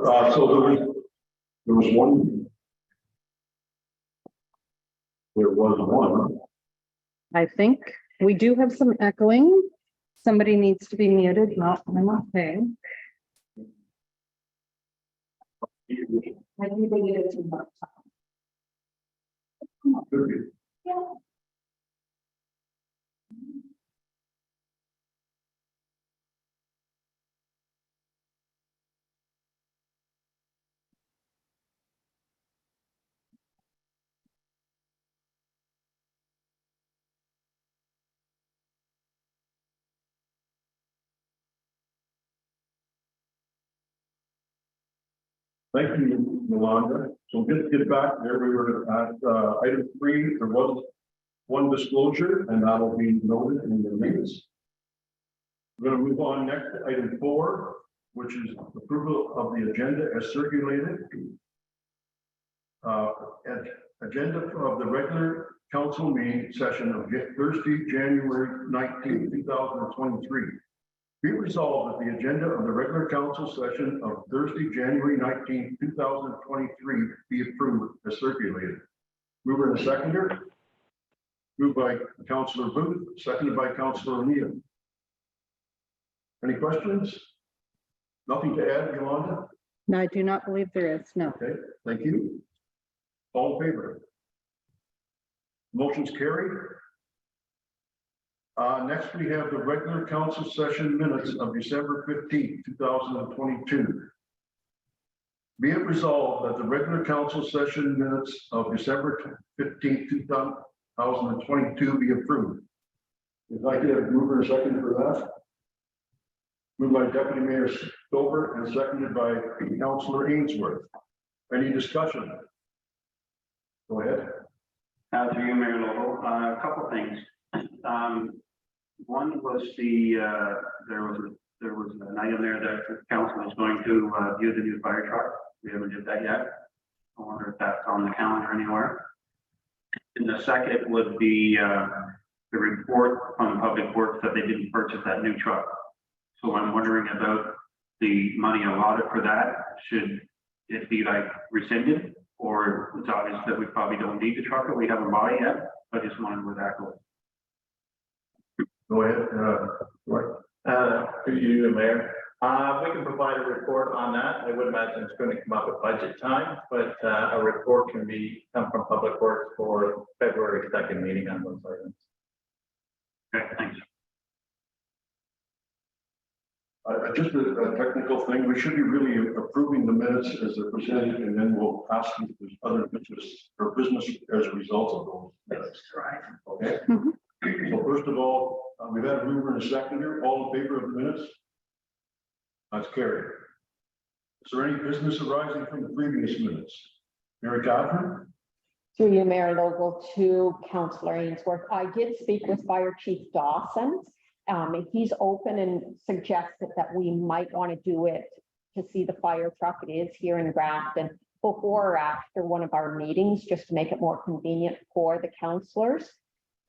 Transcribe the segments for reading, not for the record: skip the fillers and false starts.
So there was one. There was one. I think we do have some echoing. Somebody needs to be muted, not, I'm okay. I think they needed to. Could be. Yeah. Thank you, Yolanda. So get back there. We were at item 3. There was one disclosure, and that'll be noted in the minutes. We're going to move on next to item 4, which is approval of the agenda as circulated. Agenda of the regular council meeting session of Thursday, January 19, 2023. Be resolved that the agenda of the regular council session of Thursday, January 19, 2023 be approved as circulated. Mover and seconder. Moved by Councillor Booth, seconded by Councillor O'Neill. Any questions? Nothing to add, Yolanda? No, I do not believe there is, no. Okay, thank you. All in favor? Motion's carried. Next, we have the regular council session minutes of December 15, 2022. Be it resolved that the regular council session minutes of December 15, 2022 be approved. If I could have a mover and second for that. Moved by Deputy Mayor Stover and seconded by Councillor Ainsworth. Any discussion? Go ahead. Through you, Mayor Lobo. A couple things. One was there was an item there that the council was going to view the new fire truck. We haven't did that yet. I wonder if that's on the calendar anywhere. And the second would be the report from Public Works that they didn't purchase that new truck. So I'm wondering about the money allotted for that. Should it be like rescinded, or it's obvious that we probably don't need the truck that we haven't bought it yet? I just wondered where that goes. Go ahead. To you, the mayor. We can provide a report on that. I would imagine it's going to come up at budget time, but a report can come from Public Works for February 2nd meeting on those items. Okay, thanks. Just a technical thing. We should be really approving the minutes as they're presented, and then we'll ask if there's other business as a result of those minutes. Right. Okay. So first of all, we've had a mover and a seconder. All in favor of the minutes? That's carried. Is there any business arising from the previous minutes? Mary Catherine? Through you, Mayor Lobo, to Councillor Ainsworth. I did speak with Fire Chief Dawson. He's open and suggested that we might want to do it to see the fire truck. It is here in Grafton before or after one of our meetings, just to make it more convenient for the councillors.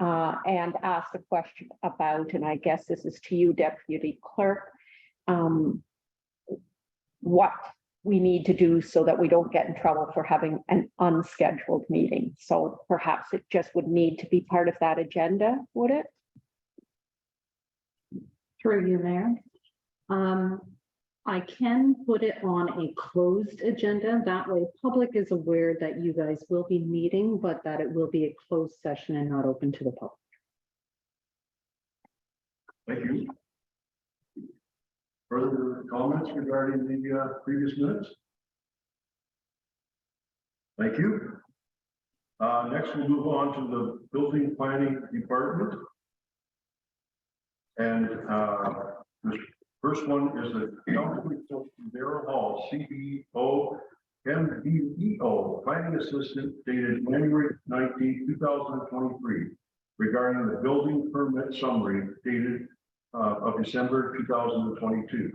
And asked a question about, and I guess this is to you, Deputy Clerk, what we need to do so that we don't get in trouble for having an unscheduled meeting. So perhaps it just would need to be part of that agenda, would it? Through you, Mayor. I can put it on a closed agenda. That way public is aware that you guys will be meeting, but that it will be a closed session and not open to the public. Thank you. Further comments regarding the previous minutes? Thank you. Next, we'll move on to the building planning department. And the first one is the Darrell Hall, CEO, MBEO, planning assistant, dated January 19, 2023, regarding the building permit summary dated of December 2022.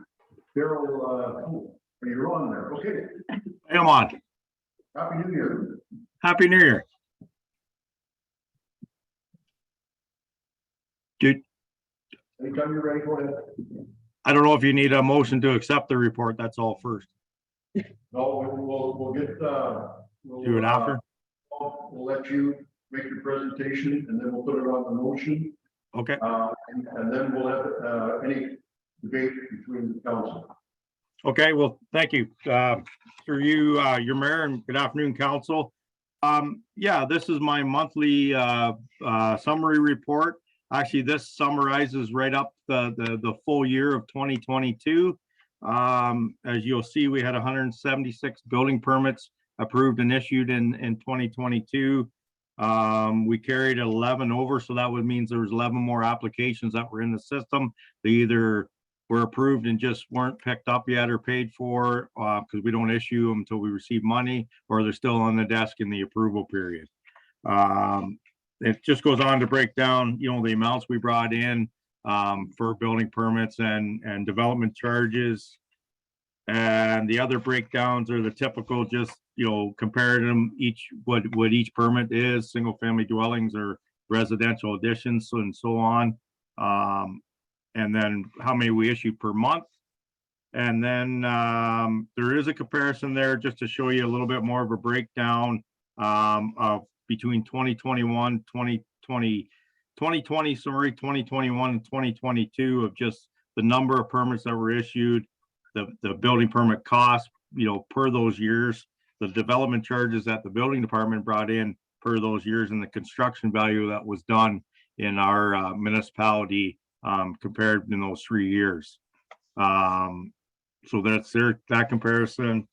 Darrell, you're on there. Okay. I'm on. Happy New Year. Happy New Year. Dude, Anytime you're ready, go ahead. I don't know if you need a motion to accept the report. That's all first. No, we'll get, Do it after? We'll let you make your presentation and then we'll put it on the motion. Okay, And then we'll have, any debate between the council. okay, well, thank you. Through you, your mayor, and good afternoon, council. Yeah, this is my monthly summary report. Actually, this summarizes right up the full year of 2022. As you'll see, we had 176 building permits approved and issued in 2022. We carried 11 over, so that would means there was 11 more applications that were in the system. They either were approved and just weren't picked up yet or paid for, because we don't issue them until we receive money, or they're still on the desk in the approval period. It just goes on to break down, you know, the amounts we brought in for building permits and development charges. And the other breakdowns are the typical, just, you know, comparing them each, what each permit is, single family dwellings or residential additions and so on. And then how many we issued per month. And then there is a comparison there just to show you a little bit more of a breakdown of between 2021, 2020, 2021 and 2022 of just the number of permits that were issued, the building permit cost, you know, per those years, the development charges that the building department brought in per those years, and the construction value that was done in our municipality compared in those 3 years. So that's that comparison.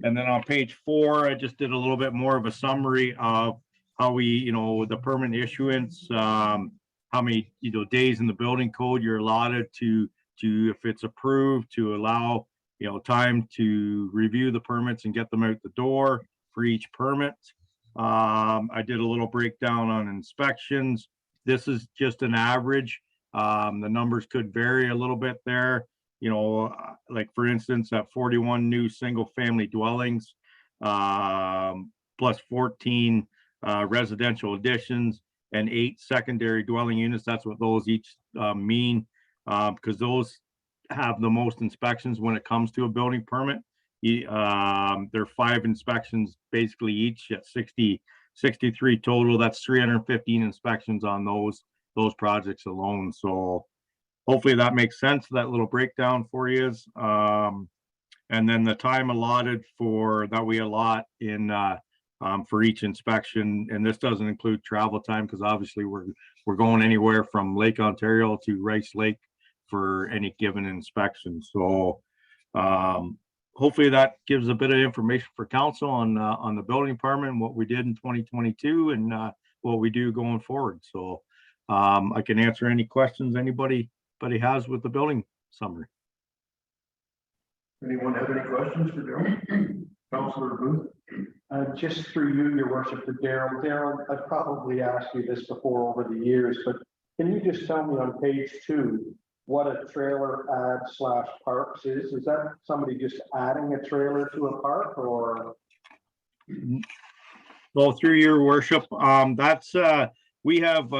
And then on page 4, I just did a little bit more of a summary of how we, you know, the permit issuance, how many, you know, days in the building code you're allotted to if it's approved, to allow, you know, time to review the permits and get them out the door for each permit. I did a little breakdown on inspections. This is just an average. The numbers could vary a little bit there. You know, like for instance, at 41 new single family dwellings, plus 14 residential additions and 8 secondary dwelling units. That's what those each mean, because those have the most inspections when it comes to a building permit. There are 5 inspections basically each at 63 total. That's 315 inspections on those projects alone. So hopefully that makes sense, that little breakdown for you. And then the time allotted for that we allot in for each inspection, and this doesn't include travel time, because obviously we're going anywhere from Lake Ontario to Rice Lake for any given inspection. So hopefully that gives a bit of information for council on the building department and what we did in 2022 and what we do going forward. So I can answer any questions anybody has with the building summary. Anyone have any questions for Daryl? Councilor Booth? Just through you, your worship, to Daryl. Daryl, I've probably asked you this before over the years, but can you just tell me on page 2 what a trailer ad / parks is? Is that somebody just adding a trailer to a park, or? Well, through your worship, that's we have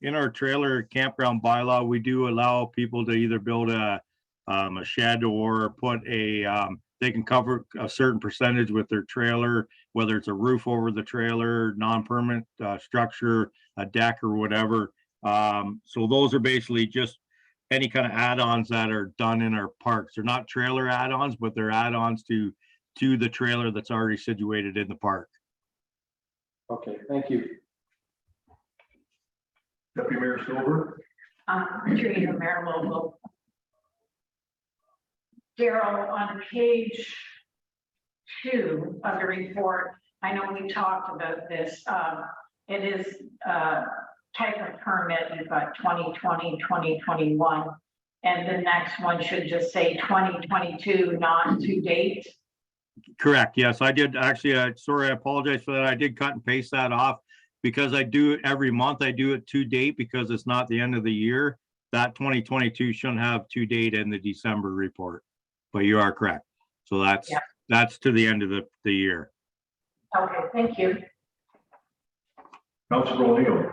in our trailer campground bylaw, we do allow people to either build a shed or put a they can cover a certain percentage with their trailer, whether it's a roof over the trailer, non-permanent structure, a deck or whatever. So those are basically just any kind of add-ons that are done in our parks. They're not trailer add-ons, but they're add-ons to the trailer that's already situated in the park. Okay, thank you. Deputy Mayor Silver? Through you, Mayor Local. Daryl, on page 2 of the report, I know we talked about this. It is type of permit. You've got 2020, 2021, and the next one should just say 2022, not to date. Correct. Yes, I did actually. Sorry, I apologize for that. I did cut and paste that off because I do it every month. I do it to date because it's not the end of the year. That 2022 shouldn't have to date in the December report, but you are correct. So that's to the end of the year. Okay, thank you. Councilor O'Neill?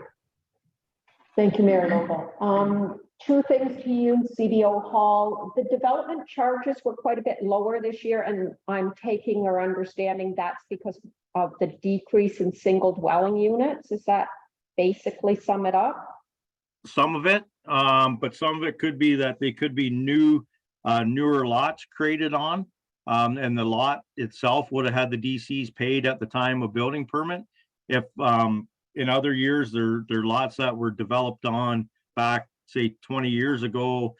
Thank you, Mayor Local. Two things to you, CDO Hall, the development charges were quite a bit lower this year, and I'm taking or understanding that's because of the decrease in single dwelling units. Is that basically sum it up? Some of it, but some of it could be that they could be newer lots created on. And the lot itself would have had the DCs paid at the time of building permit. If, in other years, they're lots that were developed on back, say, 20 years ago,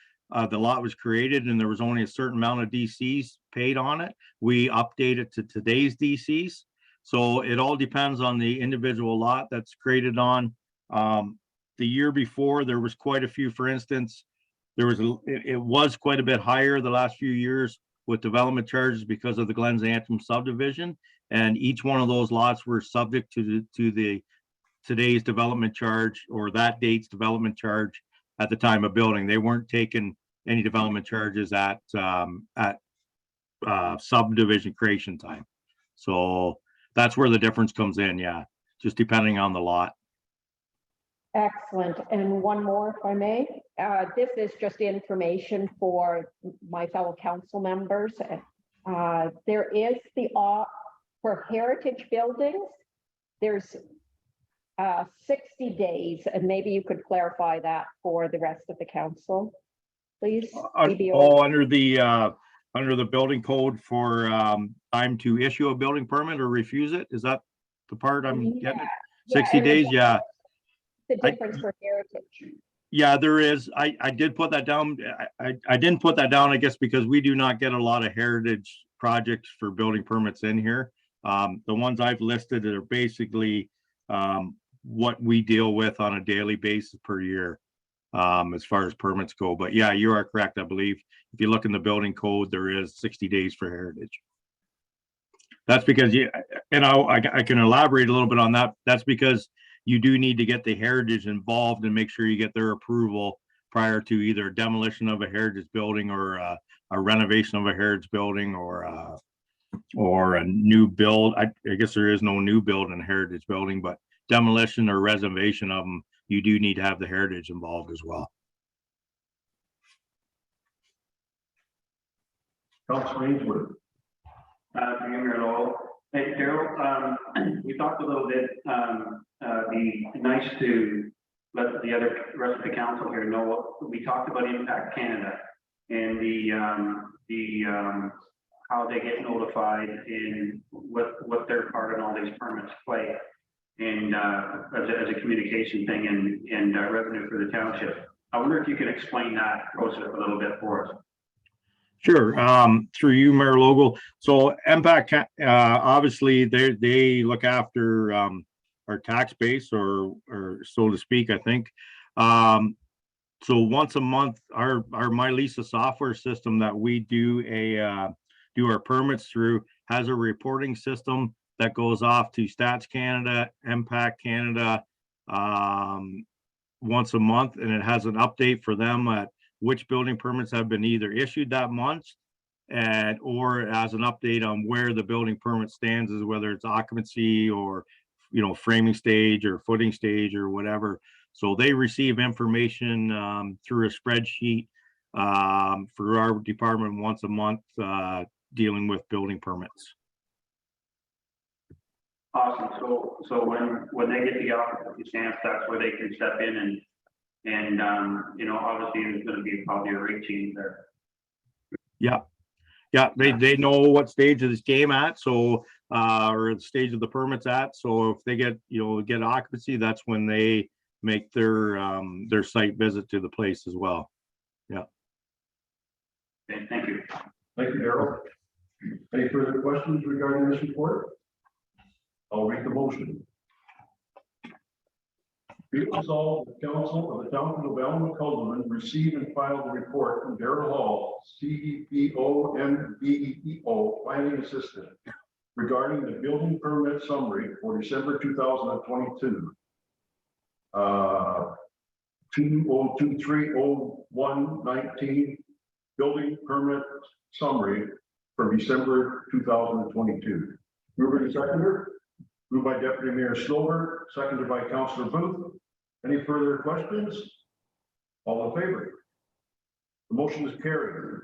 the lot was created and there was only a certain amount of DCs paid on it. We update it to today's DCs. So it all depends on the individual lot that's created on. The year before, there was quite a few, for instance, it was quite a bit higher the last few years with development charges because of the Glens Antrim subdivision. And each one of those lots were subject to today's development charge or that date's development charge at the time of building. They weren't taking any development charges at subdivision creation time. So that's where the difference comes in. Yeah, just depending on the lot. Excellent. And one more, if I may. This is just information for my fellow council members. There is for heritage buildings, there's 60 days, and maybe you could clarify that for the rest of the council, please. CBO. Under the building code for time to issue a building permit or refuse it. Is that the part I'm getting? 60 days, yeah. The difference for heritage. Yeah, there is. I did put that down. I didn't put that down, I guess, because we do not get a lot of heritage projects for building permits in here. The ones I've listed are basically what we deal with on a daily basis per year, as far as permits go. But yeah, you are correct. I believe if you look in the building code, there is 60 days for heritage. That's because I can elaborate a little bit on that. That's because you do need to get the heritage involved and make sure you get their approval prior to either demolition of a heritage building or a renovation of a heritage building or a new build. I guess there is no new build in a heritage building, but demolition or reservation of them, you do need to have the heritage involved as well. Councilor Ainsworth. Hey, Daryl, we talked a little bit, be nice to let the rest of the council here know what we talked about Impact Canada and how they get notified and what their part in all these permits play and as a communication thing and revenue for the township. I wonder if you can explain that process a little bit for us. Sure. Through you, Mayor Logal. So Impact, obviously, they look after our tax base, or so to speak. I think. So once a month, our MyLisa software system that we do our permits through has a reporting system that goes off to Stats Canada, Impact Canada, once a month, and it has an update for them at which building permits have been either issued that month or as an update on where the building permit stands, as whether it's occupancy or, framing stage or footing stage or whatever. So they receive information through a spreadsheet for our department once a month dealing with building permits. Awesome. So when they get the occupancy stamps, that's where they can step in and obviously there's going to be probably a rate change there. Yeah, they know what stage of this game at, so or the stage of the permits at. So if they get occupancy, that's when they make their site visit to the place as well. Yeah. Okay, thank you. Thank you, Daryl. Any further questions regarding this report? I'll read the motion. Be it resolved, the council of the township of Allen-McCullough receive and file the report from Daryl Hall, CEPO MBEO Planning Assistant, regarding the building permit summary for December 2022. 2023-01-19 building permit summary for December 2022. Mover and seconder. Moved by Deputy Mayor Silver, seconded by Councilor Booth. Any further questions? All in favor? The motion is carried.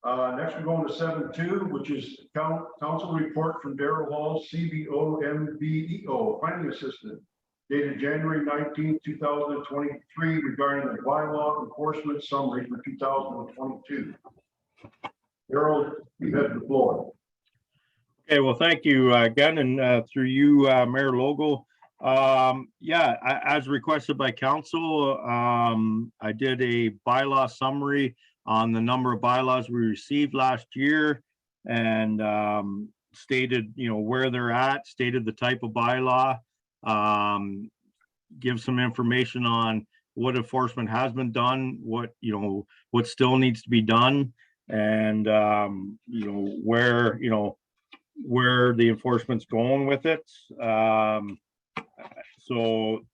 Next, we're going to 7.2, which is council report from Daryl Hall, CBO MBEO, planning assistant, dated January 19, 2023, regarding the bylaw enforcement summary for 2022. Daryl, you have the floor. Okay, well, thank you again, and through you, Mayor Logo. Yeah, as requested by council, I did a bylaw summary on the number of bylaws we received last year, and stated, where they're at, stated the type of bylaw, give some information on what enforcement has been done, what still needs to be done, and where the enforcement's going with it. So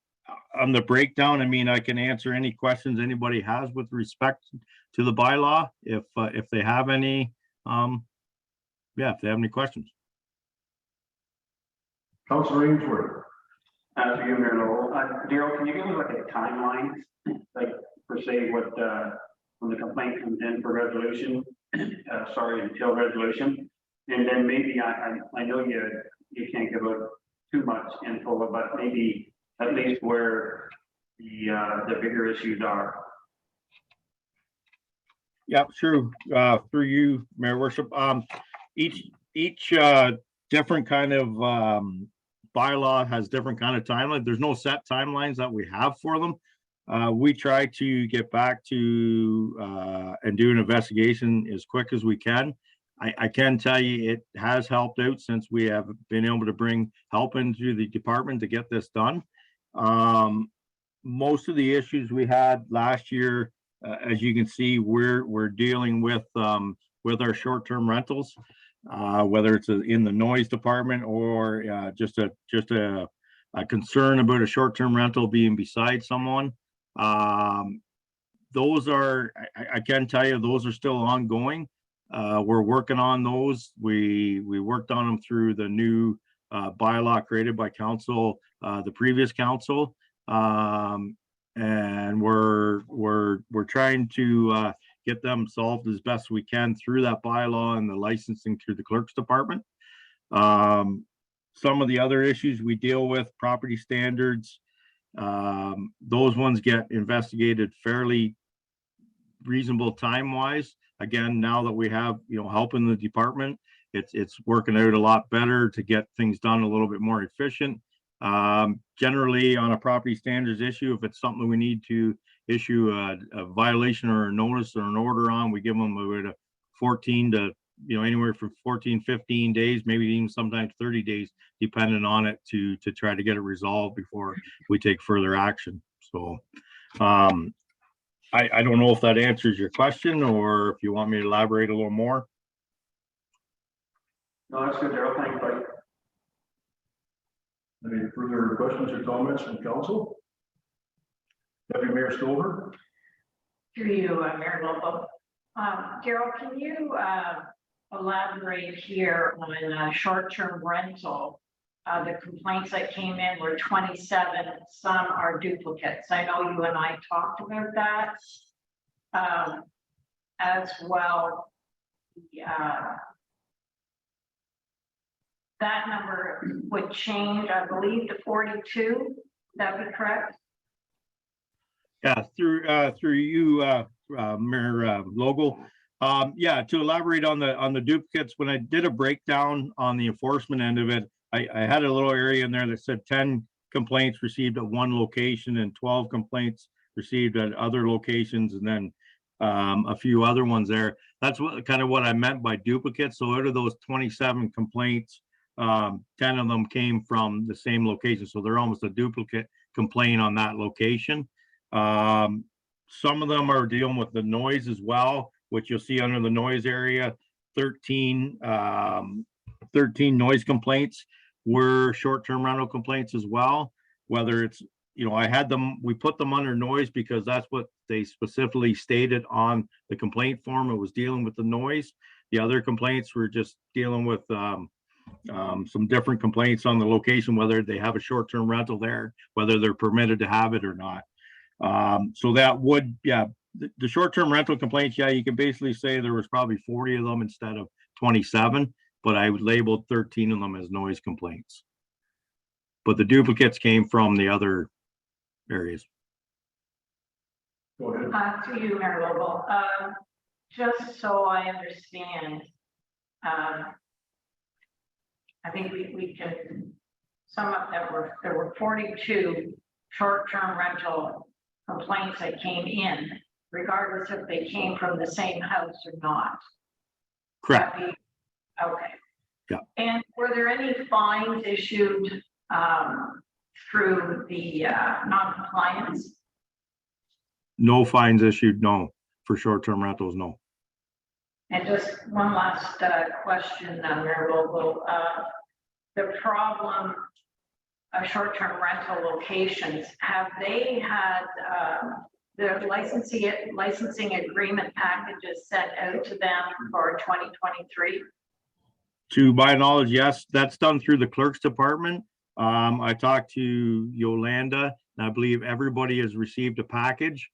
on the breakdown, I mean, I can answer any questions anybody has with respect to the bylaw, if they have any, if they have any questions. Councilor Ainsworth. As you, Mayor Lowell, Daryl, can you give me like a timeline, like per se, what, when the complaint comes in for resolution, until resolution? And then maybe, I know you can't give out too much info, but maybe at least where the bigger issues are. Yeah, sure. Through you, Mayor Worship. Each different kind of bylaw has different kind of timeline. There's no set timelines that we have for them. We try to get back to and do an investigation as quick as we can. I can tell you it has helped out since we have been able to bring help into the department to get this done. Most of the issues we had last year, as you can see, we're dealing with our short-term rentals, whether it's in the noise department or just a concern about a short-term rental being beside someone. Those are, I can tell you, those are still ongoing. We're working on those. We worked on them through the new bylaw created by council, the previous council, and we're trying to get them solved as best we can through that bylaw and the licensing through the clerk's department. Some of the other issues we deal with, property standards, those ones get investigated fairly reasonable time-wise. Again, now that we have help in the department, it's working out a lot better to get things done a little bit more efficient. Generally, on a property standards issue, if it's something we need to issue a violation or a notice or an order on, we give them about a 14 to anywhere from 14, 15 days, maybe even sometimes 30 days, depending on it, to try to get it resolved before we take further action. So I don't know if that answers your question, or if you want me to elaborate a little more. No, that's good, Daryl. Thanks, buddy. Any further questions or comments from council? Deputy Mayor Stover. Through you, Mayor Lobo. Daryl, can you elaborate here on short-term rental? The complaints that came in were 27, some are duplicates. I know you and I talked about that as well. That number would change, I believe, to 42. Would that be correct? Yeah, through you, Mayor Logo. Yeah, to elaborate on the duplicates, when I did a breakdown on the enforcement end of it, I had a little area in there that said 10 complaints received at one location and 12 complaints received at other locations, and then a few other ones there. That's what I meant by duplicates. So out of those 27 complaints, 10 of them came from the same location. So they're almost a duplicate complaint on that location. Some of them are dealing with the noise as well, which you'll see under the noise area. 13 noise complaints were short-term rental complaints as well. Whether it's, we put them under noise because that's what they specifically stated on the complaint form. It was dealing with the noise. The other complaints were just dealing with some different complaints on the location, whether they have a short-term rental there, whether they're permitted to have it or not. So that would, yeah, the short-term rental complaints, yeah, you can basically say there was probably 40 of them instead of 27, but I would label 13 of them as noise complaints. But the duplicates came from the other areas. Go ahead. To you, Mayor Lowell, just so I understand, I think we can sum up that there were 42 short-term rental complaints that came in, regardless if they came from the same house or not. Correct. Okay. Yeah. And were there any fines issued through the non-compliance? No fines issued, no, for short-term rentals, no. And just one last question, Mayor Vogel. The problem of short-term rental locations, have they had the licensing agreement packages sent out to them for 2023? To my knowledge, yes, that's done through the clerk's department. I talked to Yolanda, and I believe everybody has received a package.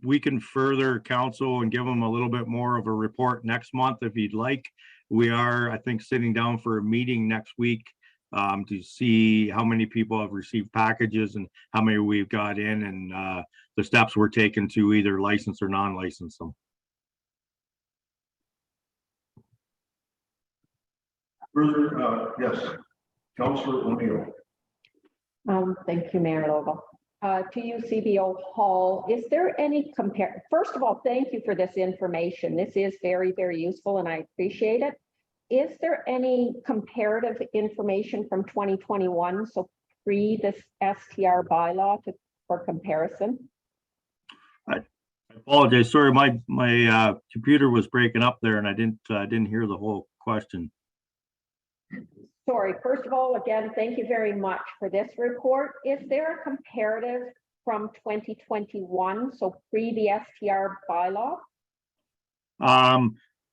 We can further counsel and give them a little bit more of a report next month if you'd like. We are, I think, sitting down for a meeting next week to see how many people have received packages and how many we've got in, and the steps we're taking to either license or non-license them. Further, yes, Councillor O'Neill. Thank you, Mayor Lobo. To you, CBO Hall, is there any first of all, thank you for this information. This is very, very useful and I appreciate it. Is there any comparative information from 2021, so pre this STR bylaw for comparison? I apologize. Sorry, my computer was breaking up there and I didn't hear the whole question. Sorry, first of all, again, thank you very much for this report. Is there a comparative from 2021, so pre the STR bylaw?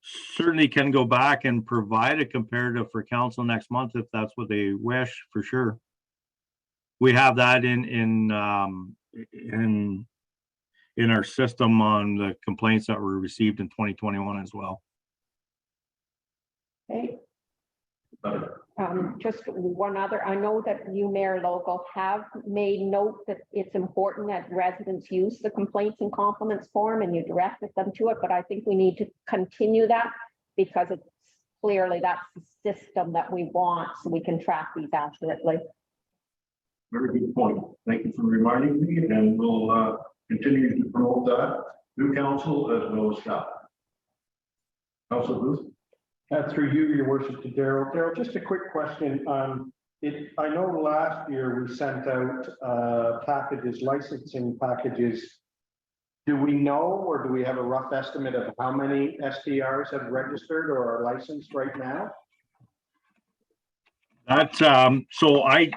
Certainly can go back and provide a comparative for council next month if that's what they wish, for sure. We have that in our system on the complaints that were received in 2021 as well. Okay. Just one other, I know that you, Mayor Logo, have made note that it's important that residents use the complaints and compliments form and you directed them to it, but I think we need to continue that because it's clearly that's the system that we want so we can track these accurately. Very good point. Thank you for reminding me, and we'll continue to promote that through council as well as staff. Councilor Booth. Through you, your worship, to Daryl. Daryl, just a quick question. I know last year we sent out packages, licensing packages. Do we know, or do we have a rough estimate of how many STRs have registered or are licensed right now? That's so I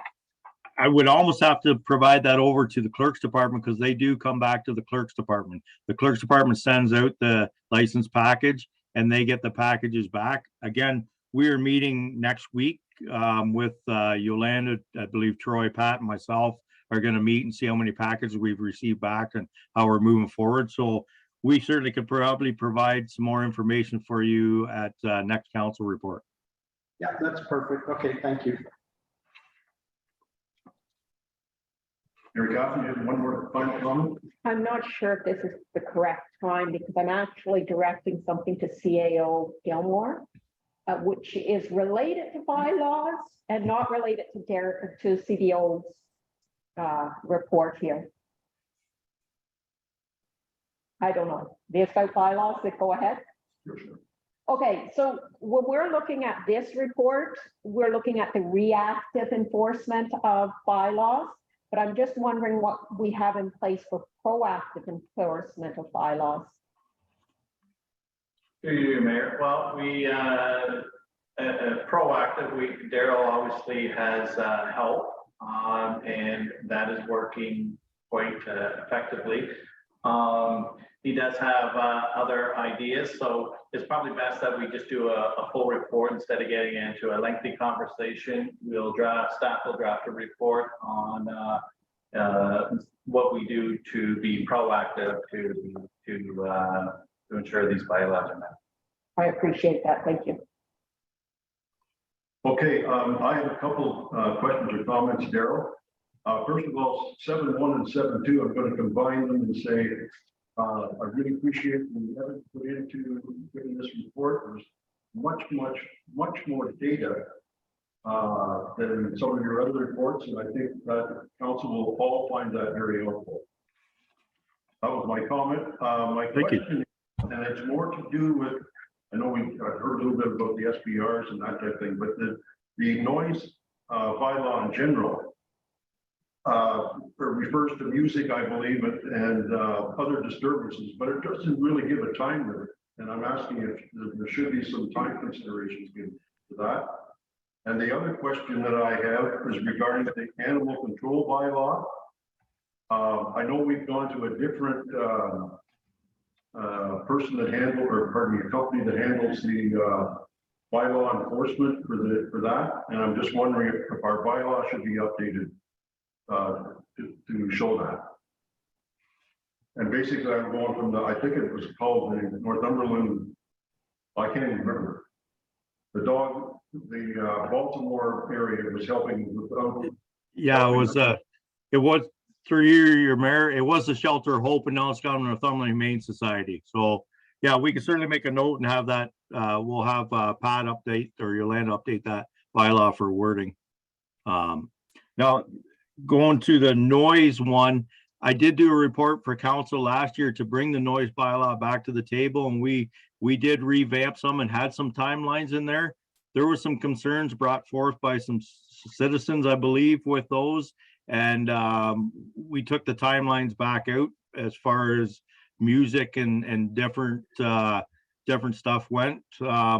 would almost have to provide that over to the clerk's department because they do come back to the clerk's department. The clerk's department sends out the license package and they get the packages back. Again, we are meeting next week with Yolanda, I believe Troy, Pat, and myself are going to meet and see how many packages we've received back and how we're moving forward. So we certainly could probably provide some more information for you at next council report. Yeah, that's perfect. Okay, thank you. Mary Catherine, you have one more final comment? I'm not sure if this is the correct time because I'm actually directing something to CAO Gilmore, which is related to bylaws and not related to CBO's report here. I don't know. The about bylaws that go ahead. Sure, sure. Okay, so when we're looking at this report, we're looking at the reactive enforcement of bylaws. But I'm just wondering what we have in place for proactive enforcement of bylaws. To you, Mayor. Well, we proactive. Daryl obviously has help, and that is working quite effectively. He does have other ideas, so it's probably best that we just do a full report instead of getting into a lengthy conversation. Staff will draft a report on what we do to be proactive to ensure these bylaws are met. I appreciate that. Thank you. Okay, I have a couple questions or comments, Daryl. First of all, 7.1 and 7.2, I'm going to combine them and say, I really appreciate the effort put into getting this report. There's much more data than some of your other reports, and I think that council will all find that very helpful. That was my comment. My Thank you. question, and it's more to do with, I know I've heard a little bit about the SBRs and that type of thing, but the noise bylaw in general refers to music, I believe, and other disturbances, but it doesn't really give a time limit. And I'm asking if there should be some time considerations given to that. And the other question that I have is regarding the animal control bylaw. I know we've gone to a different person that handles, or pardon me, a company that handles the bylaw enforcement for that. And I'm just wondering if our bylaw should be updated to show that. And basically, I'm going from I think it was called the Northumberland, I can't even remember. The Baltimore area was helping with. Yeah, it was through your mayor, it was the Shelter of Hope, and now it's gone to Northumberland Humane Society. So yeah, we can certainly make a note and have that, we'll have Pat update or Yolanda update that bylaw for wording. Now, going to the noise one, I did do a report for council last year to bring the noise bylaw back to the table, and we did revamp some and had some timelines in there. There were some concerns brought forth by some citizens, I believe, with those. And we took the timelines back out as far as music and different stuff went.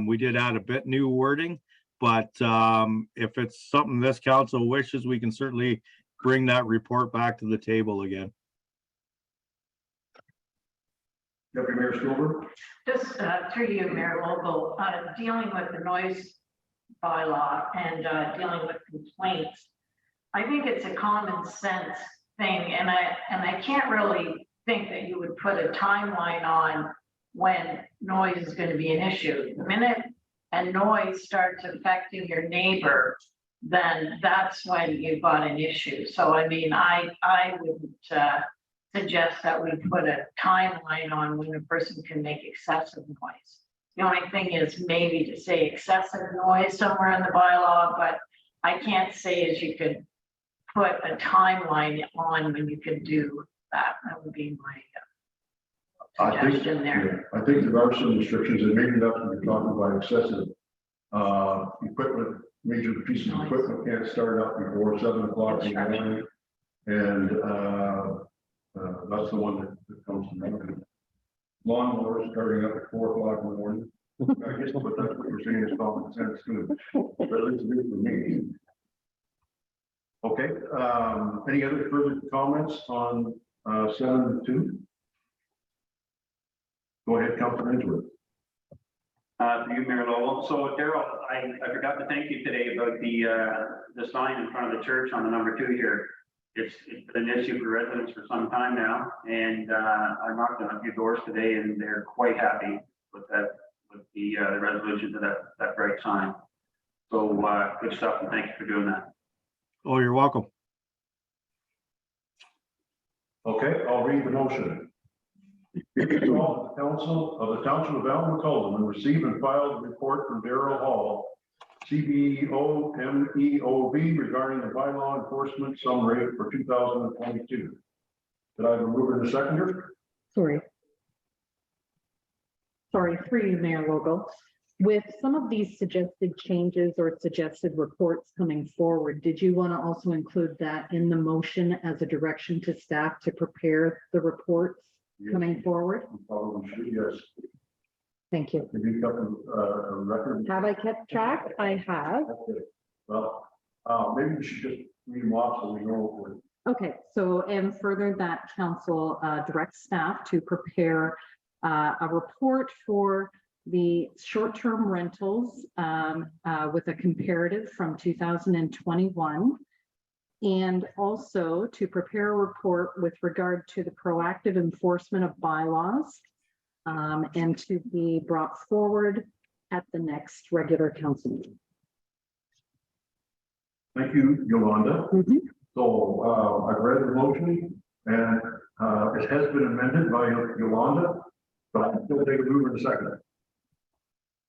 We did add a bit new wording, but if it's something this council wishes, we can certainly bring that report back to the table again. Deputy Mayor Stover. Just through you, Mayor Lobo, dealing with the noise bylaw and dealing with complaints, I think it's a common sense thing, and I can't really think that you would put a timeline on when noise is going to be an issue. The minute a noise starts affecting your neighbor, then that's when you've got an issue. So I mean, I wouldn't suggest that we put a timeline on when a person can make excessive noise. The only thing is maybe to say excessive noise somewhere in the bylaw, but I can't say as you could put a timeline on when you could do that. That would be my suggestion there. I think there are some restrictions, and maybe that's what you're talking about, excessive equipment. Major pieces of equipment can't start up before 7 o'clock in the morning, and that's the one that comes to mind. Lawnmowers starting up at 4 o'clock in the morning. I guess, but that's what you're saying is common sense too. But at least it is for me. Okay. Any other further comments on 7.2? Go ahead, Councilor Ainsworth. To you, Mayor Lowell. So Daryl, I forgot to thank you today about the sign in front of the church on the number 2 here. It's been an issue for residents for some time now, and I knocked on a few doors today, and they're quite happy with that, with the resolution to that bright sign. So good stuff, and thank you for doing that. Oh, you're welcome. Okay, I'll read the motion. Be resolved, the Council of the Township of Allen-McCullum receive and file the report from Daryl Hall, CBO MEOB, regarding the bylaw enforcement summary for 2022. Did I have a mover and a seconder? Sorry, through you, Mayor Logo. With some of these suggested changes or suggested reports coming forward, did you want to also include that in the motion as a direction to staff to prepare the reports coming forward? Probably should, yes. Thank you. Have you kept a record? Have I kept track? I have. Okay. Well, maybe we should just read them off so we know. Okay, so and further that council directs staff to prepare a report for the short-term rentals with a comparative from 2021 And also to prepare a report with regard to the proactive enforcement of bylaws and to be brought forward at the next regular council meeting. Thank you, Yolanda. Mhm. So I've read the motion and it has been amended by Yolanda, but I'm still take a move in a second.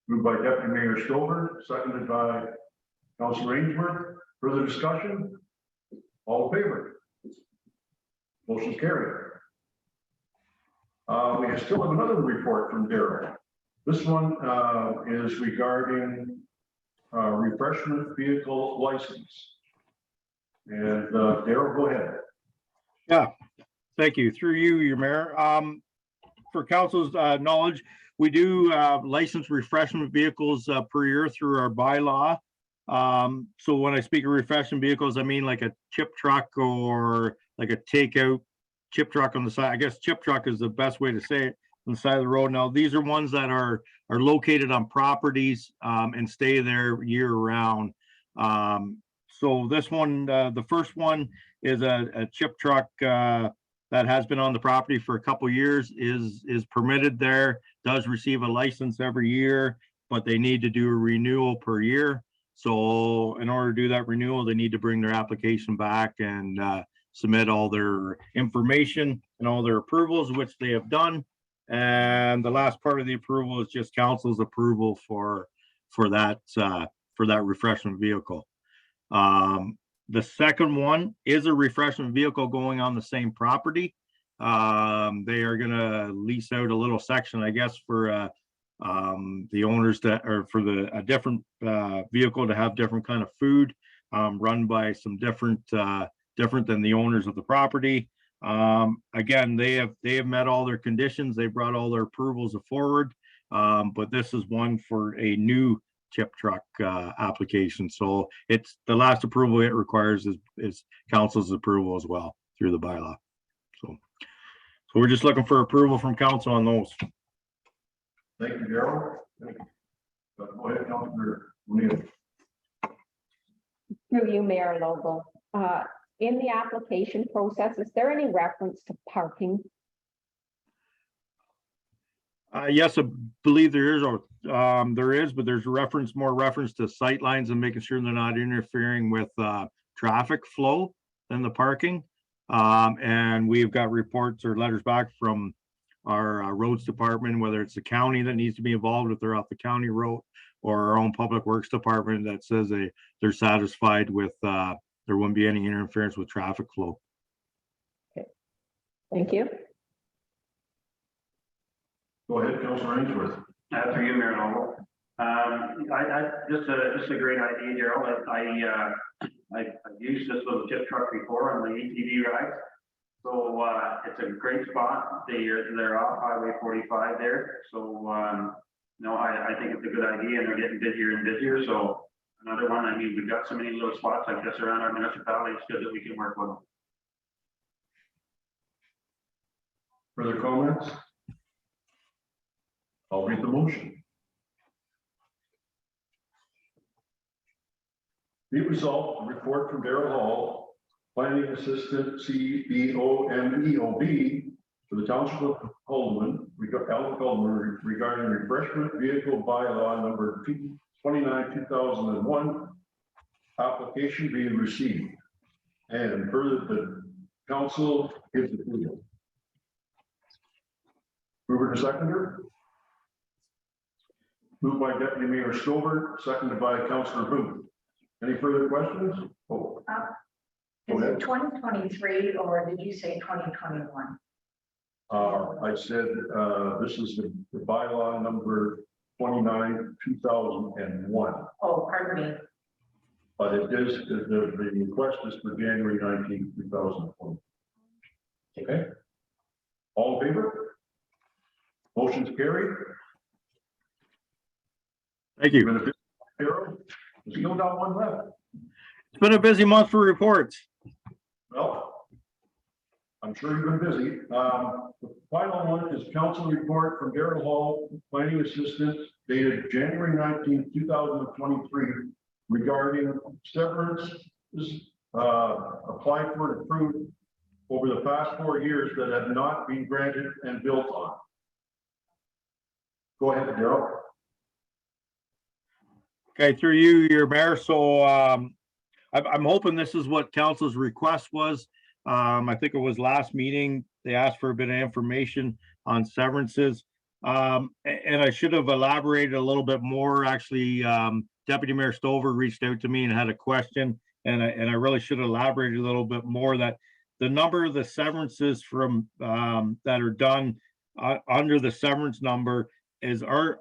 Moved by Deputy Mayor Stover, seconded by Councilor Ainsworth. Further discussion? All in favor? Motion carried. We still have another report from Darrell. This one is regarding refreshment vehicle license. And Darrell, go ahead. Yeah, thank you. Through you, your mayor. For council's knowledge, we do license refreshment vehicles per year through our bylaw. So when I speak of refreshment vehicles, I mean like a chip truck or like a takeout chip truck on the side. I guess chip truck is the best way to say it, on the side of the road. Now, these are ones that are located on properties and stay there year round. So this one, the first one is a chip truck that has been on the property for a couple years, is permitted there, does receive a license every year, but they need to do a renewal per year. So in order to do that renewal, they need to bring their application back and submit all their information and all their approvals, which they have done. And the last part of the approval is just council's approval for that refreshment vehicle. The second one is a refreshment vehicle going on the same property. They are gonna lease out a little section, I guess, for the owners that are for a different vehicle to have different kind of food run by some different than the owners of the property. Again, they have met all their conditions. They brought all their approvals forward, but this is one for a new chip truck application. So it's the last approval it requires is council's approval as well through the bylaw. So we're just looking for approval from council on those. Thank you, Darrell. Go ahead, Councilor O'Neill. Through you, Mayor Lobo. In the application process, is there any reference to parking? Yes, I believe there is, but there's more reference to sight lines and making sure they're not interfering with traffic flow than the parking. And we've got reports or letters back from our roads department, whether it's the county that needs to be involved if they're off the county road, or our own public works department that says they're satisfied with there wouldn't be any interference with traffic flow. Okay. Thank you. Go ahead, Councilor Ainsworth. Through you, Mayor Noble. I just a great idea, Gerald. I've used this little chip truck before on the ATV ride. So it's a great spot. They're off Highway 45 there. So no, I think it's a good idea, and they're getting busier and busier. So another one. I mean, we've got so many little spots like this around our municipality. It's good that we can work with them. Further comments? I'll read the motion. Be resolved, the report from Darrell Hall, Planning Assistant CBOMEOB for the Township of Coleman, regarding refreshment vehicle bylaw number 29/2001, application being received. And further, the council gives approval. Mover to seconder. Moved by Deputy Mayor Stover, seconded by Councilor Booth. Any further questions? Oh, Is it 2023 or did you say 2021? I said, this is the bylaw number 29/2001, Oh, pardon me. but it is, the request is for January 19, 2020. Okay? All in favor? Motion's carried. Thank you. There's still got one left. It's been a busy month for reports. Well, I'm sure you've been busy. The final one is council report from Darrell Hall, Planning Assistant, dated January 19, 2023, regarding severance applied for and approved over the past 4 years that have not been granted and built on? Go ahead, Daryl. Okay, through you, your mayor. So I'm hoping this is what council's request was. I think it was last meeting, they asked for a bit of information on severances. And I should have elaborated a little bit more. Actually, Deputy Mayor Stover reached out to me and had a question, and I really should have elaborated a little bit more that the number of the severances from that are done under the severance number are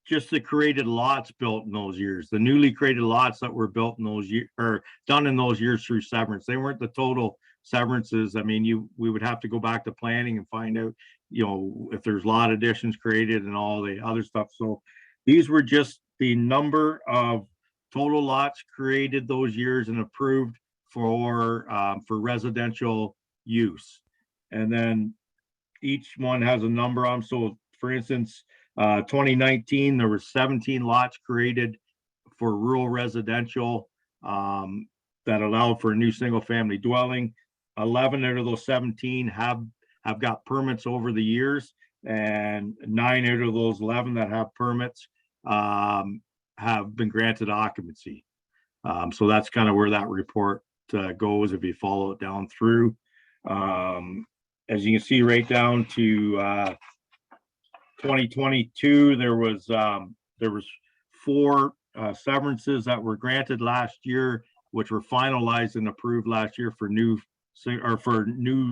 just the created lots built in those years, the newly created lots that were built in those years or done in those years through severance. They weren't the total severances. I mean, we would have to go back to planning and find out, if there's lot additions created and all the other stuff. So these were just the number of total lots created those years and approved for residential use. And then each one has a number on. So for instance, 2019, there were 17 lots created for rural residential that allowed for a new single family dwelling. 11 out of those 17 have got permits over the years, and 9 out of those 11 that have permits have been granted occupancy. So that's kind of where that report goes if you follow it down through. As you can see right down to 2022, there was 4 severances that were granted last year, which were finalized and approved last year for new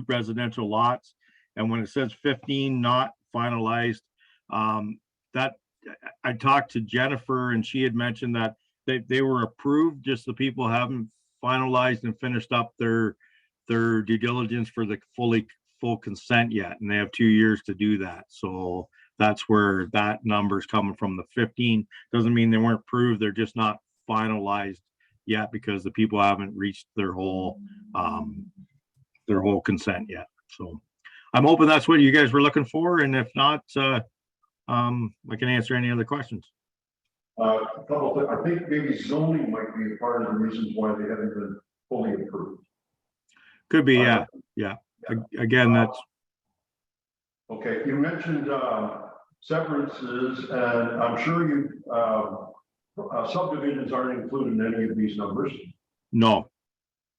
residential lots. And when it says 15 not finalized, that I talked to Jennifer and she had mentioned that they were approved, just the people haven't finalized and finished up their due diligence for the full consent yet, and they have 2 years to do that. So that's where that number's coming from. The 15 doesn't mean they weren't approved, they're just not finalized yet because the people haven't reached their whole consent yet. So I'm hoping that's what you guys were looking for, and if not, I can answer any other questions. A couple of, I think maybe zoning might be a part of the reasons why they haven't been fully approved. Could be, yeah. Again, that's Okay, you mentioned severances, and I'm sure subdivisions aren't included in any of these numbers. no.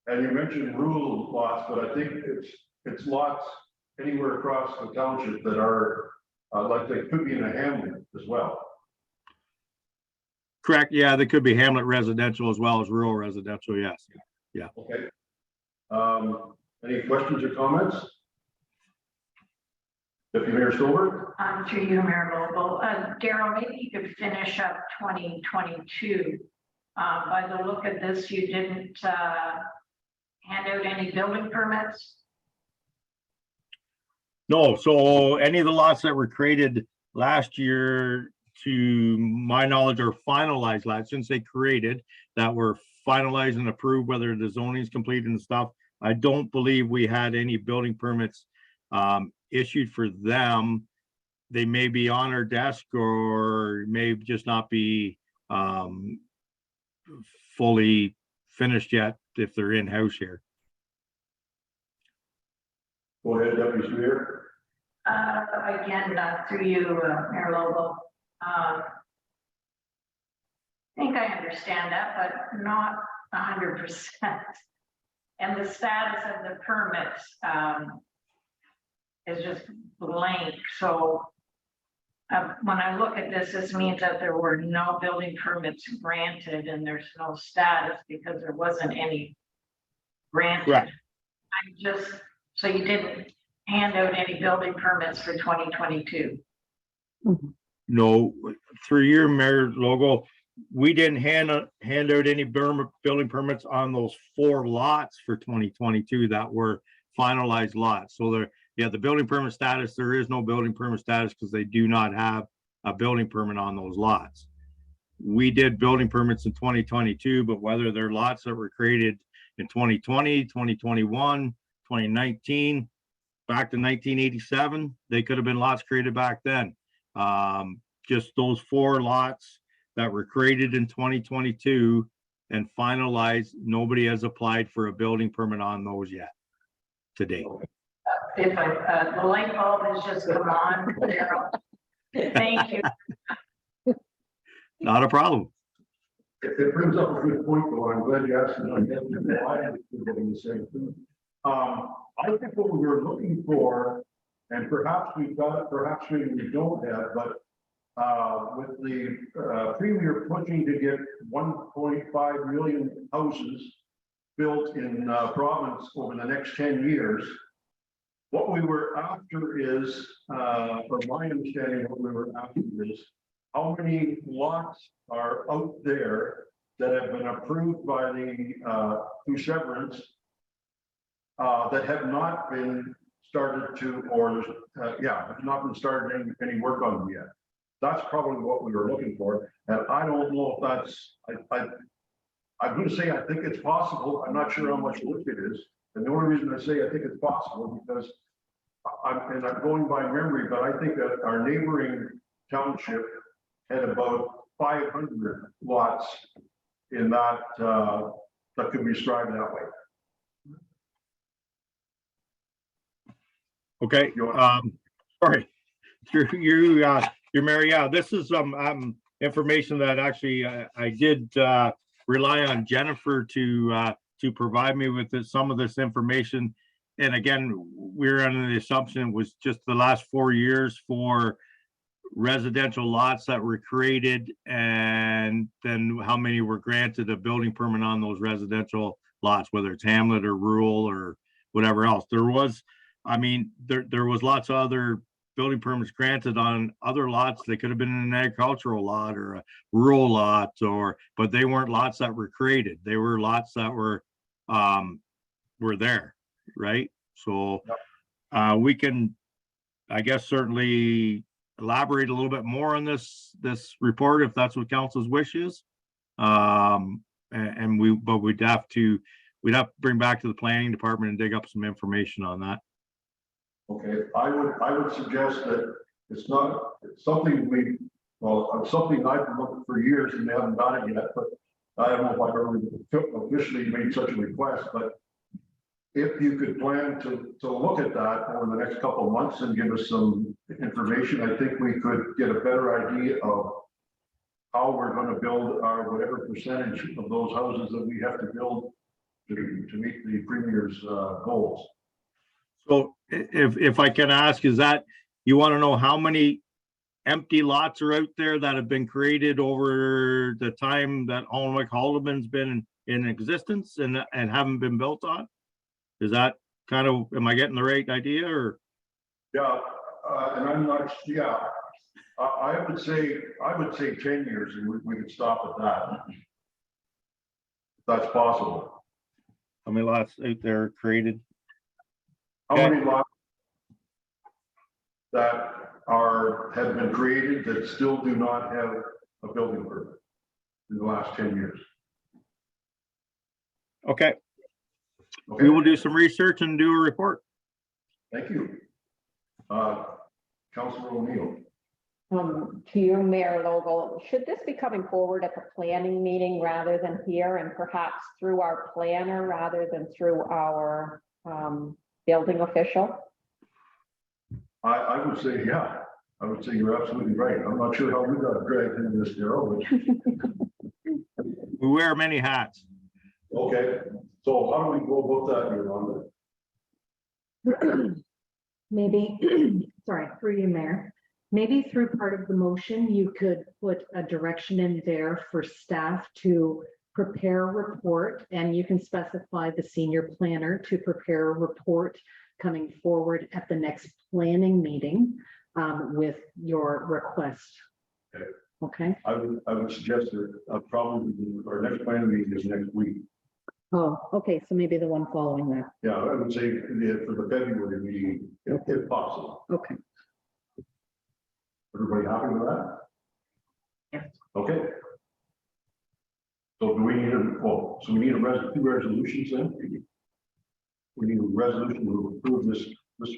And you mentioned rural lots, but I think it's lots anywhere across the township that are like they could be in a hamlet as well. Correct. Yeah, they could be hamlet residential as well as rural residential. Yes. Okay. Any questions or comments? Deputy Mayor Stover? To you, Mayor Vogel. Daryl, maybe you could finish up 2022. By the look of this, you didn't hand out any building permits? No. So any of the lots that were created last year, to my knowledge, are finalized lots, since they created, that were finalized and approved, whether the zoning is completed and stuff. I don't believe we had any building permits issued for them. They may be on our desk or may just not be fully finished yet if they're in-house here. Go ahead, Deputy Mayor. Again, through you, Mayor Vogel. I think I understand that, but not 100%. And the status of the permits is just blank. So when I look at this, this means that there were no building permits granted and there's no status because there wasn't any granted. Right. So you didn't hand out any building permits for 2022? No, through your mayor logo, we didn't hand out any building permits on those 4 lots for 2022 that were finalized lots. So the building permit status, there is no building permit status because they do not have a building permit on those lots. We did building permits in 2022, but whether they're lots that were created in 2020, 2021, 2019, back to 1987, they could have been lots created back then. Just those 4 lots that were created in 2022 and finalized. Nobody has applied for a building permit on those yet to date. If the light bulb has just come on, Daryl. Thank you. Not a problem. It brings up a good point, though. I'm glad you asked. I am getting the same thing. I think what we were looking for, and perhaps we've got it, perhaps we don't have, but with the premier pushing to get 1.5 million houses built in province over the next 10 years, what we were after is, from my understanding, what we were after is how many lots are out there that have been approved by the through severance that have not been started to, or have not been started any work on them yet. That's probably what we were looking for, and I don't know if that's. I'm going to say I think it's possible. I'm not sure how much work it is, and the only reason I say I think it's possible because I'm going by memory, but I think that our neighboring township had about 500 lots in that that could be described that way. Okay, sorry, you're Mary. Yeah, this is information that actually I did rely on Jennifer to provide me with some of this information. And again, we're under the assumption it was just the last 4 years for residential lots that were created, and then how many were granted a building permit on those residential lots, whether it's hamlet or rural or whatever else. There was, I mean, there was lots of other building permits granted on other lots. They could have been an agricultural lot or a rural lot, but they weren't lots that were created. They were lots that were there, right? So we can, I guess, certainly elaborate a little bit more on this report if that's what council's wish is. But we'd have to bring back to the planning department and dig up some information on that. Okay, I would suggest that it's something I've been looking for years and they haven't done it yet, but I don't know if I've ever officially made such a request, but if you could plan to look at that over the next couple of months and give us some information, I think we could get a better idea of how we're going to build our whatever percentage of those houses that we have to build to meet the premier's goals. So if I can ask, is that you want to know how many empty lots are out there that have been created over the time that Alnwick Haldeman's been in existence and haven't been built on? Is that kind of, am I getting the right idea or? Yeah, and I'm not, yeah, I would say 10 years and we could stop at that. If that's possible. How many lots out there created? How many lots that have been created that still do not have a building permit in the last 10 years? Okay. We will do some research and do a report. Thank you. Councilor O'Neill. To you, Mayor Logal, should this be coming forward at the planning meeting rather than here, and perhaps through our planner rather than through our building official? I would say, yeah. I would say you're absolutely right. I'm not sure how we got dragged into this, Daryl. We wear many hats. Okay, so how do we go about that, Yolanda? Maybe, sorry, through you, Mayor. Maybe through part of the motion, you could put a direction in there for staff to prepare a report, and you can specify the senior planner to prepare a report coming forward at the next planning meeting with your request. Okay. I would suggest that probably our next planning meeting is next week. Oh, okay. So maybe the one following that. Yeah, I would say for the February meeting, if possible. Okay. Everybody happy with that? Yes. Okay. So do we need so we need two resolutions then? We need a resolution to approve this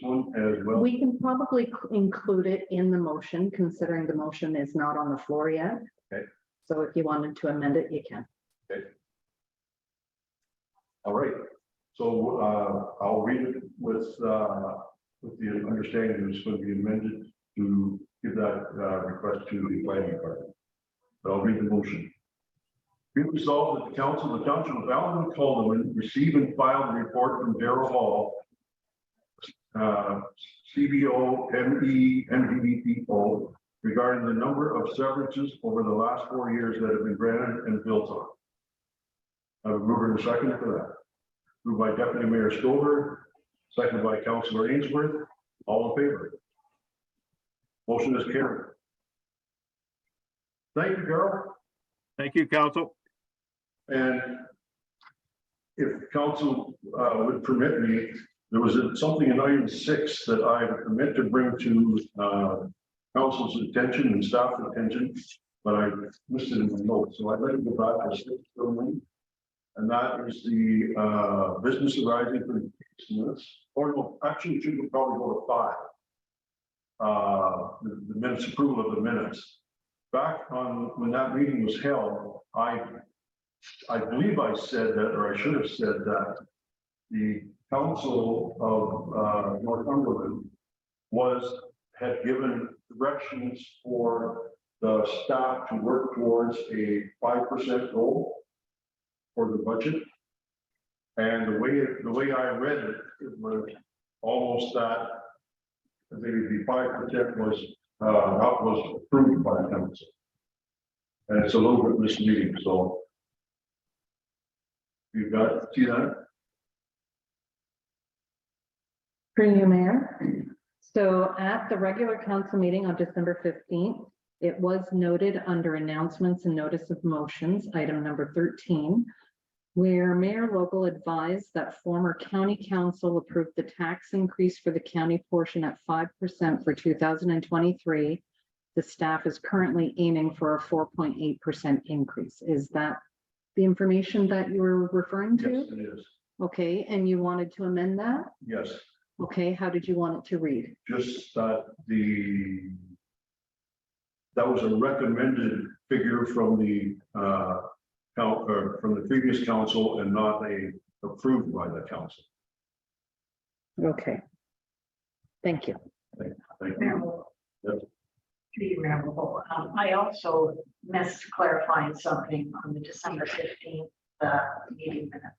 one as well. We can probably include it in the motion, considering the motion is not on the floor yet. Okay. So if you wanted to amend it, you can. Okay. All right, so I'll read it with the understanding it's going to be amended to give that request to the planning department. So I'll read the motion. Be resolved that the council of the township of Allen Calderman receive and file the report from Darrell Hall, CBO, ME, MDBPO, regarding the number of severances over the last 4 years that have been granted and built on. I have a mover and a second for that. Moved by Deputy Mayor Stover, seconded by Councilor Ainsworth. All in favor? Motion is carried. Thank you, Darrell. Thank you, council. And if council would permit me, there was something in item 6 that I meant to bring to council's attention and staff attention, but I missed it in my notes. So I'd like to go back to 6 only. And that is the business arising from minutes. Or no, actually, it should probably go to 5. The minutes, approval of the minutes. Back on when that meeting was held, I believe I said that, or I should have said that the council of Northumberland had given directions for the staff to work towards a 5% goal for the budget. And the way I read it, it was almost that the 5% was approved by the council. And it's a little bit misleading, so you see that? Through you, Mayor. So at the regular council meeting on December 15th, it was noted under announcements and notice of motions, item number 13, where Mayor Local advised that former county council approved the tax increase for the county portion at 5% for 2023. The staff is currently aiming for a 4.8% increase. Is that the information that you were referring to? Yes, it is. Okay, and you wanted to amend that? Yes, Okay, how did you want it to read? just that that was a recommended figure from the from the previous council and not approved by the council. Okay. Thank you. Thank you. Memorable. Yes. Pretty memorable. I also missed clarifying something on the December 15th meeting minutes.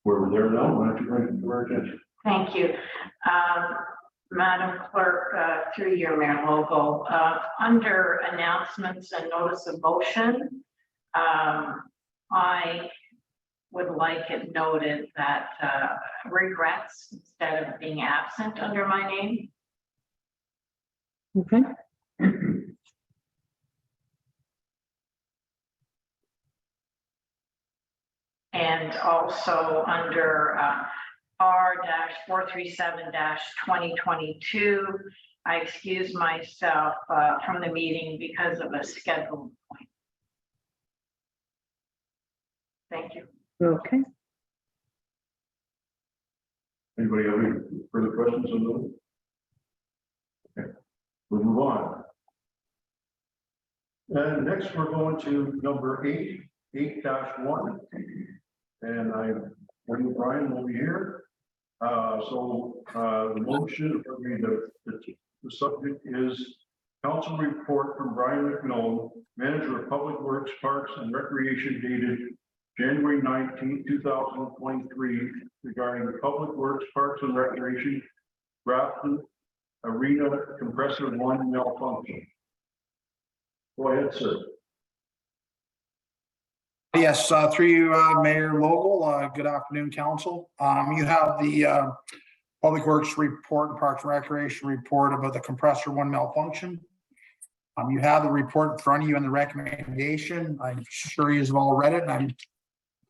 We're there now. Why don't you bring it to our attention? Thank you. Madam Clerk, through your Mayor Local, under announcements and notice of motion, I would like it noted that regrets instead of being absent under my name. Okay. And also under R-437-2022, I excuse myself from the meeting because of a scheduled point. Thank you. Okay. Anybody have any further questions on those? Okay, we'll move on. And next we're going to number 8-1. And when Brian will be here. The motion, the subject is council report from Brian McMillan, Manager of Public Works, Parks and Recreation, dated January 19th, 2023, regarding the Public Works, Parks and Recreation Grafton Arena Compressor 1 malfunction. Go ahead, sir. Yes, through you, Mayor Lowell. Good afternoon, council. You have the Public Works report and Parks and Recreation report about the compressor 1 malfunction. You have the report in front of you and the recommendation. I'm sure you've all read it, and I'm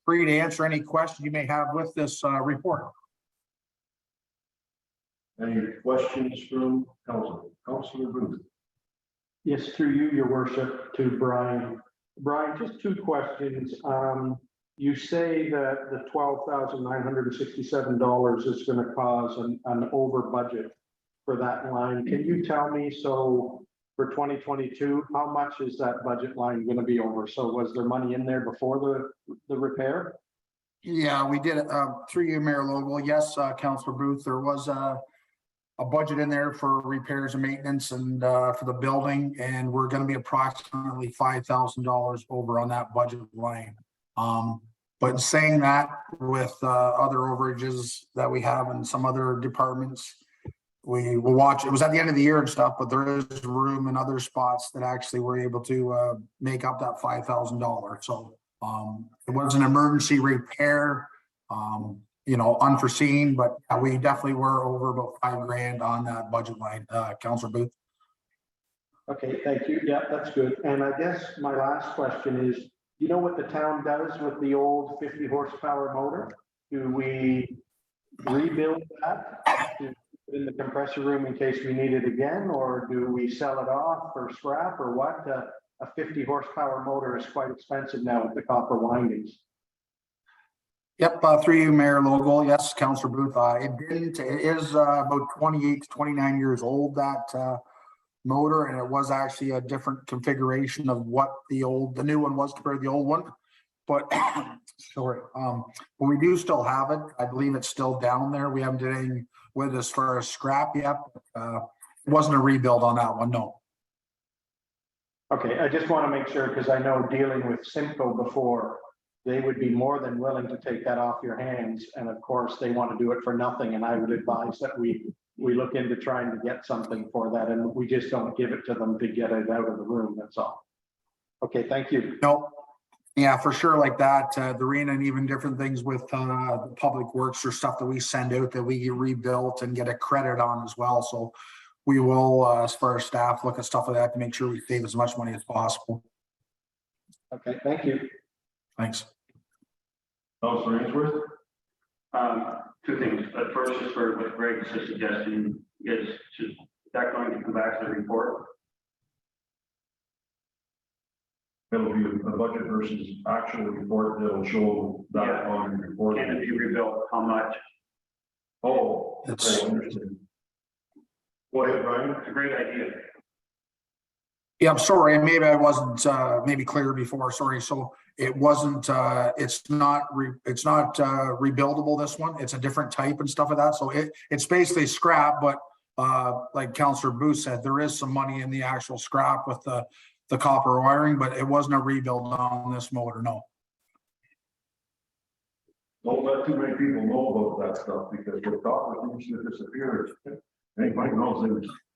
free to answer any questions you may have with this report. Any questions from council? Councilor Booth. Yes, through you, your worship, to Brian. Brian, just two questions. You say that the $12,967 is going to cause an over budget for that line. Can you tell me, so for 2022, how much is that budget line going to be over? So was there money in there before the repair? Yeah, we did, through you, Mayor Logal. Yes, Councilor Booth, there was a budget in there for repairs and maintenance and, for the building, and we're gonna be approximately $5,000 over on that budget line. But saying that with, other overages that we have in some other departments, we will watch. It was at the end of the year and stuff, but there is room in other spots that actually were able to, make up that $5,000. So, it was an emergency repair, unforeseen, but we definitely were over about $5,000 on that budget line, Councilor Booth. Okay, thank you. Yeah, that's good. And I guess my last question is, you know what the town does with the old 50 horsepower motor? Do we rebuild that to put in the compressor room in case we need it again, or do we sell it off for scrap, or what? A 50 horsepower motor is quite expensive now with the copper windings. Yep, through you, Mayor Logal. Yes, Councilor Booth. It is about 28 to 29 years old, that motor, and it was actually a different configuration of what the new one was compared to the old one. But sorry, but we do still have it. I believe it's still down there. We haven't done anything with it as far as scrap yet. It wasn't a rebuild on that one, no. Okay, I just want to make sure, because I know dealing with Simcoe before, they would be more than willing to take that off your hands. And of course, they want to do it for nothing. And I would advise that we look into trying to get something for that, and we just don't give it to them to get it out of the room. That's all. Okay, thank you. No, yeah, for sure. Like that, the arena, and even different things with the public works or stuff that we send out that we get rebuilt and get a credit on as well. So we will, as far as staff, look at stuff like that to make sure we save as much money as possible. Okay, thank you. Thanks. Councilor Ainsworth? Two things. At first, just for what Greg is suggesting, is that going to come back to the report? It'll be a budget versus actual report that'll show that Yeah. on the report. Can it be rebuilt? How much? Oh, It's- I understand. Go ahead, Brian. It's a great idea. Yeah, I'm sorry, maybe I wasn't maybe clear before, sorry. So it wasn't, it's not rebuildable, this one. It's a different type and stuff like that. So it's basically scrap, but like Councilor Booth said, there is some money in the actual scrap with the copper wiring, but it wasn't a rebuild on this motor, no. Don't let too many people know about that stuff, because the copper seems to disappear. Anybody knows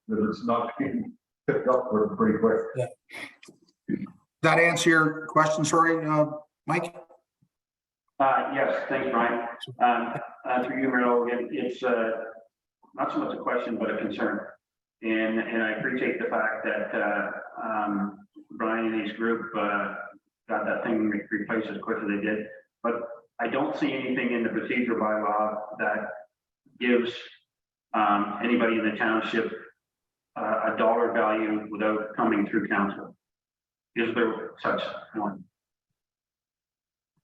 that it's not being picked up pretty quick. That answer your question, sorry, Mike? Yes, thanks, Brian. Through you, Merrill, it's not so much a question, but a concern. And I appreciate the fact that Brian and his group got that thing replaced as quick as they did. But I don't see anything in the procedure bylaw that gives anybody in the township a dollar value without coming through council. Is there such one?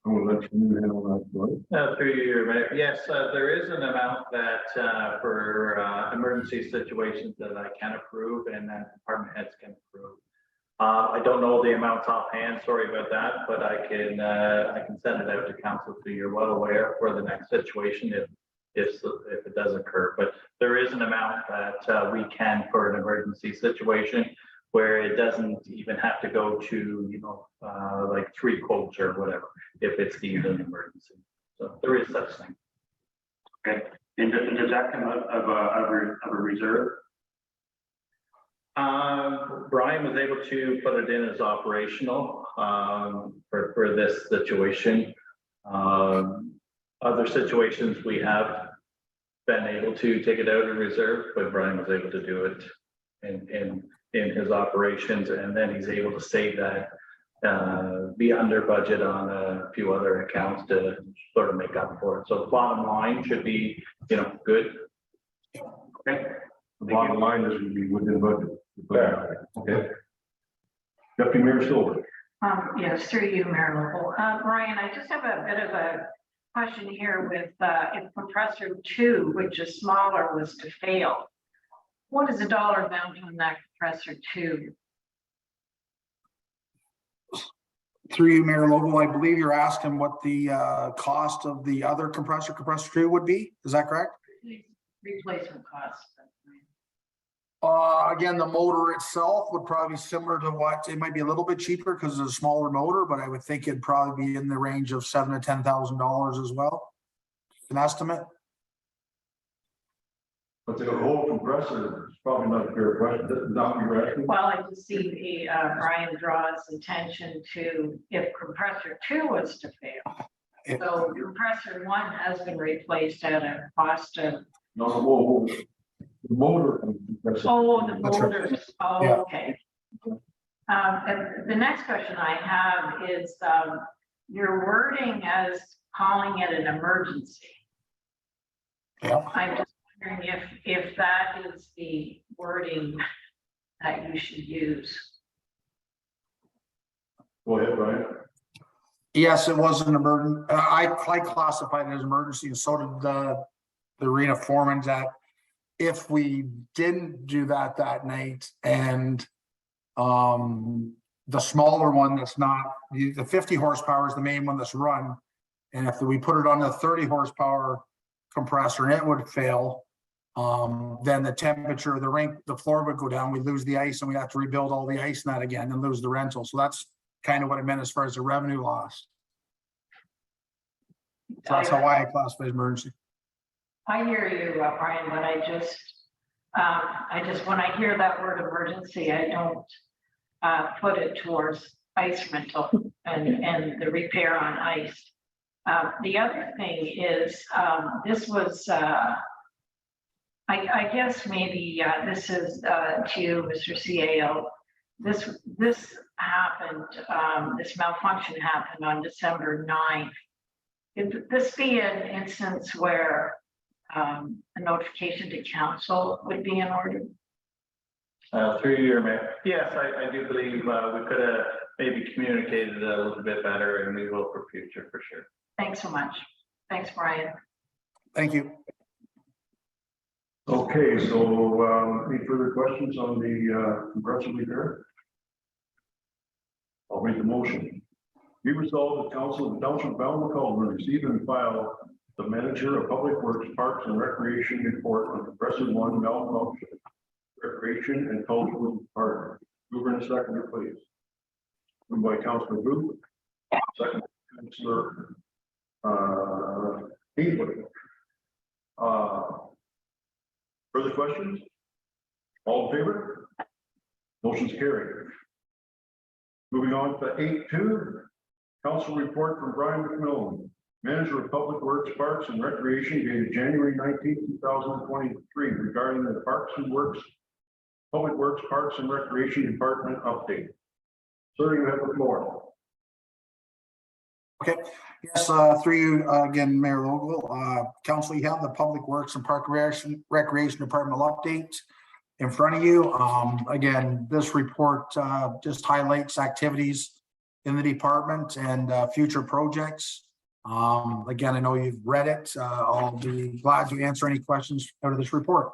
I will let you handle that, Brian. Through your, Mayor. Yes, there is an amount that for emergency situations that I can approve and that department heads can approve. I don't know the amounts offhand, sorry about that, but I can send it out to council so you're well aware for the next situation if it does occur. But there is an amount that we can for an emergency situation where it doesn't even have to go to, like 3 quotes or whatever, if it's deemed an emergency. So there is such thing. Okay, and does that come out of a reserve? Brian was able to put it in as operational for this situation. Other situations we have been able to take it out of reserve, but Brian was able to do it in his operations, and then he's able to save that, be under budget on a few other accounts to sort of make up for it. So the bottom line should be, good. Okay. The bottom line is we'd be within budget. Okay. Deputy Mayor Stover. Yes, through you, Mayor Local. Brian, I just have a bit of a question here with if compressor 2, which is smaller, was to fail. What is the dollar amount on that compressor 2? Through you, Mayor Lobo, I believe you're asking what the cost of the other compressor two would be. Is that correct? Replacement costs. Again, the motor itself would probably be similar to what, it might be a little bit cheaper because it's a smaller motor, but I would think it'd probably be in the range of $7,000 to $10,000 as well. An estimate. But the whole compressor is probably not a fair question, that's not what you're asking. Well, I just see Brian draws attention to if compressor 2 was to fail. So compressor 1 has been replaced at a cost of, No, whoa, the motor. compressor. oh, the That's right. motors, oh, Yeah. okay. And the next question I have is, your wording as calling it an emergency. Yeah. I'm just wondering if that is the wording that you should use. Go ahead, Brian. Yes, it was an emergency. I classified it as emergency, and so did the arena foreman, that if we didn't do that night, and the smaller one that's not, the 50 horsepower is the main one that's run. And if we put it on the 30 horsepower compressor and it would fail, then the temperature of the rink, the floor would go down, we lose the ice, and we have to rebuild all the ice in that again and lose the rental. So that's kind of what it meant as far as the revenue loss. So that's how I classify as emergency. I hear you, Brian, but I just, when I hear that word emergency, I don't put it towards ice rental and the repair on ice. The other thing is, this was, I guess maybe this is to you, Mr. CAO. This happened, this malfunction happened on December 9th. Could this be an instance where a notification to council would be in order? Through your mayor. Yes, I do believe we could have maybe communicated it a little bit better, and we will for future, for sure. Thanks so much. Thanks, Brian. Thank you. Okay, so any further questions on the compressor repair? I'll read the motion. Be resolved that council of the township of Ballincollig receive and file the manager of public works, parks and recreation report on compressor 1 malfunction, recreation and cultural department. Mover and seconder, please. Moved by Councilor Booth, second Councilor Haywood. Further questions? All in favor? Motion's carried. Moving on to 8.2, council report from Brian McMillan, Manager of Public Works, Parks and Recreation, dated January 19, 2023, regarding the Parks and Works, Public Works, Parks and Recreation Department update. Sir, you have the floor. Okay, yes, through you again, Mayor Logal, council, you have the Public Works and Park Recreation Department update in front of you. Again, this report just highlights activities in the department and future projects. Again, I know you've read it. I'll be glad to answer any questions out of this report.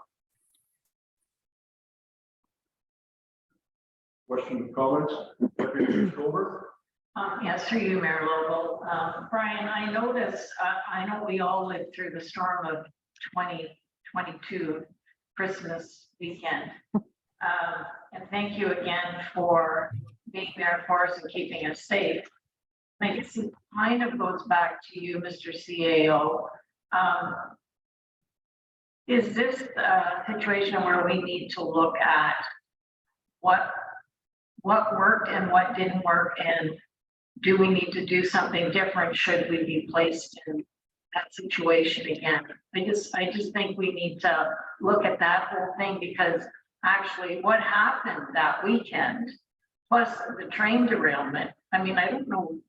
Questions, comments? Deputy Over. Yes, through you, Mayor Lobo. Brian, I noticed, I know we all lived through the storm of 2022 Christmas weekend. And thank you again for being there for us and keeping us safe. I guess it kind of goes back to you, Mr. CAO. Is this a situation where we need to look at what worked and what didn't work, and do we need to do something different should we be placed in that situation again? I just think we need to look at that whole thing, because actually what happened that weekend, plus the train derailment, I mean, I don't know,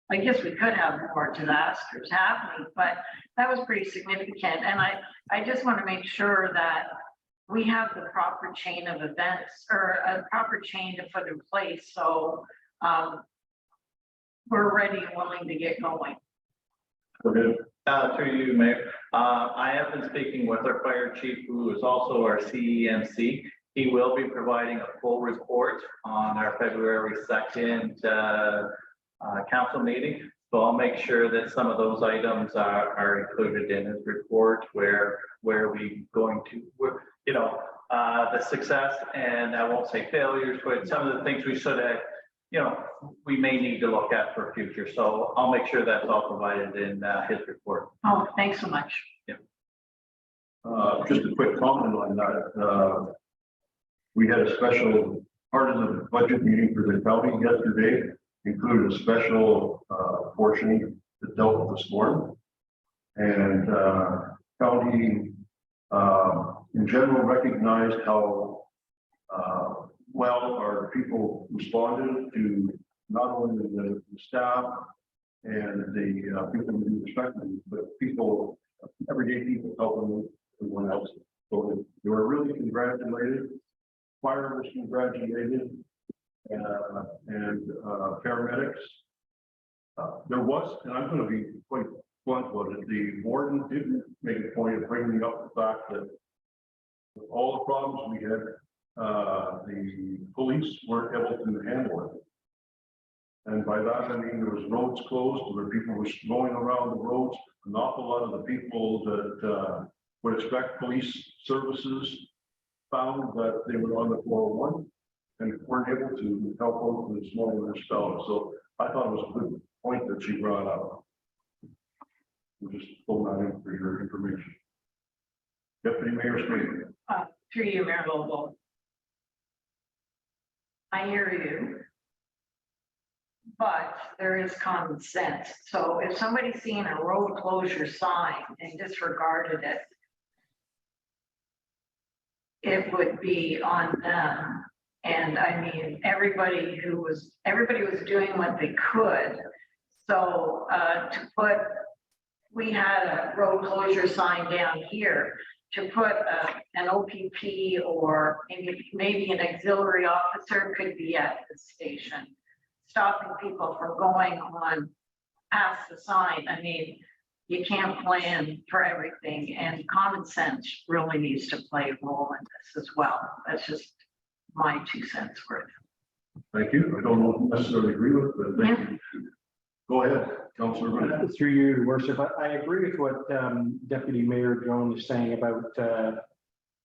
I guess we could have more disasters happening, but that was pretty significant. And I just want to make sure that we have the proper chain of events, or a proper chain to put in place. So we're ready and willing to get going. Through you, Mayor. I have been speaking with our fire chief, who is also our CEMC. He will be providing a full report on our February 2nd council meeting. So I'll make sure that some of those items are included in his report where we going to, you know, the success, and I won't say failures, but some of the things we should have, you know, we may need to look at for future. So I'll make sure that's all provided in his report. Oh, thanks so much. Just a quick comment on that. We had a special part of the budget meeting for the county yesterday, included a special portion that dealt with the storm. And county in general recognized how well our people responded to not only the staff and the people who do respectfully, but people, everyday people helping everyone else. So they were really congratulated. Fire was congratulated, and paramedics. There was, and I'm going to be quite blunt about it, the warden did make a point of bringing up the fact that with all the problems we had, the police weren't able to handle it. And by that, I mean, there was roads closed, where people were going around the roads. An awful lot of the people that would expect police services found that they were on the 401 and weren't able to help out with the smaller spell. So I thought it was a good point that she brought up. We'll just pull that in for your information. Deputy Mayor Smith. Through you, Mayor Vogel. I hear you. But there is common sense. So if somebody's seen a road closure sign and disregarded it, it would be on them. And I mean, everybody was doing what they could. So we had a road closure sign down here. To put an OPP or maybe an auxiliary officer could be at the station, stopping people from going on past the sign. I mean, you can't plan for everything, and common sense really needs to play a role in this as well. That's just my 2 cents worth. Thank you. I don't necessarily agree with, but thank you. Go ahead, Councilor. Bennett. Through you, Your Worship, I agree with what Deputy Mayor Jones is saying about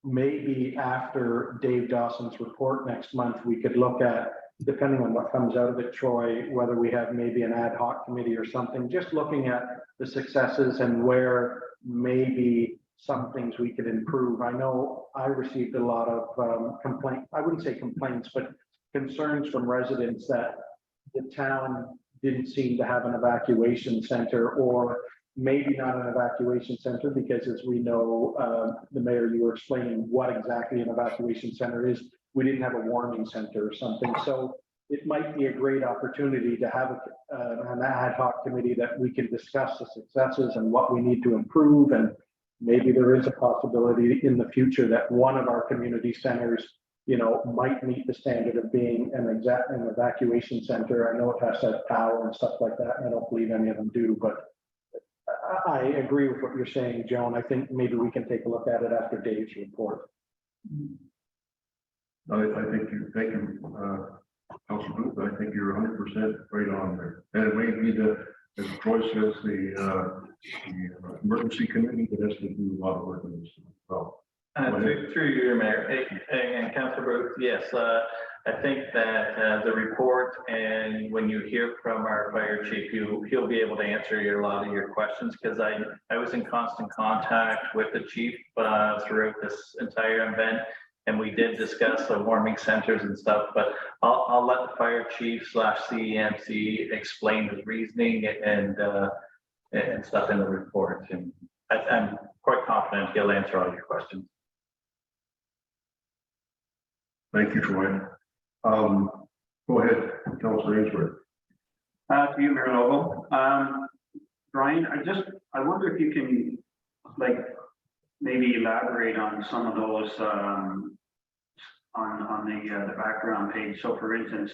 maybe after Dave Dawson's report next month, we could look at, depending on what comes out of it, Troy, whether we have maybe an ad hoc committee or something, just looking at the successes and where maybe some things we could improve. I know I received a lot of I wouldn't say complaints, but concerns from residents that the town didn't seem to have an evacuation center, or maybe not an evacuation center, because as we know, the mayor, you were explaining what exactly an evacuation center is. We didn't have a warming center or something. So it might be a great opportunity to have an ad hoc committee that we can discuss the successes and what we need to improve. And maybe there is a possibility in the future that one of our community centers, you know, might meet the standard of being an evacuation center. I know it has to have power and stuff like that, and I don't believe any of them do, but I agree with what you're saying, Joan. I think maybe we can take a look at it after Dave's report. I think you, thank you, Councilor Booth. I think you're 100% right on there. And it may be that, as Troy says, the emergency committee that has to do a lot of work on this. Well, Through you, Mayor, and Councilor Booth, yes, I think that the report, and when you hear from our fire chief, he'll be able to answer a lot of your questions, because I was in constant contact with the chief throughout this entire event, and we did discuss the warming centers and stuff, but I'll let the fire chief / CEMC explain the reasoning and stuff in the report, and I'm quite confident he'll answer all your questions. thank you, Troy. Go ahead, Councilor Ainsworth. To you, Mayor Vogel. Brian, I wonder if you can, like, maybe elaborate on some of those on the background page. So, for instance,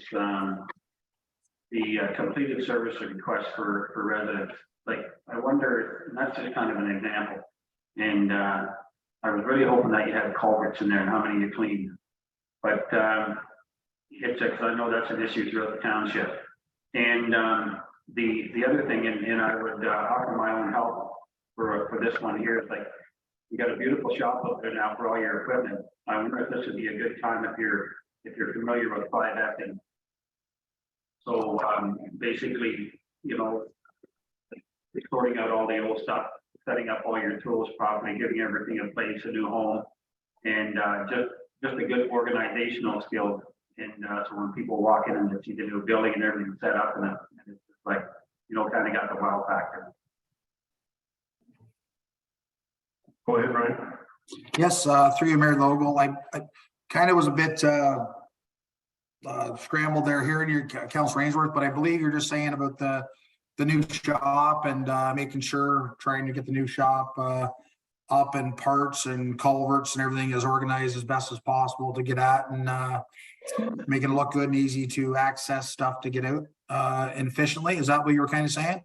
the completed service request for residents. Like, I wonder, and that's just kind of an example. And I was really hoping that you had culverts in there and how many you cleaned. But it's because I know that's an issue throughout the township. And the other thing, and I would offer my own help for this one here, is like, you got a beautiful shop out there now for all your equipment. I wonder if this would be a good time if you're familiar with 5F. So basically, you know, sorting out all the old stuff, setting up all your tools properly, giving everything in place, a new home, and just a good organizational skill. And so when people walk in and they see the new building and everything set up, and it's just like, you know, kind of got the wow factor. Go ahead, Brian. Yes, through you, Mayor Logal. I kind of was a bit scrambled there hearing your Councilor Ainsworth, but I believe you're just saying about the new shop and making sure, trying to get the new shop up and parts and culverts and everything is organized as best as possible to get at, and making it look good and easy to access stuff to get out and efficiently. Is that what you were kind of saying?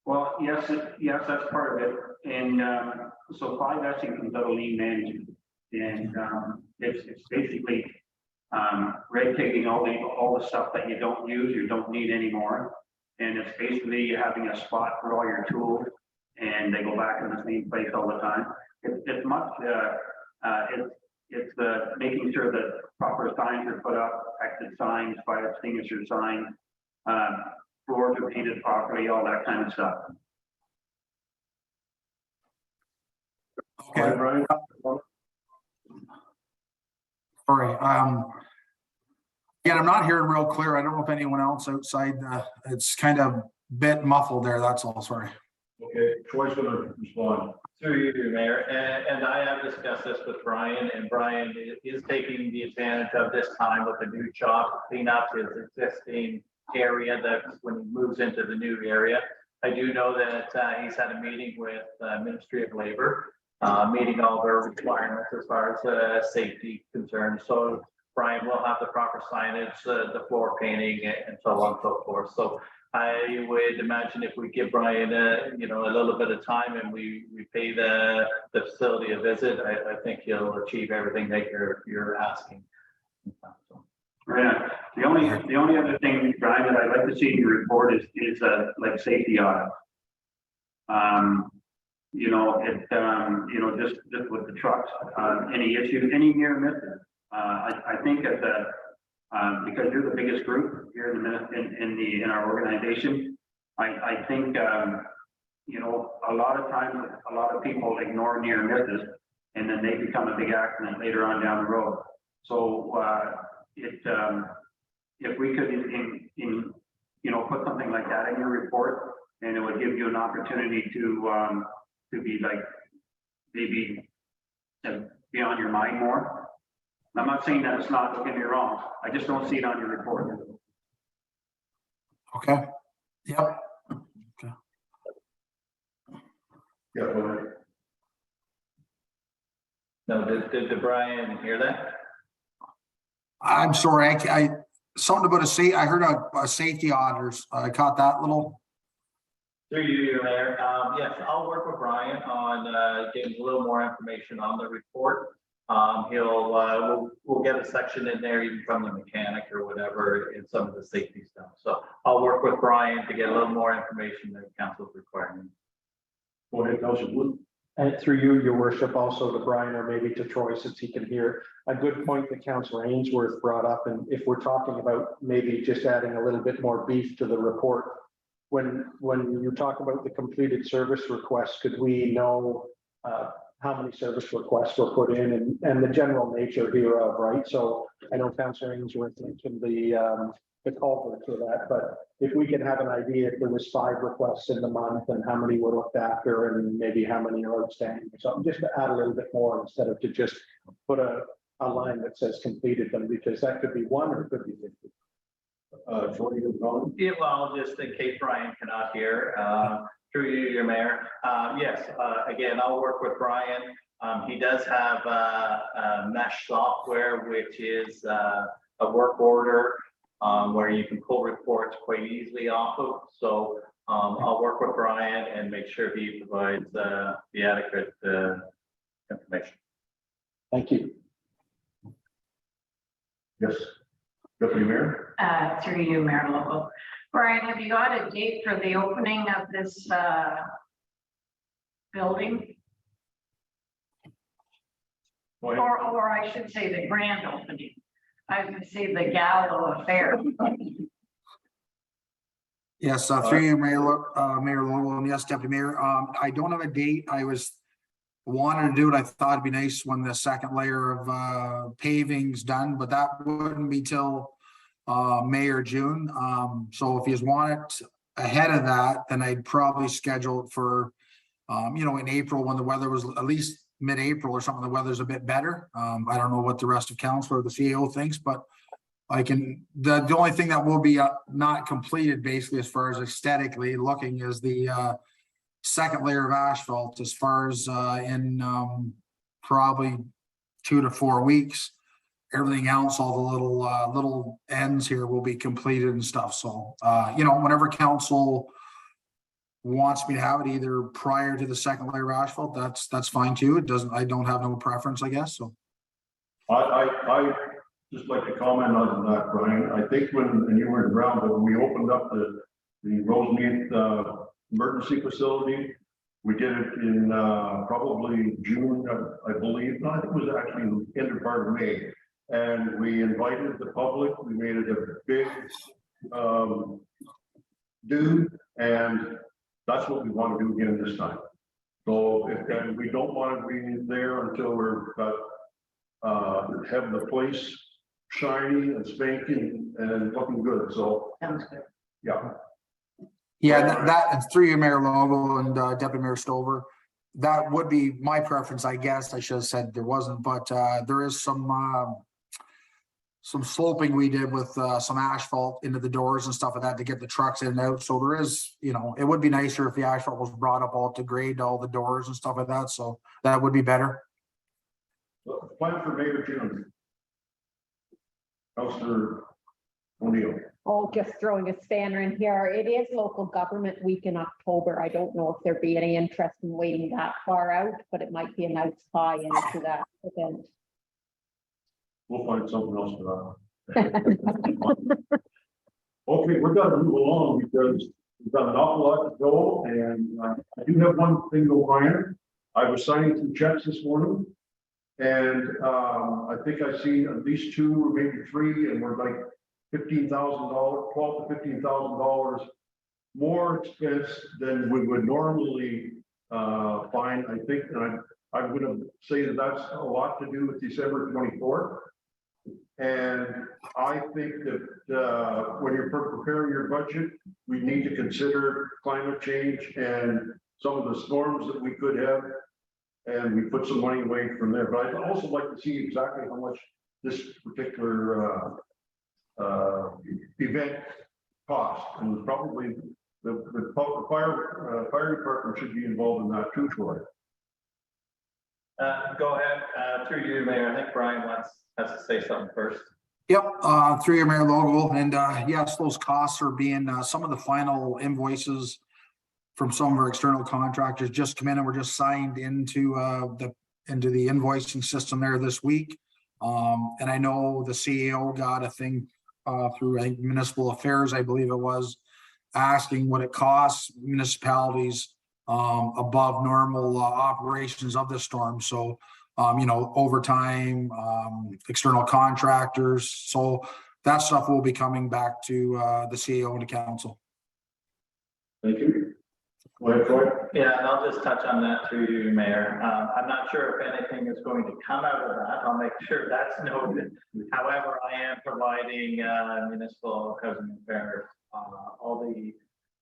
Well, yes, that's part of it. And so 5S comes out of lean management, and it's basically red taking all the stuff that you don't use, you don't need anymore. And it's basically having a spot for all your tools, and they go back in the same place all the time. It's much, it's making sure that proper signs are put up, exit signs, fire extinguisher signs, floors are painted properly, all that kind of stuff. Go ahead, Brian. Sorry. Yeah, I'm not hearing real clear. I don't know if anyone else outside, it's kind of bit muffled there. That's all. Sorry. Okay, Troy's gonna respond. Through you, Mayor, and I have discussed this with Brian, and Brian is taking the advantage of this time with the new shop to clean up his existing area that when he moves into the new area. I do know that he's had a meeting with Ministry of Labor, meeting all their requirements as far as safety concerns. So Brian will have the proper signage, the floor painting, and so on and so forth. So I would imagine if we give Brian you know, a little bit of time and we pay the facility a visit, I think he'll achieve everything that you're asking. Yeah, the only other thing, Brian, that I'd like to see in your report is like safety audit. You know, you know, just with the trucks, any issues, any near misses. I think at because you're the biggest group here in our organization, I think you know, a lot of times a lot of people ignore near misses, and then they become a big accident later on down the road. So if we could you know, put something like that in your report, and it would give you an opportunity to be like maybe be on your mind more. I'm not saying that it's not, don't get me wrong. I just don't see it on your report. Okay. Yep. Yeah, go ahead. No, did Brian hear that? I'm sorry. I something about I heard a safety auditors. I caught that little. Through you, Mayor. Yes, I'll work with Brian on getting a little more information on the report. We'll get a section in there even from the mechanic or whatever in some of the safety stuff. So I'll work with Brian to get a little more information that council's requiring. Go ahead, Councilor Wood. And through you, your worship, also to Brian or maybe to Troy, since he can hear, a good point that Councilor Ainsworth brought up. And if we're talking about maybe just adding a little bit more beef to the report, when you talk about the completed service requests, could we know how many service requests were put in and the general nature hereof, right? So I know Councilor Ainsworth mentioned the culvert for that, but if we can have an idea if there was 5 requests in the month and how many were looked after and maybe how many are outstanding or something, just to add a little bit more instead of to just put a line that says completed them, because that could be 1 or it could be 50. Troy, you have a comment? Yeah, well, just in case Brian cannot hear, through you, your Mayor. Yes, again, I'll work with Brian. He does have mesh software, which is a work order where you can pull reports quite easily off of. So I'll work with Brian and make sure he provides the adequate information. Thank you. Yes. Deputy Mayor? Through you, Mayor Local. Brian, have you got a date for the opening of this building? Well, Or I should say the grand opening. I was gonna say the Gallo affair. Yes, through you, Mayor Lowell, and yes, Deputy Mayor, I don't have a date. I wanted to do it. I thought it'd be nice when the second layer of paving's done, but that wouldn't be till May or June. So if you want it ahead of that, then I'd probably schedule it for in April when the weather was at least mid-April or something, the weather's a bit better. I don't know what the rest of council or the CEO thinks, but I can, the only thing that will be not completed basically as far as aesthetically looking is the second layer of asphalt as far as in probably 2 to 4 weeks. Everything else, all the little ends here will be completed and stuff. So, whenever council wants me to have it either prior to the second layer of asphalt, that's fine too. I don't have no preference, I guess, so. I just like to comment on that, Brian. I think and you weren't around, but when we opened up the Rosemead emergency facility, we did it in probably June, I believe. No, I think it was actually the end of part of May. And we invited the public. We made it a big do, and that's what we want to do again this time. So and we don't want to be there until we're have the place shiny and spanking and looking good. So Sounds good. yeah. Yeah, that through you, Mayor Lovell and Deputy Mayor Stover, that would be my preference, I guess. I should have said there wasn't, but there is some sloping we did with some asphalt into the doors and stuff like that to get the trucks in and out. So there is, it would be nicer if the asphalt was brought up all to grade, all the doors and stuff like that. So that would be better. Plan for May or June. Councillor O'Neill. Oh, just throwing a spanner in here. It is local government week in October. I don't know if there'd be any interest in waiting that far out, but it might be a nice tie into that event. We'll find something else for that. Okay, we're gonna move along because we've got an awful lot to go, and I do have one thing though, Brian. I was signing some checks this morning, and I think I've seen at least 2 or maybe 3, and we're like $15,000, $12,000 to $15,000 more expense than we would normally find. I think, and I'm going to say that that's a lot to do with December 24th. And I think that when you're preparing your budget, we need to consider climate change and some of the storms that we could have, and we put some money away from there. But I'd also like to see exactly how much this particular event cost, and probably the fire department should be involved in that too, Troy. Go ahead, through you, Mayor. I think Brian has to say something first. Yep, through your Mayor Logal, and yes, those costs are being some of the final invoices from some of our external contractors just come in and were just signed into the invoicing system there this week. And I know the CEO got a thing through municipal affairs, I believe it was, asking what it costs municipalities above normal operations of the storm. So, overtime, external contractors. So that stuff will be coming back to the CEO and the council. Thank you. Go ahead, Troy. Yeah, and I'll just touch on that through you, Mayor. I'm not sure if anything is going to come out of that. I'll make sure that's noted. However, I am providing municipal housing affairs all the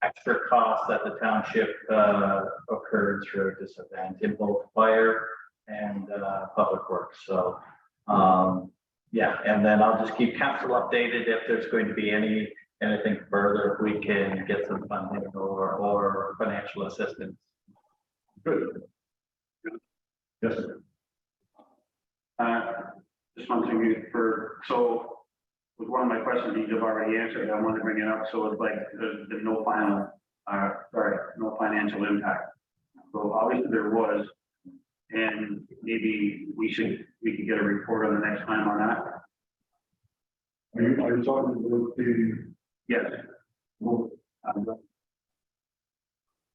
extra costs that the township occurred through this event in both fire and public works. So, yeah, and then I'll just keep council updated if there's going to be anything further, if we can get some funding or financial assistance. Good. Yes, sir. Just one thing so with one of my questions you've already answered, I wanted to bring it up. So it's like the no financial impact. So obviously there was, and maybe we could get a report on the next time on that. Are you talking about the, Yes, well, and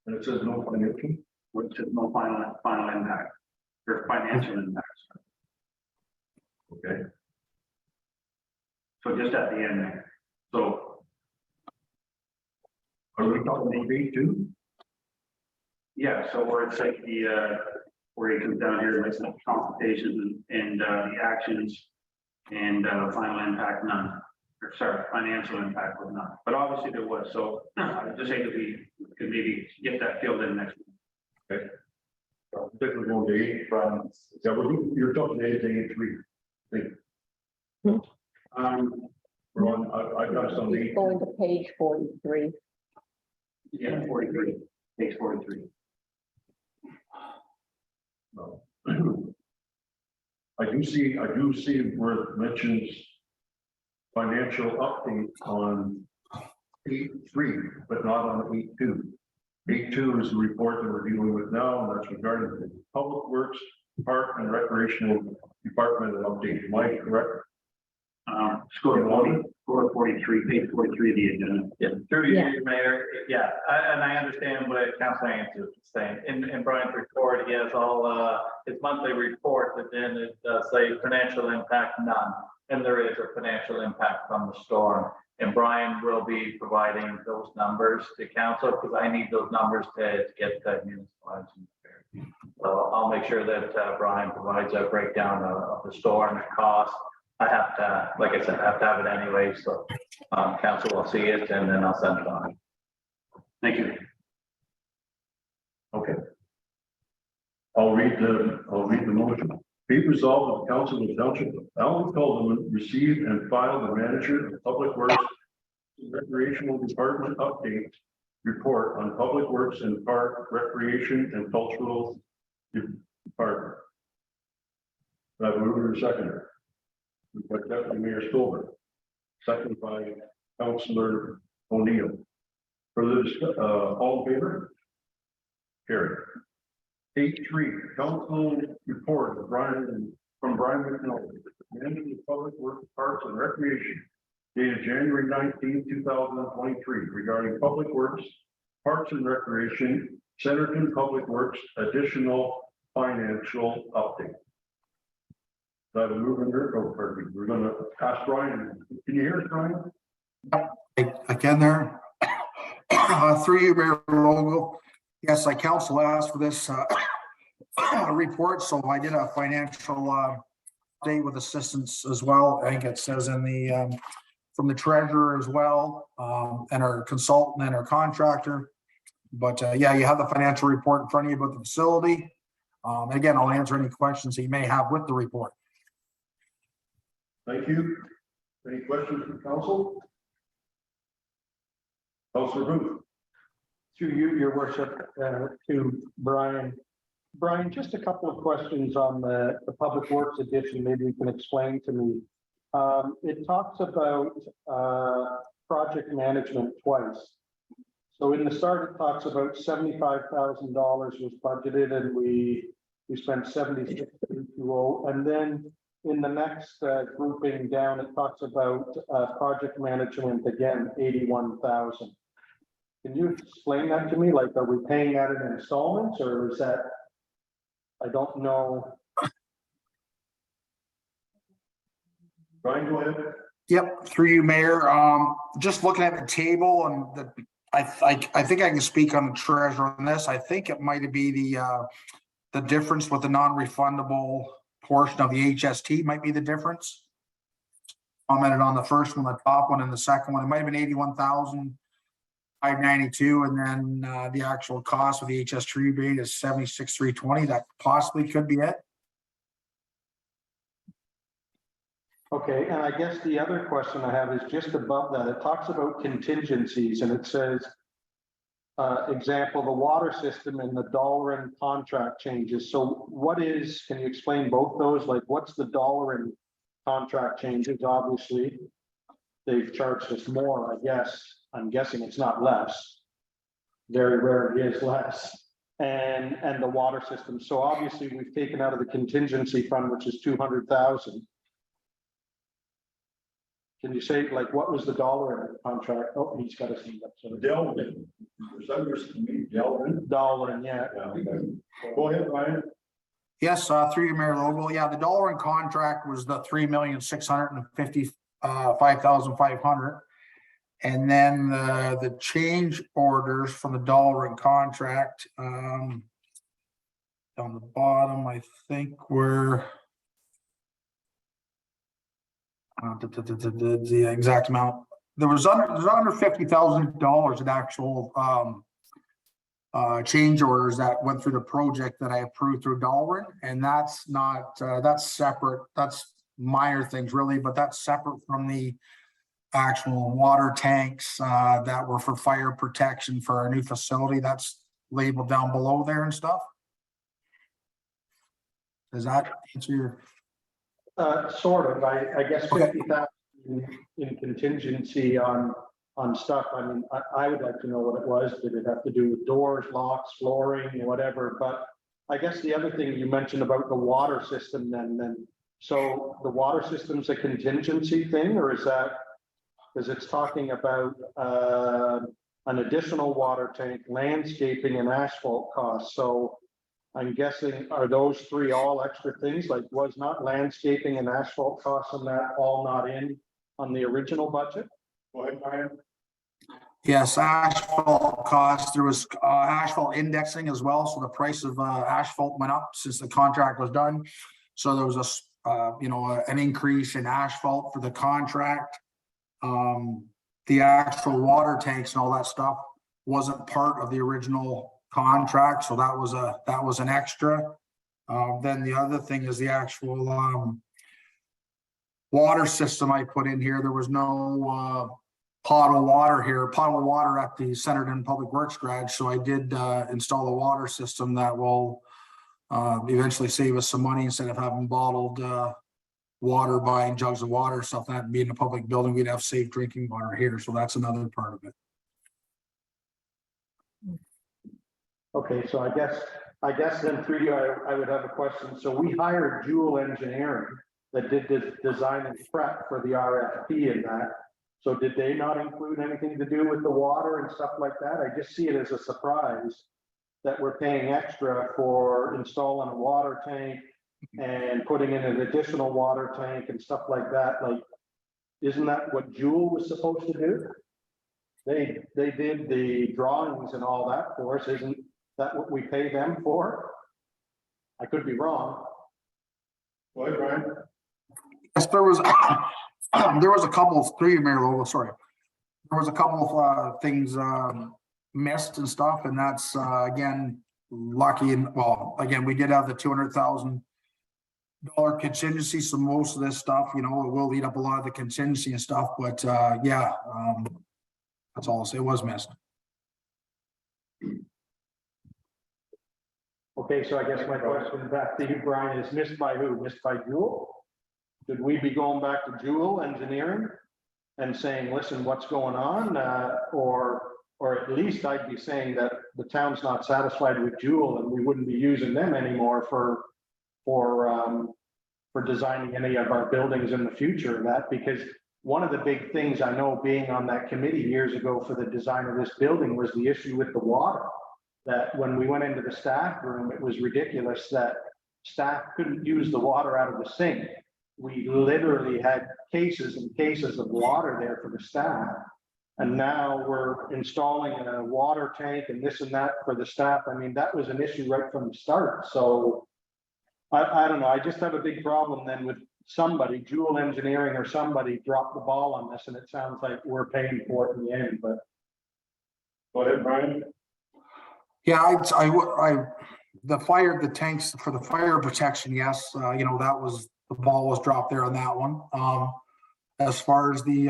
it says no financial? which is no final impact or financial impact. Okay. So just at the end there. So, Are we talking about B2? yeah, so where it's like where it comes down here, like some consultation and the actions and final impact none. Or sorry, financial impact was none, but obviously there was, so I just say that we could maybe get that filled in next week. Particularly going to eight, yeah, you're talking A3. We're on, I've got some eight. Going to page 43. Yeah, 43, page 43. No. I do see where it mentions financial update on 8.3, but not on 8.2. 8.2 is the report that we're dealing with now, and that's regarding the Public Works, Park and Recreational Department update. Am I correct? Score 40, score 43, page 43 of the agenda. Yeah, through Yeah. you, Mayor. Yeah, and I understand what Councilor Ansel is saying. In Brian's report, he has all his monthly report, and then it does say financial impact none. And there is a financial impact from the storm. And Brian will be providing those numbers to council because I need those numbers to get the municipalities. So I'll make sure that Brian provides a breakdown of the storm and cost. I have to, like I said, I have to have it anyway, so council will see it and then I'll send it on. Thank you. Okay. I'll read the motion. Be resolved that the Council of the Township of Allen Calhoun receive and file the Manager of Public Works and Recreational Department update report on Public Works and Park, Recreation and Cultural Department. I have a mover and seconder. We've got Deputy Mayor Stover, seconded by Councilor O'Neill. Further all in favor? Carried. 8.3, council report of Brian McNulty, Manager of Public Works, Parks and Recreation, dated January 19, 2023, regarding Public Works, Parks and Recreation, Centerton Public Works, additional financial update. That will move in there. Oh, perfect. We're gonna ask Brian. Can you hear us, Brian? Again there. Through you, Mayor Logo. Yes, council asked for this report, so I did a financial update with assistance as well. I think it says in the from the treasurer as well, and our consultant and our contractor. But yeah, you have the financial report in front of you about the facility. Again, I'll answer any questions that you may have with the report. Thank you. Any questions from council? Councilor Booth. Through you, your worship, to Brian. Brian, just a couple of questions on the Public Works edition, maybe you can explain to me. It talks about project management twice. So in the start, it talks about $75,000 was budgeted and we spent $76,220. And then in the next grouping down, it talks about project management again, $81,000. Can you explain that to me? Like, are we paying that in installments or is that, I don't know. Brian, go ahead. Yep, through you, Mayor. Just looking at the table and I think I can speak on the treasurer on this. I think it might be the difference with the non-refundable portion of the HST might be the difference. Commented on the first one, the top one, and the second one. It might have been 81,592, and then the actual cost of the HST rebate is 76,320. That possibly could be it. Okay, and I guess the other question I have is just above that. It talks about contingencies and it says, example, the water system and the Dollar contract changes. So what is, can you explain both those? Like what's the Dollar contract changes? Obviously, they've charged us more, I guess. I'm guessing it's not less. Very rarely is less. And the water system. So obviously we've taken out of the contingency fund, which is 200,000. Can you say, like, what was the dollar in the contract? Oh, he's got his hand up, so. Delvin. For some reason, me, Delvin. Dollar, yeah. Go ahead, Ryan. Yes, through your Mayor Logal. Yeah, the dollar in contract was the 3,655,500. And then the change orders from the dollar in contract, down the bottom, I think were the exact amount. There's under $50,000 in actual change orders that went through the project that I approved through Dalrin, and that's not that's separate. That's minor things really, but that's separate from the actual water tanks that were for fire protection for our new facility. That's labeled down below there and stuff. Does that answer your? Sort of, I guess Okay. 50,000 in contingency on stuff. I mean, I would like to know what it was. Did it have to do with doors, locks, flooring, whatever? But I guess the other thing you mentioned about the water system then, so the water system's a contingency thing, or is that, because it's talking about an additional water tank, landscaping and asphalt costs. So I'm guessing, are those three all extra things? Like, was not landscaping and asphalt costs on that all not in on the original budget? Go ahead, Ryan. Yes, asphalt costs. There was asphalt indexing as well. So the price of asphalt went up since the contract was done. So there was an increase in asphalt for the contract. The actual water tanks and all that stuff wasn't part of the original contract, so that was an extra. Then the other thing is the actual water system I put in here. There was no potable water at the Centerton Public Works garage, so I did install a water system that will eventually save us some money. Instead of having bottled water, buying jugs of water, stuff that being in a public building, we'd have safe drinking water here. So that's another part of it. Okay, so I guess then through you, I would have a question. So we hired Jewel Engineering that did this design and prep for the RFP and that. So did they not include anything to do with the water and stuff like that? I just see it as a surprise that we're paying extra for installing a water tank and putting in an additional water tank and stuff like that. Like, isn't that what Jewel was supposed to do? They did the drawings and all that for us. Isn't that what we pay them for? I could be wrong. Go ahead, Ryan. Yes, there was a couple of there was a couple of things missed and stuff, and that's again lucky. And well, again, we did have the $200,000 contingency, so most of this stuff, it will eat up a lot of the contingency and stuff. But yeah, that's all I'll say. It was missed. Okay, so I guess my question back to you, Brian, is missed by who? Missed by Jewel? Should we be going back to Jewel Engineering and saying, listen, what's going on? Or at least I'd be saying that the town's not satisfied with Jewel and we wouldn't be using them anymore for designing any of our buildings in the future. Because one of the big things I know, being on that committee years ago for the design of this building, was the issue with the water. That when we went into the staff room, it was ridiculous that staff couldn't use the water out of the sink. We literally had cases and cases of water there for the staff. And now we're installing a water tank and this and that for the staff. I mean, that was an issue right from the start. So I don't know. I just have a big problem then with somebody, Jewel Engineering or somebody, dropped the ball on this, and it sounds like we're paying for it in the end. But Go ahead, Brian. Yeah, the tanks for the fire protection, yes, that was, the ball was dropped there on that one. As far as the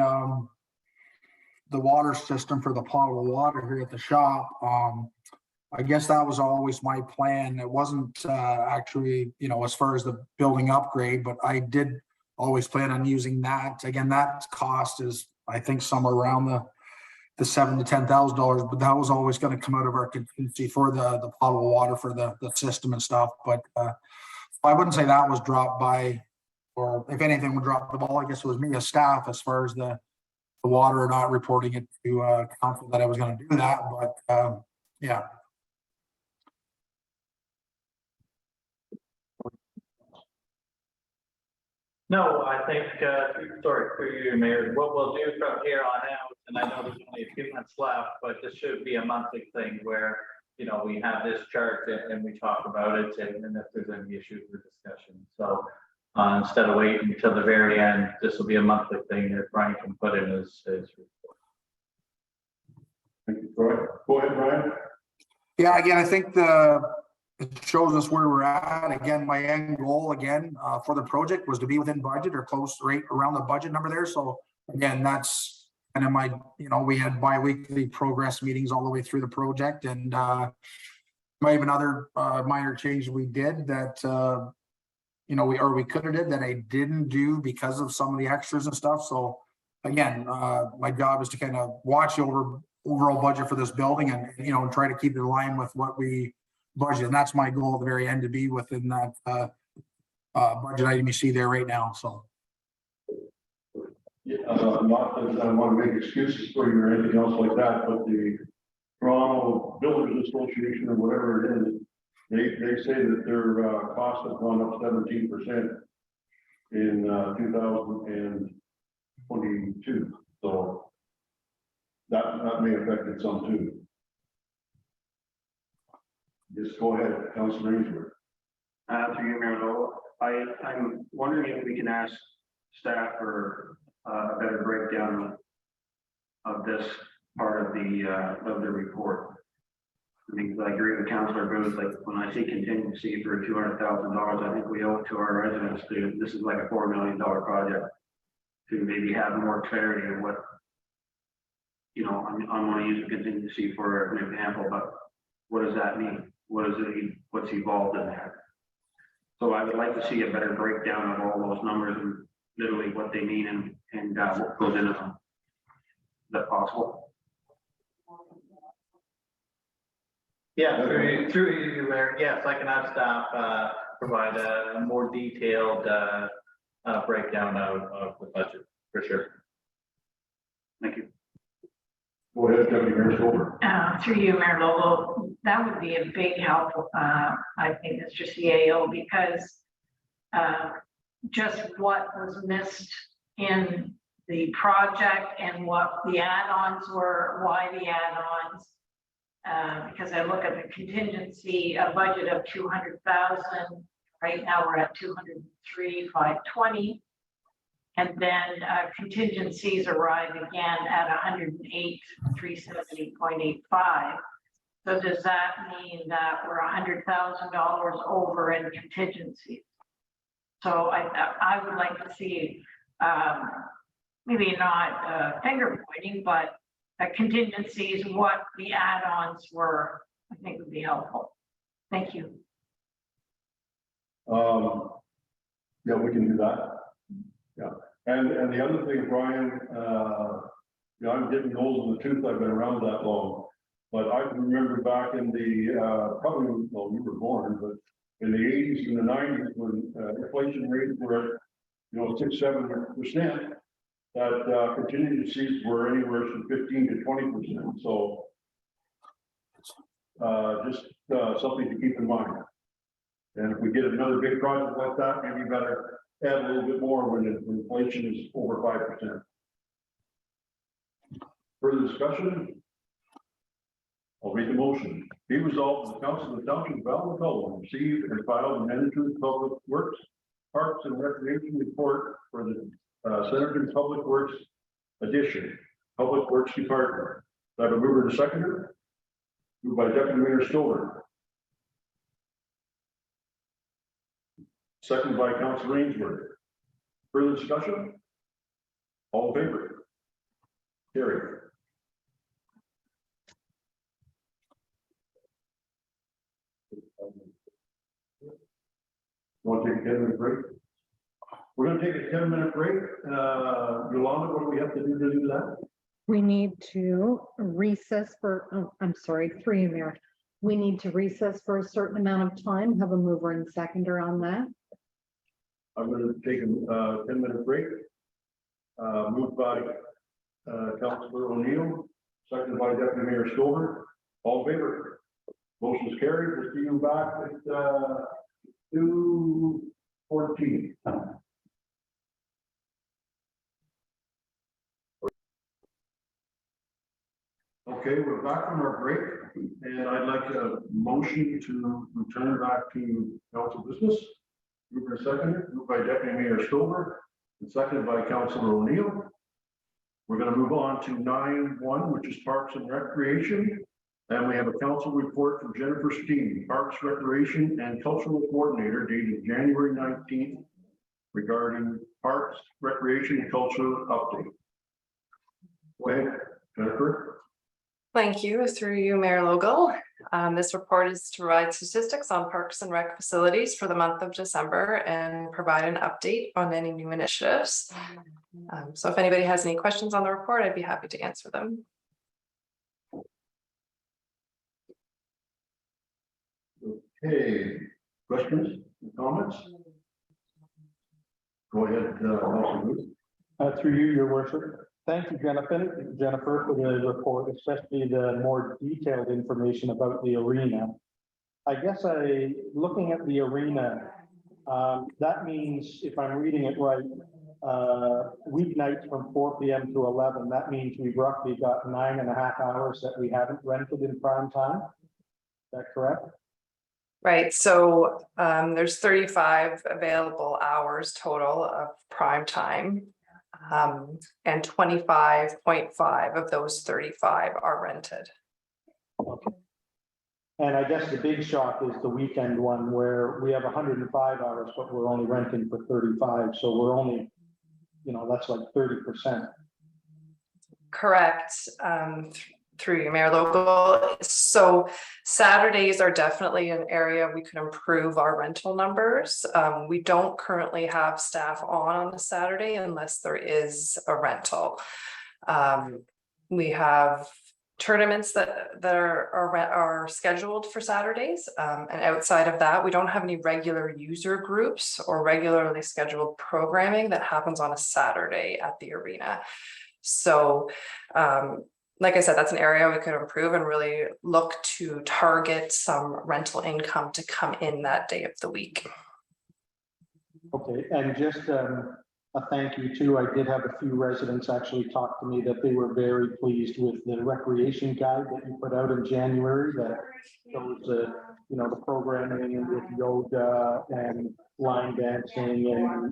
water system for the potable water here at the shop, I guess that was always my plan. It wasn't actually, as far as the building upgrade, but I did always plan on using that. Again, that cost is, I think, somewhere around the $7,000 to $10,000, but that was always going to come out of our contingency for the potable water for the system and stuff. But I wouldn't say that was dropped by or if anything, would drop the ball. I guess it was me as staff as far as the water not reporting it to council that I was gonna do that, but yeah. No, I think, sorry, for you, Mayor, what we'll do from here on out, and I know there's only a few months left, but this should be a monthly thing where, you know, we have this chart and we talk about it and if there's any issues or discussion. So instead of waiting until the very end, this will be a monthly thing that Brian can put in his report. Thank you, Troy. Go ahead, Brian. Yeah, again, I think it shows us where we're at. Again, my end goal again, for the project was to be within budget or close right around the budget number there. So again, that's kind of my, we had bi-weekly progress meetings all the way through the project, and might have another minor change we did that, we could have did that I didn't do because of some of the extras and stuff. So again, my job is to kind of watch the overall budget for this building and, try to keep it in line with what we budget. And that's my goal at the very end, to be within that budget item you see there right now. So. Yeah, not that I want to make excuses for you or anything else like that, but the Toronto Builders Association or whatever it is, they say that their costs have gone up 17% in 2022. So that may affect it some too. Just go ahead, Councilor Ainsworth. Through you, Mayor Lowell, I'm wondering if we can ask staff for a better breakdown of this part of the report. I think I agree with Councilor Booth, like when I see contingency for $200,000, I think we owe it to our residents to, this is like a $4 million project, to maybe have more clarity of what, I want to use a contingency for an example, but what does that mean? What's involved in that? So I would like to see a better breakdown of all those numbers and literally what they mean and what goes into them. Is that possible? Yeah, through you, Mayor. Yes, I can have staff provide a more detailed breakdown of the budget, for sure. Thank you. Go ahead, Deputy Mayor Stover. Through you, Mayor Lowell, that would be a big help, I think, Mr. CAO, because just what was missed in the project and what the add-ons were, why the add-ons. Because I look at the contingency, a budget of 200,000. Right now we're at 203,520. And then contingencies arrive again at 108,370.85. So does that mean that we're $100,000 over in contingencies? So I would like to see, maybe not finger pointing, but contingencies, what the add-ons were, I think would be helpful. Thank you. Yeah, we can do that. Yeah. And the other thing, Brian, I'm getting old in the tooth. I've been around that long, but I can remember back in the, probably, well, you were born, but in the 80s and the 90s when inflation rates were at, 6-7%, that contingencies were anywhere from 15 to 20%. So just something to keep in mind. And if we get another big project like that, maybe you better add a little bit more when inflation is over 5%. Further discussion? I'll read the motion. Be resolved, the Council of the Township of Allen received and filed and entered into the Public Works, Parks and Recreation report for the Centerton Public Works Addition, Public Works Department. Do I have a mover and a seconder? Moved by Deputy Mayor Stover. Second by Councilor Ainsworth. Further discussion? All in favor? Carried. Want to take a 10-minute break? We're going to take a 10-minute break. Yolanda, what do we have to do that? We need to recess for, I'm sorry, through you, Mayor. We need to recess for a certain amount of time, have a mover and seconder on that. I'm gonna take a 10-minute break. Moved by Councilor O'Neill, seconded by Deputy Mayor Stover. All in favor? Motion is carried. We'll see you back at 2:14. Okay, we're back from our break, and I'd like a motion to return back to council business. Moved and seconded, moved by Deputy Mayor Stover, and seconded by Councilor O'Neill. We're gonna move on to 9.1, which is Parks and Recreation. And we have a council report from Jennifer Steen, Parks, Recreation and Cultural Coordinator, dated January 19th, regarding Parks, Recreation and Cultural update. Go ahead, Jennifer. Thank you. Through you, Mayor Logal. This report is to provide statistics on parks and rec facilities for the month of December and provide an update on any new initiatives. So if anybody has any questions on the report, I'd be happy to answer them. Okay, questions, comments? Go ahead, Councilor Booth. Through you, your worship. Thank you, Jennifer, for the report, especially the more detailed information about the arena. I guess looking at the arena, that means, if I'm reading it right, weeknights from 4 p.m. to 11, that means we've roughly got 9.5 hours that we haven't rented in prime time. Is that correct? Right, so there's 35 available hours total of prime time. And 25.5 of those 35 are rented. Okay. And I guess the big shock is the weekend one where we have 105 hours, but we're only renting for 35. So we're only, that's like 30%. Correct. Through you, Mayor Local. So Saturdays are definitely an area we could improve our rental numbers. We don't currently have staff on a Saturday unless there is a rental. We have tournaments that are scheduled for Saturdays. And outside of that, we don't have any regular user groups or regularly scheduled programming that happens on a Saturday at the arena. So like I said, that's an area we could improve and really look to target some rental income to come in that day of the week. Okay, and just a thank you too. I did have a few residents actually talk to me that they were very pleased with the recreation guide that you put out in January, that shows the programming with yoga and line dancing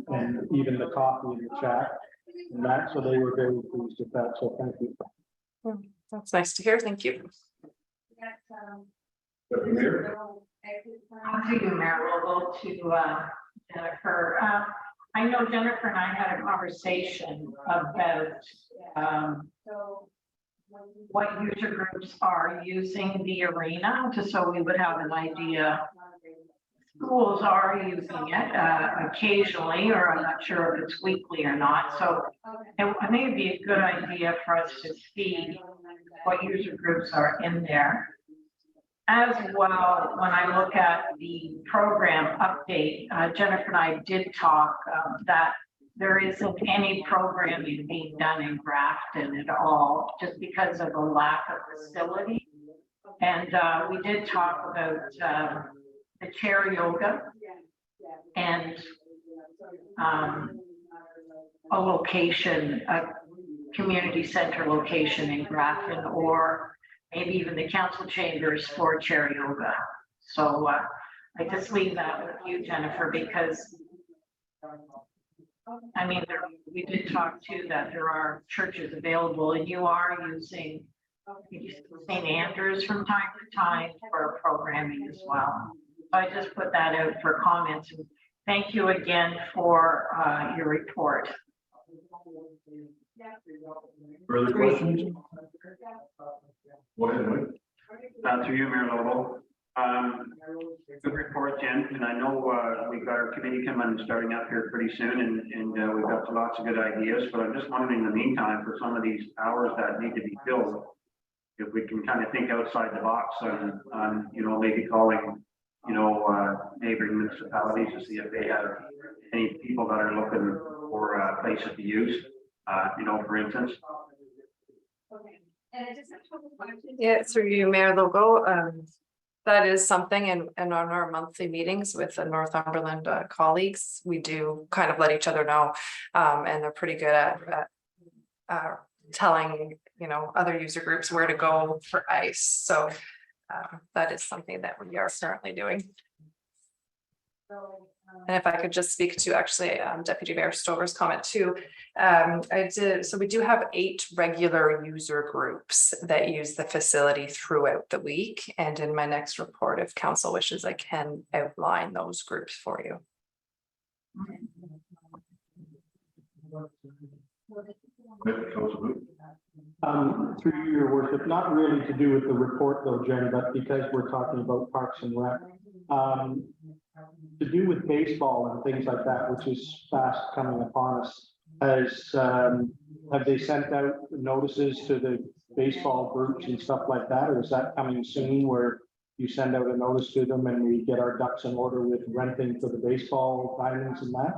and even the coffee in the chat and that. So they were very pleased with that. So thank you. That's nice to hear. Thank you. Deputy Mayor. To you, Mayor Logal, to Jennifer. I know Jennifer and I had a conversation about what user groups are using the arena, just so we would have an idea. Schools are using it occasionally, or I'm not sure if it's weekly or not. So I think it'd be a good idea for us to see what user groups are in there. As well, when I look at the program update, Jennifer and I did talk that there isn't any programming being done in Grafton at all, just because of a lack of facility. And we did talk about the chair yoga and a location, a community center location in Grafton, or maybe even the council chambers for chair yoga. So I just leave that with you, Jennifer, because I mean, we did talk too that there are churches available, and you are using St. Andrews from time to time for programming as well. So I just put that out for comments. And thank you again for your report. Further questions? Go ahead, Mike. Through you, Mayor Lobo. Good report, Jen, and I know we've got our committee coming starting up here pretty soon, and we've got lots of good ideas, but I'm just wondering in the meantime, for some of these hours that need to be filled, if we can kind of think outside the box on maybe calling, neighboring municipalities to see if they have any people that are looking for places to use, for instance. Yeah, through you, Mayor Logo. That is something, and on our monthly meetings with the Northumberland colleagues, we do kind of let each other know. And they're pretty good at telling, other user groups where to go for ice. So that is something that we are currently doing. And if I could just speak to actually Deputy Mayor Stover's comment too. So we do have 8 regular user groups that use the facility throughout the week. And in my next report, if council wishes, I can outline those groups for you. Through your worship, not really to do with the report though, Jen, but because we're talking about Parks and Rec. To do with baseball and things like that, which is fast coming upon us, have they sent out notices to the baseball groups and stuff like that, or is that coming soon where you send out a notice to them and we get our ducks in order with renting for the baseball diamonds and that?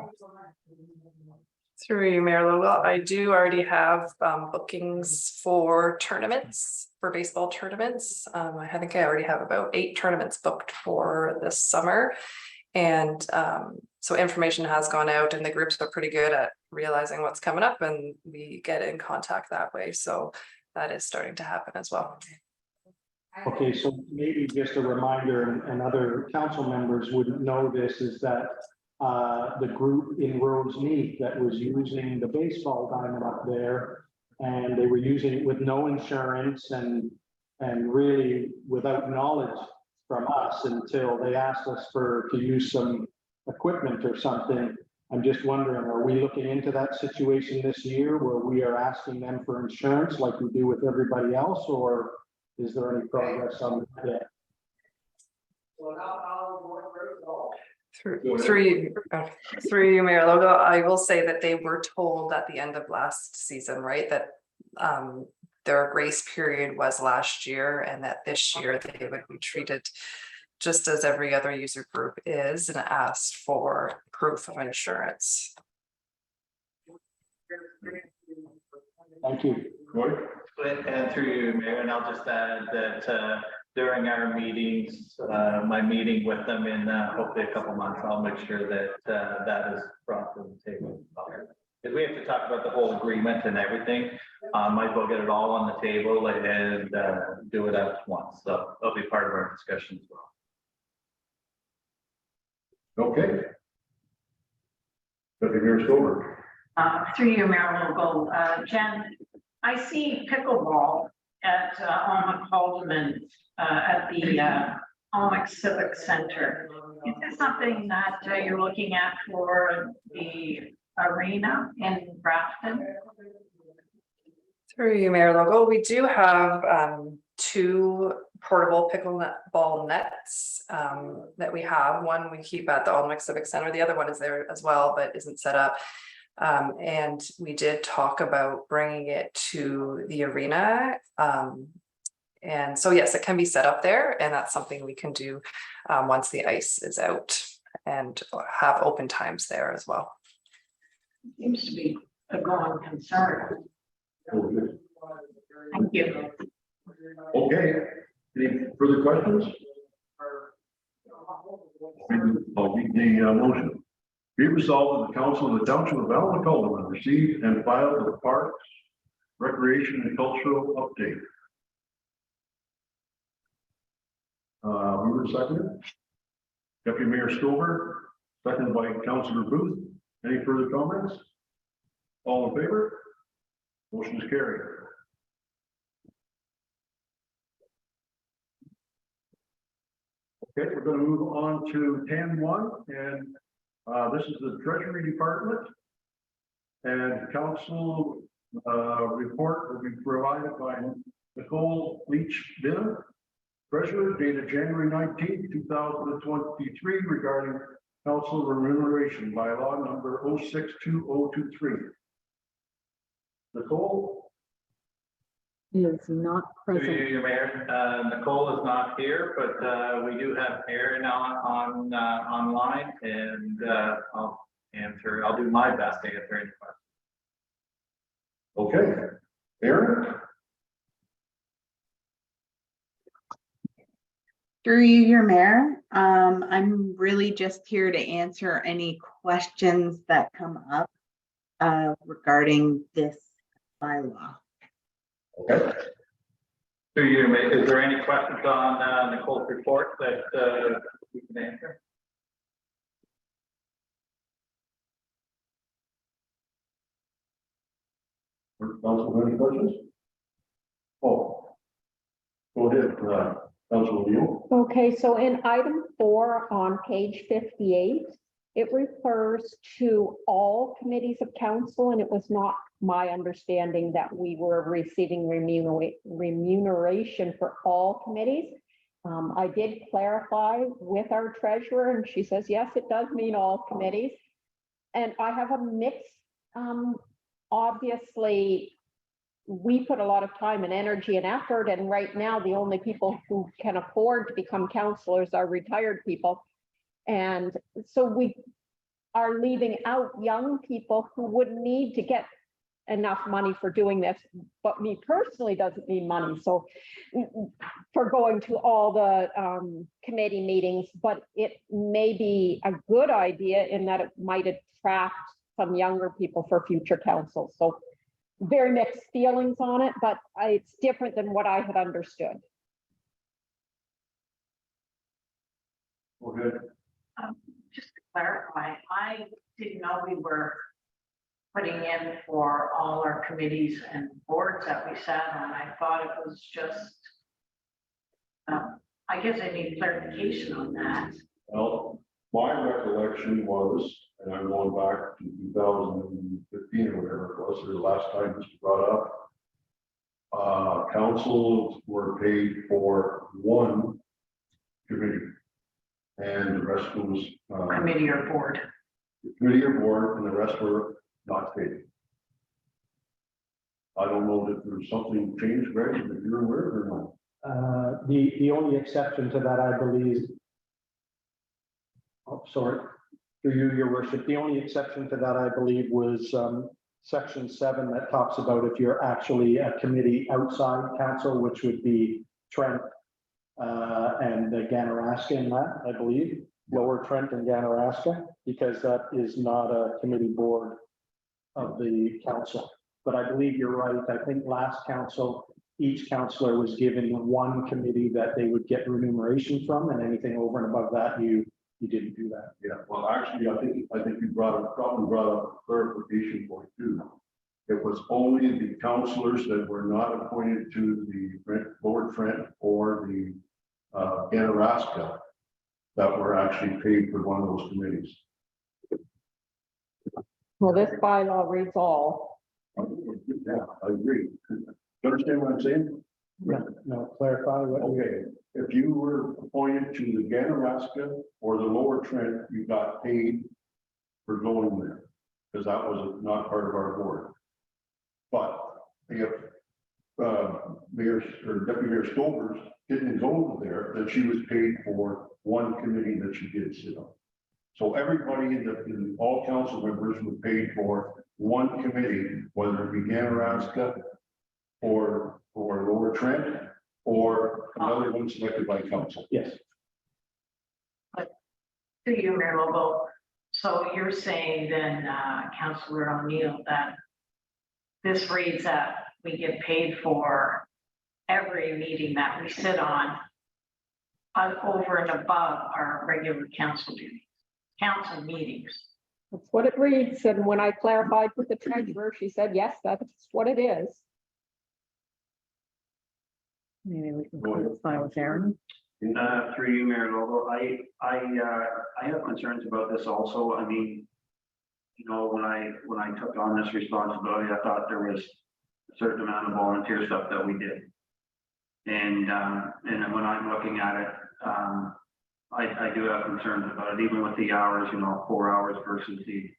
Through you, Mayor Lowell, I do already have bookings for tournaments, for baseball tournaments. I think I already have about 8 tournaments booked for this summer. And so information has gone out and the groups are pretty good at realizing what's coming up and we get in contact that way. So that is starting to happen as well. Okay, so maybe just a reminder, and other council members wouldn't know this, is that the group in Roseneath that was using the baseball diamond up there, and they were using it with no insurance and really without knowledge from us until they asked us to use some equipment or something. I'm just wondering, are we looking into that situation this year where we are asking them for insurance like we do with everybody else, or is there any progress on that? Through you, Mayor Logo, I will say that they were told at the end of last season, right, that their grace period was last year and that this year they would be treated just as every other user group is and asked for proof of insurance. Thank you. And through you, Mayor, and I'll just add that during our meetings, my meeting with them in hopefully a couple months, I'll make sure that that is brought to the table. Because we have to talk about the whole agreement and everything. Might as well get it all on the table and do it at once. So that'll be part of our discussion as well. Okay. Deputy Mayor Stover. Through you, Mayor Logo, Jen, I see pickleball at Almac Haldeman at the Almac Civic Center. Is this something that you're looking at for the arena in Grafton? Through you, Mayor Logo, we do have 2 portable pickleball nets that we have. One we keep at the Almac Civic Center. The other one is there as well, but isn't set up. And we did talk about bringing it to the arena. And so, yes, it can be set up there, and that's something we can do once the ice is out and have open times there as well. Seems to be a growing concern. Thank you. Okay, any further questions? I'll read the motion. Be resolved that the council of the township of Almac Haldeman receive and file the Parks, Recreation and Cultural update. Mover seconded. Deputy Mayor Stover, seconded by Councilor Booth. Any further comments? All in favor? Motion is carried. Okay, we're going to move on to 10.1, and this is the Treasury Department. And council report will be provided by Nicole Leach-Dinham, Treasurer, dated January 19th, 2023, regarding council remuneration by law number 062023. Nicole? Is not Through present. you, Mayor, Nicole is not here, but we do have Aaron online, and I'll answer. I'll do my best to answer any questions. Okay, Aaron? Through you, your mayor, I'm really just here to answer any questions that come up regarding this bylaw. Okay. So is there any questions on Nicole's report that we can answer? Council, any questions? Oh. Go ahead, Council Neal. Okay, so in item 4 on page 58, it refers to all committees of council, and it was not my understanding that we were receiving remuneration for all committees. I did clarify with our treasurer, and she says, yes, it does mean all committees. And I have a mix. Obviously, we put a lot of time and energy and effort, and right now the only people who can afford to become counselors are retired people. And so we are leaving out young people who would need to get enough money for doing this, but me personally doesn't need money. So for going to all the committee meetings, but it may be a good idea in that it might attract some younger people for future council. So very mixed feelings on it, but it's different than what I had understood. Go ahead. Just to clarify, I didn't know we were putting in for all our committees and boards that we sat on. I thought it was just, I guess I need clarification on that. Well, my recollection was, and I'm going back to 2015 or whatever it was, or the last time this was brought up. Councils were paid for one committee, and the rest was Committee or board. committee or board, and the rest were not paid. I don't know that there's something changed, Greg, if you're aware or not. The only exception to that, I believe. Oh, sorry, through you, your worship, the only exception to that, I believe, was section 7 that talks about if you're actually a committee outside council, which would be Trent and Ganaraska in that, I believe, Lower Trent and Ganaraska, because that is not a committee board of the council. But I believe you're right. I think last council, each councillor was given one committee that they would get remuneration from, and anything over and above that, you didn't do that. Yeah, well, actually, I think you probably brought up a clarification point too. It was only the councillors that were not appointed to the Lower Trent or the Ganaraska that were actually paid for one of those committees. Well, this bylaw reads all. Yeah, I agree. You understand what I'm saying? No, clarify what you. Okay, if you were appointed to the Ganaraska or the Lower Trent, you got paid for going there, because that was not part of our board. But if Mayor or Deputy Mayor Stolbers didn't go there, then she was paid for one committee that she did sit on. So everybody in all council members were paid for one committee, whether it be Ganaraska or Lower Trent, or another one selected by council. Yes. To you, Mayor Lobo. So you're saying then, Councillor O'Neill, that this reads that we get paid for every meeting that we sit on over and above our regular council duties, council meetings. That's what it reads. And when I clarified with the treasurer, she said, yes, that's what it is. Maybe we can clarify with Aaron. Through you, Mayor Lobo, I have concerns about this also. I mean, you know, when I took on this responsibility, I thought there was a certain amount of volunteer stuff that we did. And when I'm looking at it, I do have concerns about it, even with the hours, you know, 4 hours versus the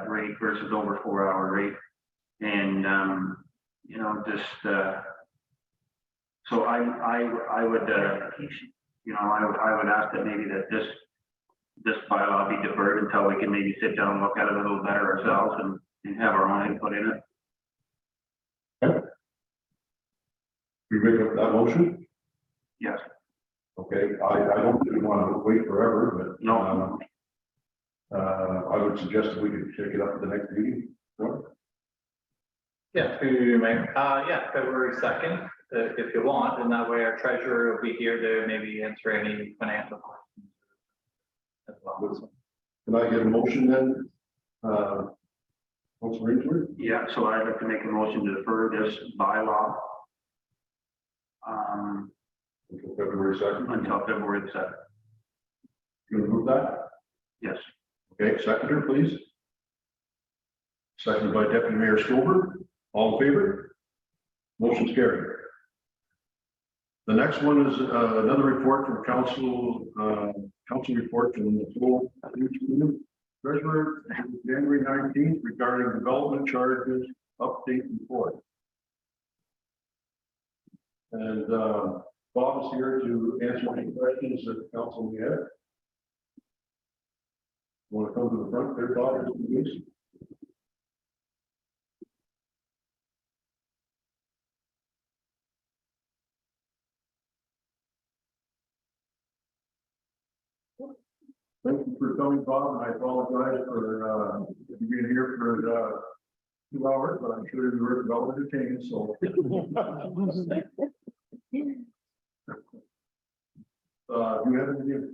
rate versus over 4 hour rate. And, you know, just, so I would, you know, I would ask that maybe that this this bylaw be deferred until we can maybe sit down and look at it a little better ourselves and have our own input in it. We make up that motion? Yes. Okay, I don't really want to wait forever, but. No. I would suggest that we could take it up at the next meeting. Yeah, through Mayor. Yeah, February 2nd, if you want, and that way our treasurer will be here to maybe answer any financial questions as well. Can I get a motion then? Councilor Ainsworth? Yeah, so I'd like to make a motion to defer this bylaw Until February 2nd. until February the 7th. You approve that? Yes. Okay, seconder, please. Seconded by Deputy Mayor Schober. All in favor? Motion's carried. The next one is another report from council, council report from the full treasurer, January 19th, regarding development charges update report. And Bob is here to answer any questions that the council may have. Want to come to the front there, Bob, please? Thank you for coming, Bob, and I apologize for being here for 2 hours, but I'm sure you were well entertained, so. Do you have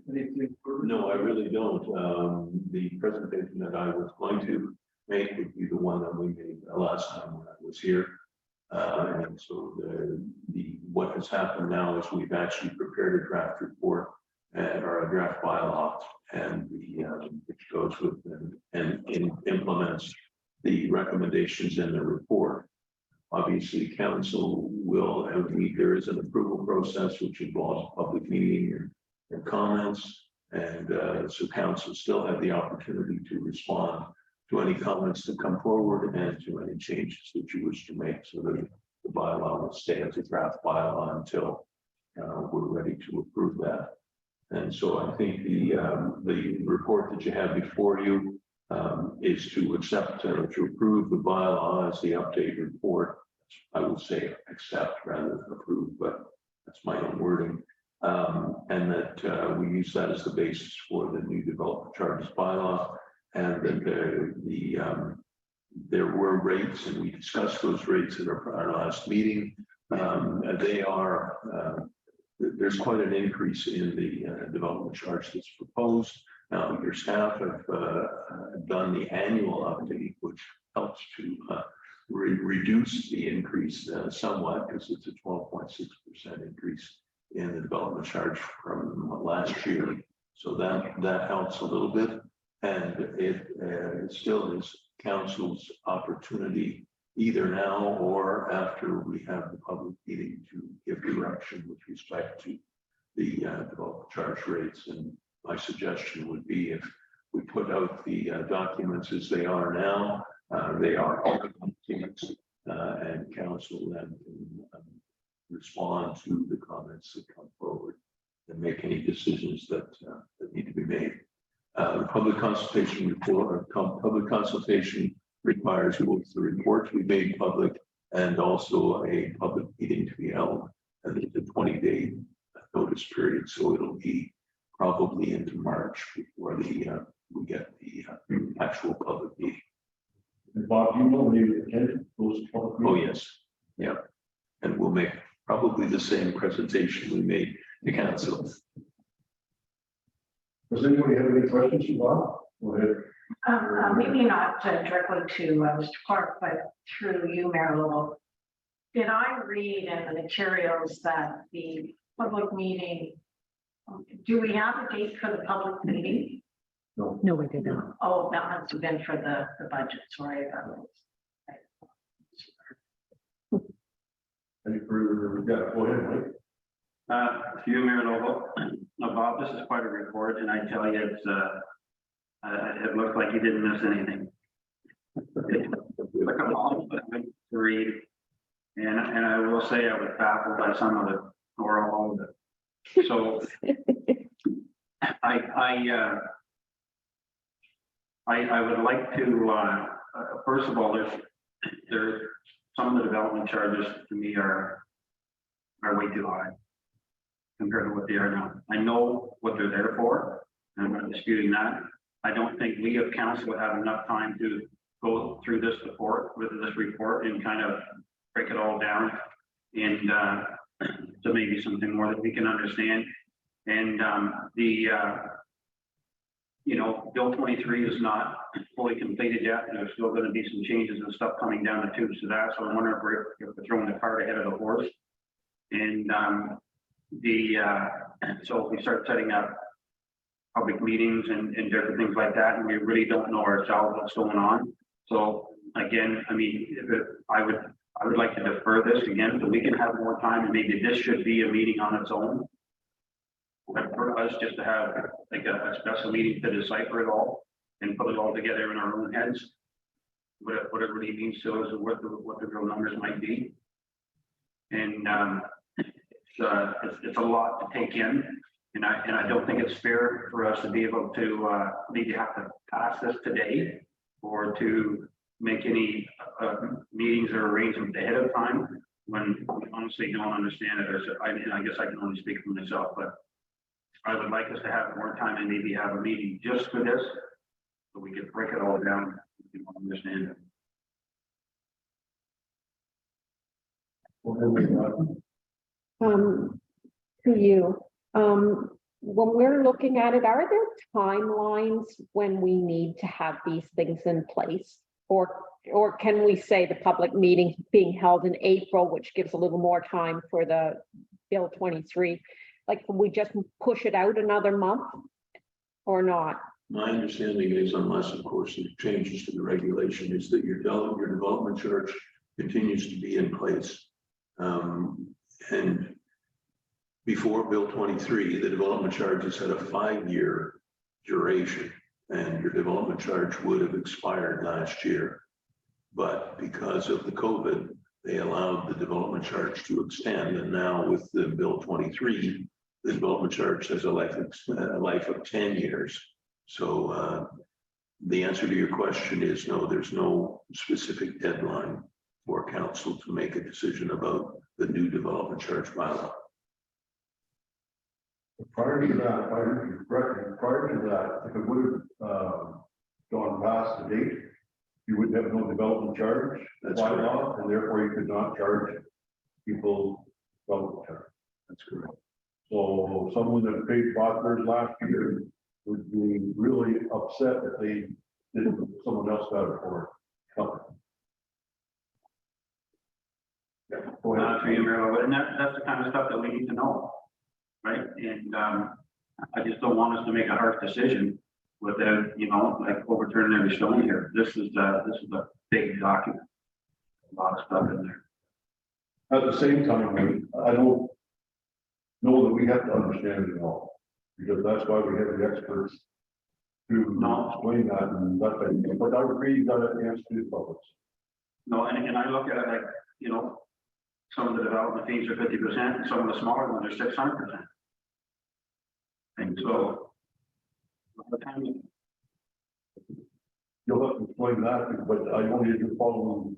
anything? further? No, I really don't. The presentation that I was going to make would be the one that we made last time when I was here. And so what has happened now is we've actually prepared a draft report or a draft bylaw, and which goes with and implements the recommendations in the report. Obviously, council will, there is an approval process which involves public meeting and comments. And so council still have the opportunity to respond to any comments that come forward and to any changes that you wish to make, so that the bylaw will stay as a draft bylaw until we're ready to approve that. And so I think the report that you have before you is to accept, to approve the bylaw as the update report. I would say accept rather than approve, but that's my own wording. And that we use that as the basis for the new development charges bylaw, and that there were rates, and we discussed those rates at our last meeting. They are there's quite an increase in the development charge that's proposed. Now, your staff have done the annual update, which helps to reduce the increase somewhat, because it's a 12.6% increase in the development charge from last year. So that helps a little bit. And it still is council's opportunity, either now or after we have the public meeting, to give direction with respect to the development charge rates. And my suggestion would be, if we put out the documents as they are now, they are public documents, and council then can respond to the comments that come forward and make any decisions that need to be made. The public consultation report, public consultation requires both the report to be made public and also a public meeting to be held. And there's a 20-day notice period, so it'll be probably into March before we get the actual public meeting. And Bob, do you know when you attend those public Oh, meetings? yes, yeah. And we'll make probably the same presentation we made to council. Does anybody have any questions for Bob? Go ahead. Maybe not directly to Mr. Clark, but through you, Mayor Lowell. Did I read in the materials that the public meeting, do we have a date for the public meeting? No, we did not. Oh, that must have been for the budget, sorry. Any further? Yeah, go ahead, Mike. To you, Mayor Noble. Bob, this is quite a report, and I tell you, it's it looks like you didn't miss anything. It took a long time to read, and I will say I was baffled by some of it, or all of it. So I would like to, first of all, some of the development charges to me are way too high compared to what they are now. I know what they're there for, and I'm not disputing that. I don't think we of council would have enough time to go through this report and kind of break it all down and so maybe something more that we can understand. And Bill 23 is not fully completed yet. There's still going to be some changes and stuff coming down the tubes to that. So I wonder if we're throwing the cart ahead of the horse. And so if we start setting up public meetings and different things like that, and we really don't know ourselves what's going on. So again, I mean, I would like to defer this again, so we can have more time, and maybe this should be a meeting on its own. But for us just to have like a special meeting to decipher it all and put it all together in our own heads, what it really means to us and what the real numbers might be. And it's a lot to take in, and I don't think it's fair for us to be able to maybe have to pass this today or to make any meetings or arrangements ahead of time when we honestly don't understand it. I guess I can only speak for myself, but I would like us to have more time and maybe have a meeting just for this, so we can break it all down and understand it. To you, when we're looking at it, are there timelines when we need to have these things in place? Or can we say the public meeting being held in April, which gives a little more time for the Bill 23? Like, can we just push it out another month or not? My understanding is, unless of course it changes to the regulation, is that your development charge continues to be in place. And before Bill 23, the development charges had a 5-year duration, and your development charge would have expired last year. But because of the COVID, they allowed the development charge to extend. And now with the Bill 23, the development charge has a life of 10 years. So the answer to your question is no, there's no specific deadline for council to make a decision about the new development charge bylaw. Prior to that, if I heard you correctly, prior to that, if it would have gone past the date, you would have no development charge bylaw, and therefore you could not charge people development charge. That's correct. So someone that paid $5 last year would be really upset if they didn't, someone else got it for nothing. Yeah, go ahead. For you, Mayor, and that's the kind of stuff that we need to know, right? And I just don't want us to make a harsh decision without, like overturning every stone here. This is a big document, a lot of stuff in there. At the same time, I don't know that we have to understand it all, because that's why we have the experts to explain that and that thing. But I agree that it has to be public. No, and I look at it like, some of the development fees are 50%, and some of the smaller ones are 600%. And so, You'll have to explain that, but I only need to follow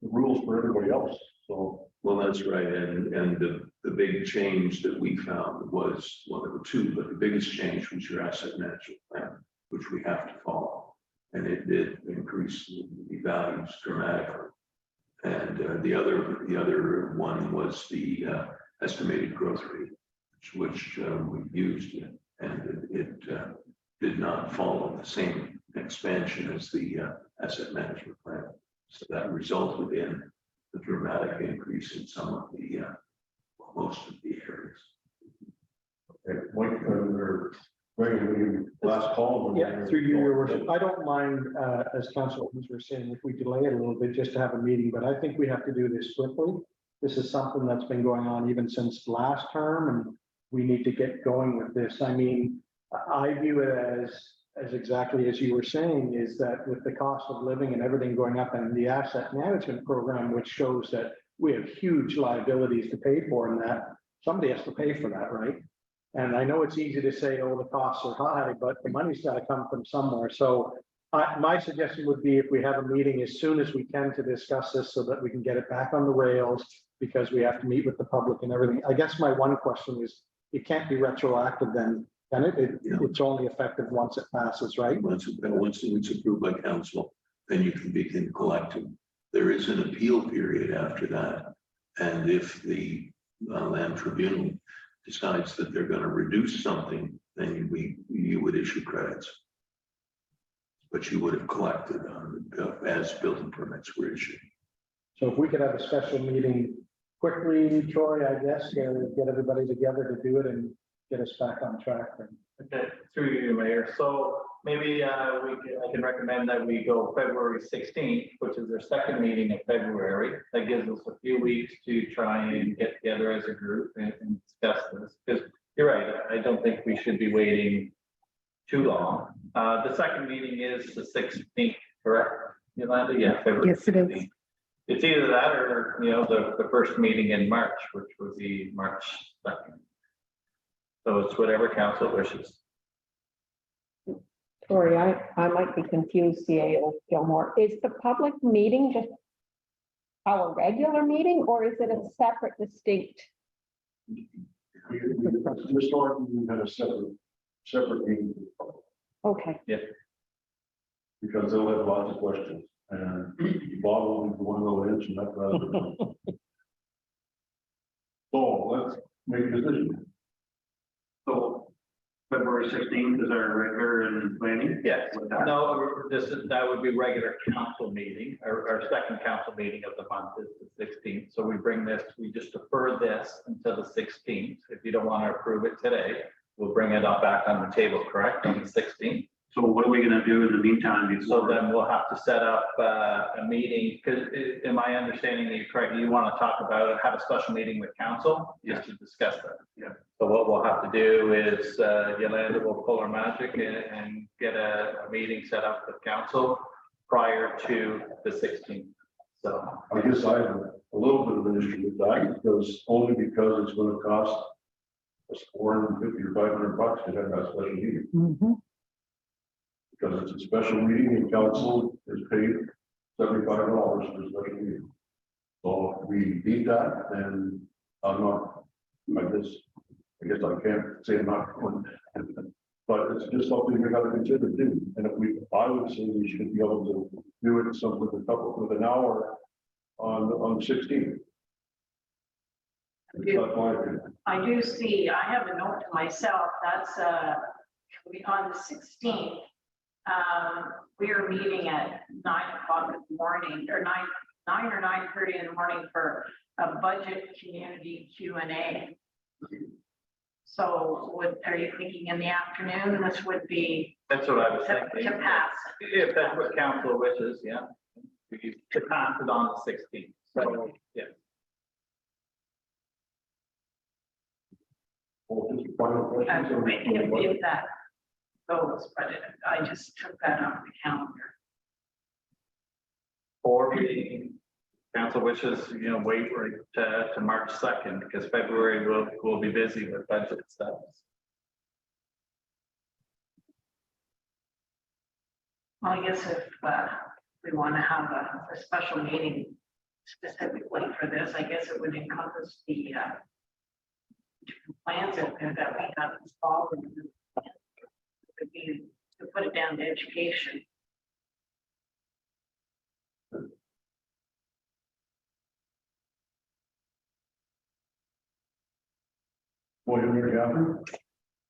the rules for everybody else, so. Well, that's right. And the big change that we found was, well, there were two, but the biggest change was your asset management plan, which we have to follow. And it did increase the values dramatically. And the other one was the estimated growth rate, which we used, and it did not follow the same expansion as the asset management plan. So that resulted in a dramatic increase in some of the most of the areas. Okay, Mike, or Greg, last call. Yeah, through you, your worship. I don't mind, as council was saying, if we delay it a little bit just to have a meeting, but I think we have to do this quickly. This is something that's been going on even since last term, and we need to get going with this. I mean, I view it as exactly as you were saying, is that with the cost of living and everything going up, and the asset management program, which shows that we have huge liabilities to pay for, and that somebody has to pay for that, right? And I know it's easy to say, oh, the costs are high, but the money's got to come from somewhere. So my suggestion would be if we have a meeting as soon as we can to discuss this so that we can get it back on the rails, because we have to meet with the public and everything. I guess my one question is, it can't be retroactive then, can it? It's only effective once it passes, right? Once it's approved by council, then you can begin collecting. There is an appeal period after that. And if the land tribunal decides that they're going to reduce something, then you would issue credits. But you would have collected as building permits were issued. So if we could have a special meeting quickly, Troy, I guess, get everybody together to do it and get us back on track then. Okay, through you, Mayor. So maybe I can recommend that we go February 16th, which is their second meeting in February. That gives us a few weeks to try and get together as a group and discuss this. Because you're right, I don't think we should be waiting too long. The second meeting is the 16th, correct, Yolanda? Yeah, February. Yes, it is. 16th. It's either that or, the first meeting in March, which would be March 2nd. So it's whatever council wishes. Sorry, I might be confused, CAO Gilmore. Is the public meeting just our regular meeting, or is it a separate, distinct? Historically, we've had a separate meeting Okay, because they'll have lots of questions and Bob will be the one who answer that rather. So let's make a decision. So February 16th is our regular and planning? Yes, no, that would be regular council meeting, our second council meeting of the month is the 16th. So we just defer this until the 16th. If you don't want to approve it today, we'll bring it up back on the table, correct, on the 16th? So what are we gonna do in the meantime? So then we'll have to set up a meeting, because in my understanding, you're correct, you want to talk about it, have a special meeting with council just to discuss that. Yeah. So what we'll have to do is Yolanda will pull her magic and get a meeting set up with council prior to the 16th. So I guess I have a little bit of an issue with that because it's going to cost us $450 or $500 to have that special meeting. Because it's a special meeting and council is paid $75 for a special meeting. So if we need that, then I'm not, I guess I can't say I'm not going. But it's just something we gotta consider too. And I would say we should be able to do it something with an hour on the 16th. That's my opinion. I do see, I have a note to myself, that's on the 16th. We are meeting at 9 o'clock in the morning, or 9 or 9:30 in the morning for a budget community Q&A. So are you thinking in the afternoon? This would be that's what I was to thinking. pass. If that's what council wishes, yeah. We could to pass it on the 16th. So, yeah. Well, just final questions. If that goes, but I just took that off the calendar. Or the council wishes, wait to March 2nd, because February will be busy with budget stuff. Well, I guess if we want to have a special meeting specifically for this, I guess it would encompass the plans that we have installed. Could be to put it down to education.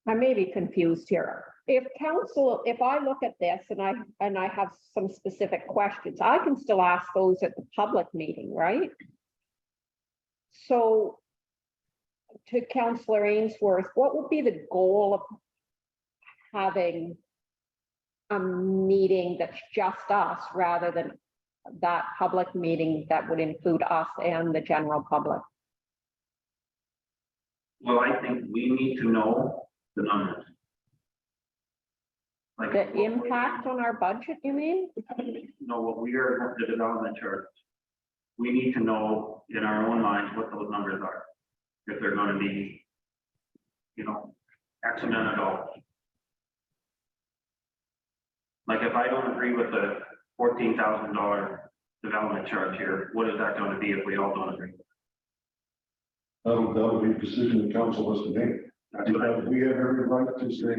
I may be confused here. If I look at this and I have some specific questions, I can still ask those at the public meeting, right? So to Councillor Ainsworth, what would be the goal of having a meeting that's just us rather than that public meeting that would include us and the general public? Well, I think we need to know the numbers. Like The impact on our budget, you mean? know what we are, the development charges. We need to know in our own minds what those numbers are. If they're gonna be, X amount of dollars. Like if I don't agree with the $14,000 development charge here, what is that going to be if we all don't agree? That'll be a decision the council has to make. That's what I, Because we have every right to say,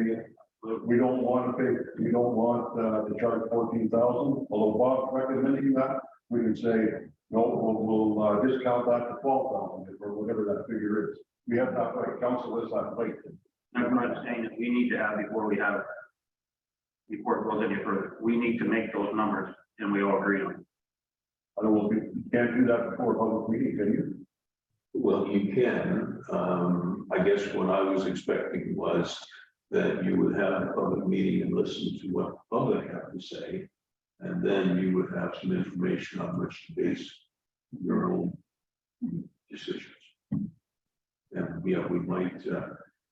we don't want to pay, we don't want to charge 14,000, although Bob's recommending that, we can say, no, we'll discount that to 12,000 or whatever that figure is. We have that right, council has that right. I'm not saying that we need to have before we have, before it goes any further, we need to make those numbers and we all agree on it. I don't know if you can't do that before a public meeting, can you? Well, you can. I guess what I was expecting was that you would have a public meeting and listen to what the public have to say. And then you would have some information on which to base your own decisions. And yeah, we might,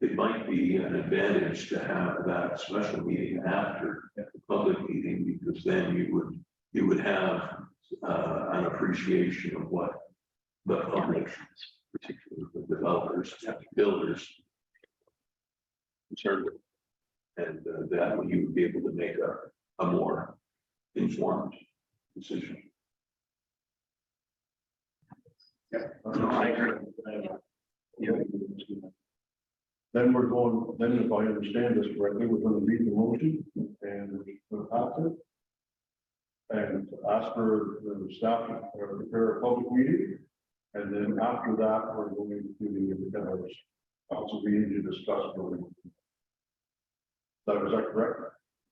it might be an advantage to have that special meeting after the public meeting, because then you would have an appreciation of what the public, particularly the developers, builders, concerned with. And that way you would be able to make a more informed decision. No, I agree. Yeah. Then we're going, then if I understand this correctly, we're going to read the motion and we'll pass it. And ask for the staff to prepare a public meeting. And then after that, we're going to the council meeting to discuss. Is that correct?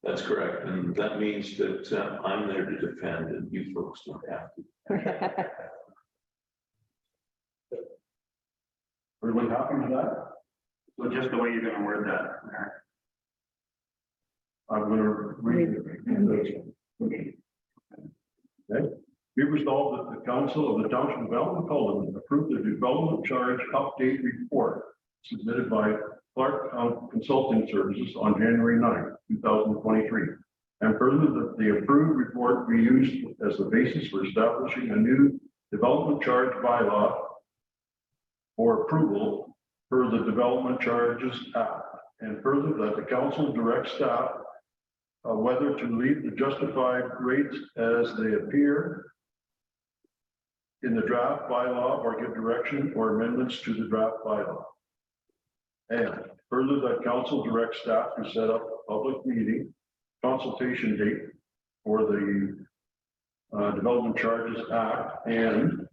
That's correct. And that means that I'm there to defend and you folks don't have to. Everyone happy with that? So just the way you're gonna word that. I'm going to read it. Okay. Be resolved that the council of the Township of Elton Cullen approve the development charge update report submitted by Clark Consulting Services on January 9th, 2023. And further, that the approved report be used as the basis for establishing a new development charge bylaw for approval per the Development Charges Act. And further, that the council directs staff whether to leave the justified rates as they appear in the draft bylaw or give direction or amendments to the draft bylaw. And further, that council directs staff to set up a public meeting consultation date for the Development Charges Act. And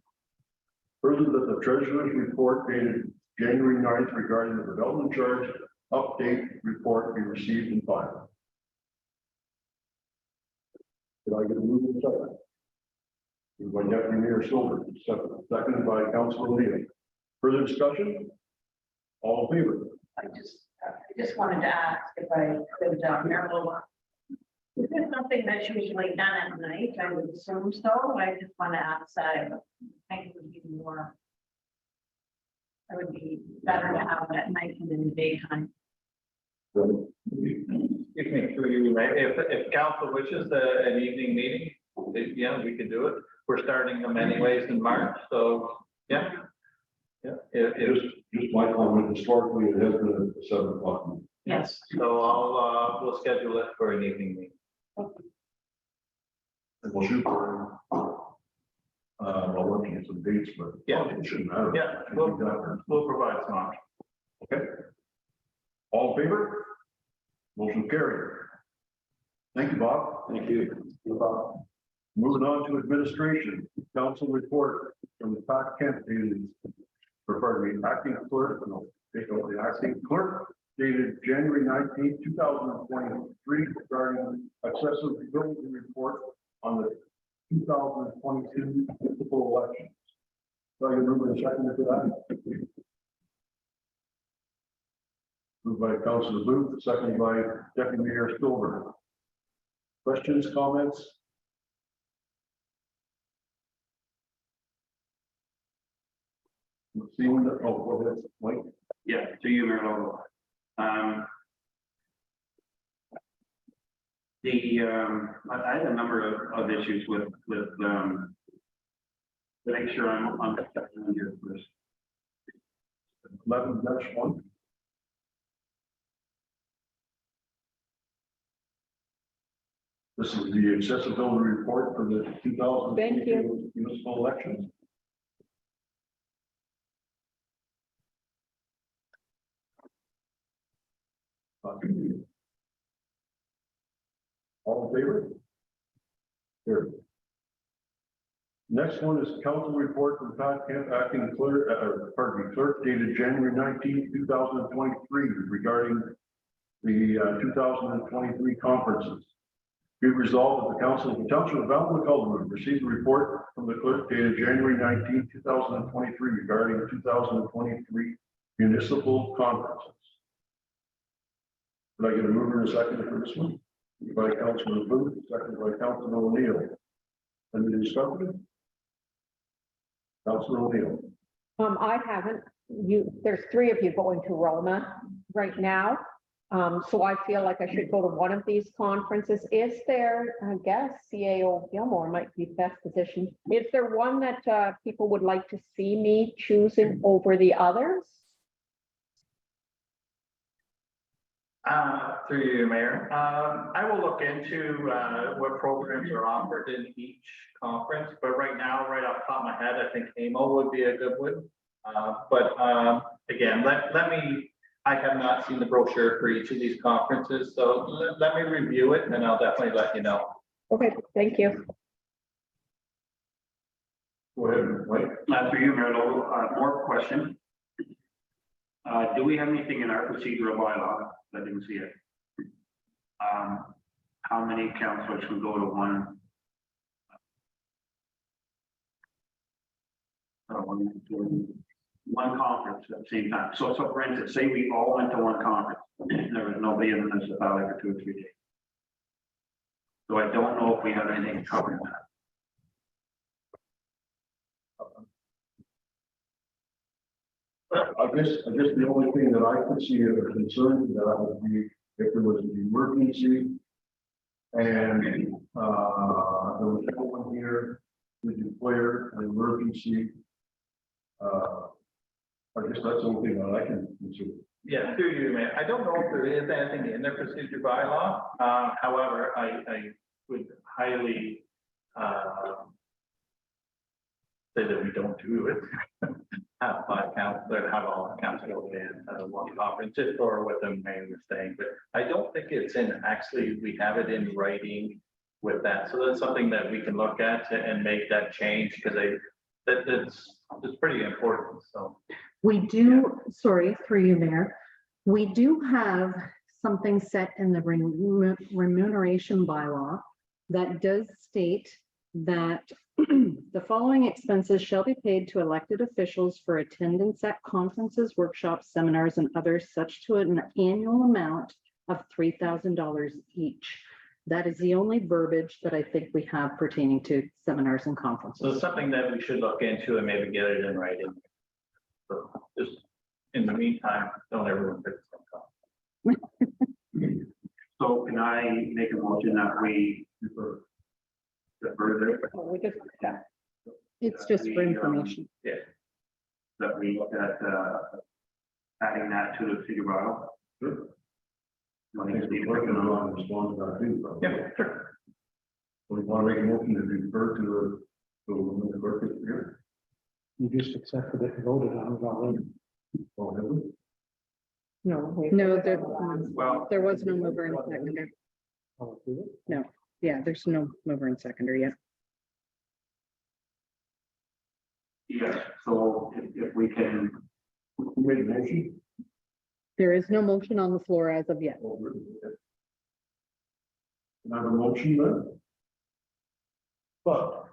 further, that the treasurer's report dated January 9th regarding the development charge update report be received and filed. Did I get a move in second? Moved by Deputy Mayor Silver, seconded by Councilor Leo. Further discussion? All in favor? I just wanted to ask if I could, Mayor Lowell. Is this something that's usually done at night? I would assume so. I just want to ask that. I think it would be more. It would be better to have it at night than in the daytime. Excuse me, through you, Mayor. If council wishes an evening meeting, yeah, we could do it. We're starting them anyways in March, so, yeah. Yeah, Just my comment, historically, it has been at 7 o'clock. Yes. so we'll schedule it for an evening meeting. And we'll shoot for, I'll work on some dates, but Yeah. it shouldn't matter. Yeah, we'll provide some options. Okay. All in favor? Motion carried. Thank you, Bob. Thank you. Moving on to administration, council report from the Pat Kent dated, or pardon me, acting clerk, no, take over the acting clerk dated January 19th, 2023 regarding accessible building report on the 2022 municipal elections. So I can remember a second for that. Moved by Councilor Booth, seconded by Deputy Mayor Silver. Questions, comments? Seeing that, oh, go ahead, Mike. Yeah, to you, Mayor Lowell. I had a number of issues with make sure I'm on here first. 11-1. This is the accessibility report for the 2000. Thank you. Municipal elections. All in favor? Here. Next one is council report from Todd Kemp, acting clerk, clerk dated January 19, 2023, regarding the 2023 conferences. Be resolved that the council of the township of Valmont Calhoun received a report from the clerk dated January 19, 2023, regarding 2023 municipal conferences. Could I get a mover and a second for this one? Moved by Councilman Booth, second by Councilman O'Neill. Any discussion? Councilman O'Neill. I haven't, there's three of you going to Roma right now. So I feel like I should go to one of these conferences. Is there, I guess, CAO Gilmore might be best positioned. Is there one that people would like to see me choosing over the others? Through you, Mayor. I will look into what programs are offered in each conference, but right now, right off the top of my head, I think AMO would be a good one. Again, let me, I have not seen the brochure for each of these conferences, so let me review it and then I'll definitely let you know. Okay, thank you. Go ahead, Mike. For you, Mayor Lowell, more question. Do we have anything in our procedural bylaw? I didn't see it. How many councilors can go to one? One conference at the same time. So for instance, say we all went to one conference, and there was nobody in the municipality for 2 or 3 days. So I don't know if we have anything covering that. I guess the only thing that I could see as a concern that would be if there was an emergency and there was no one here to declare an emergency. I guess that's the only thing that I can consider. Yeah, through you, Mayor. I don't know if there is anything in their procedure bylaw. However, I would highly say that we don't do it. Have 5 councilors, have all councilors in one conference, or what the mayor was saying, but I don't think it's in, actually, we have it in writing with that. So that's something that we can look at and make that change, because it's pretty important, so. We do, sorry, through you, Mayor. We do have something set in the remuneration bylaw that does state that the following expenses shall be paid to elected officials for attendance at conferences, workshops, seminars, and others such to an annual amount of $3,000 each. That is the only verbiage that I think we have pertaining to seminars and So conferences. it's something that we should look into and maybe get it in writing. So just in the meantime, don't everyone pick the same. So can I make a motion that we defer this? We just, It's just for information. That we look at adding that to the city bylaw? Sure. You I want think to we're speak working about on response to that too. Yeah, sure. We want to make a motion to defer to the clerk here. You just accepted it and voted on it already. Oh, have we? No, Well, there was no mover and seconder. Oh, did it? Yeah, there's no mover and seconder yet. yes, so if we can, Who made the motion? There is no motion on the floor as of yet. Oh, really? Can I have a motion then? But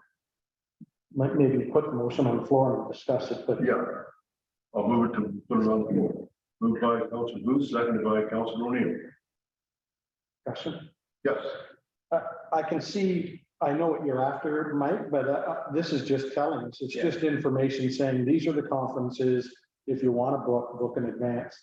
might maybe put the motion on the floor and discuss it, but Yeah. I'll move it to put it on the floor. Moved by Council Booth, seconded by Council O'Neill. discussion. Yes. I can see, I know what you're after, Mike, but this is just telling us, it's Yeah. just information saying these are the conferences. If you want to book in advance.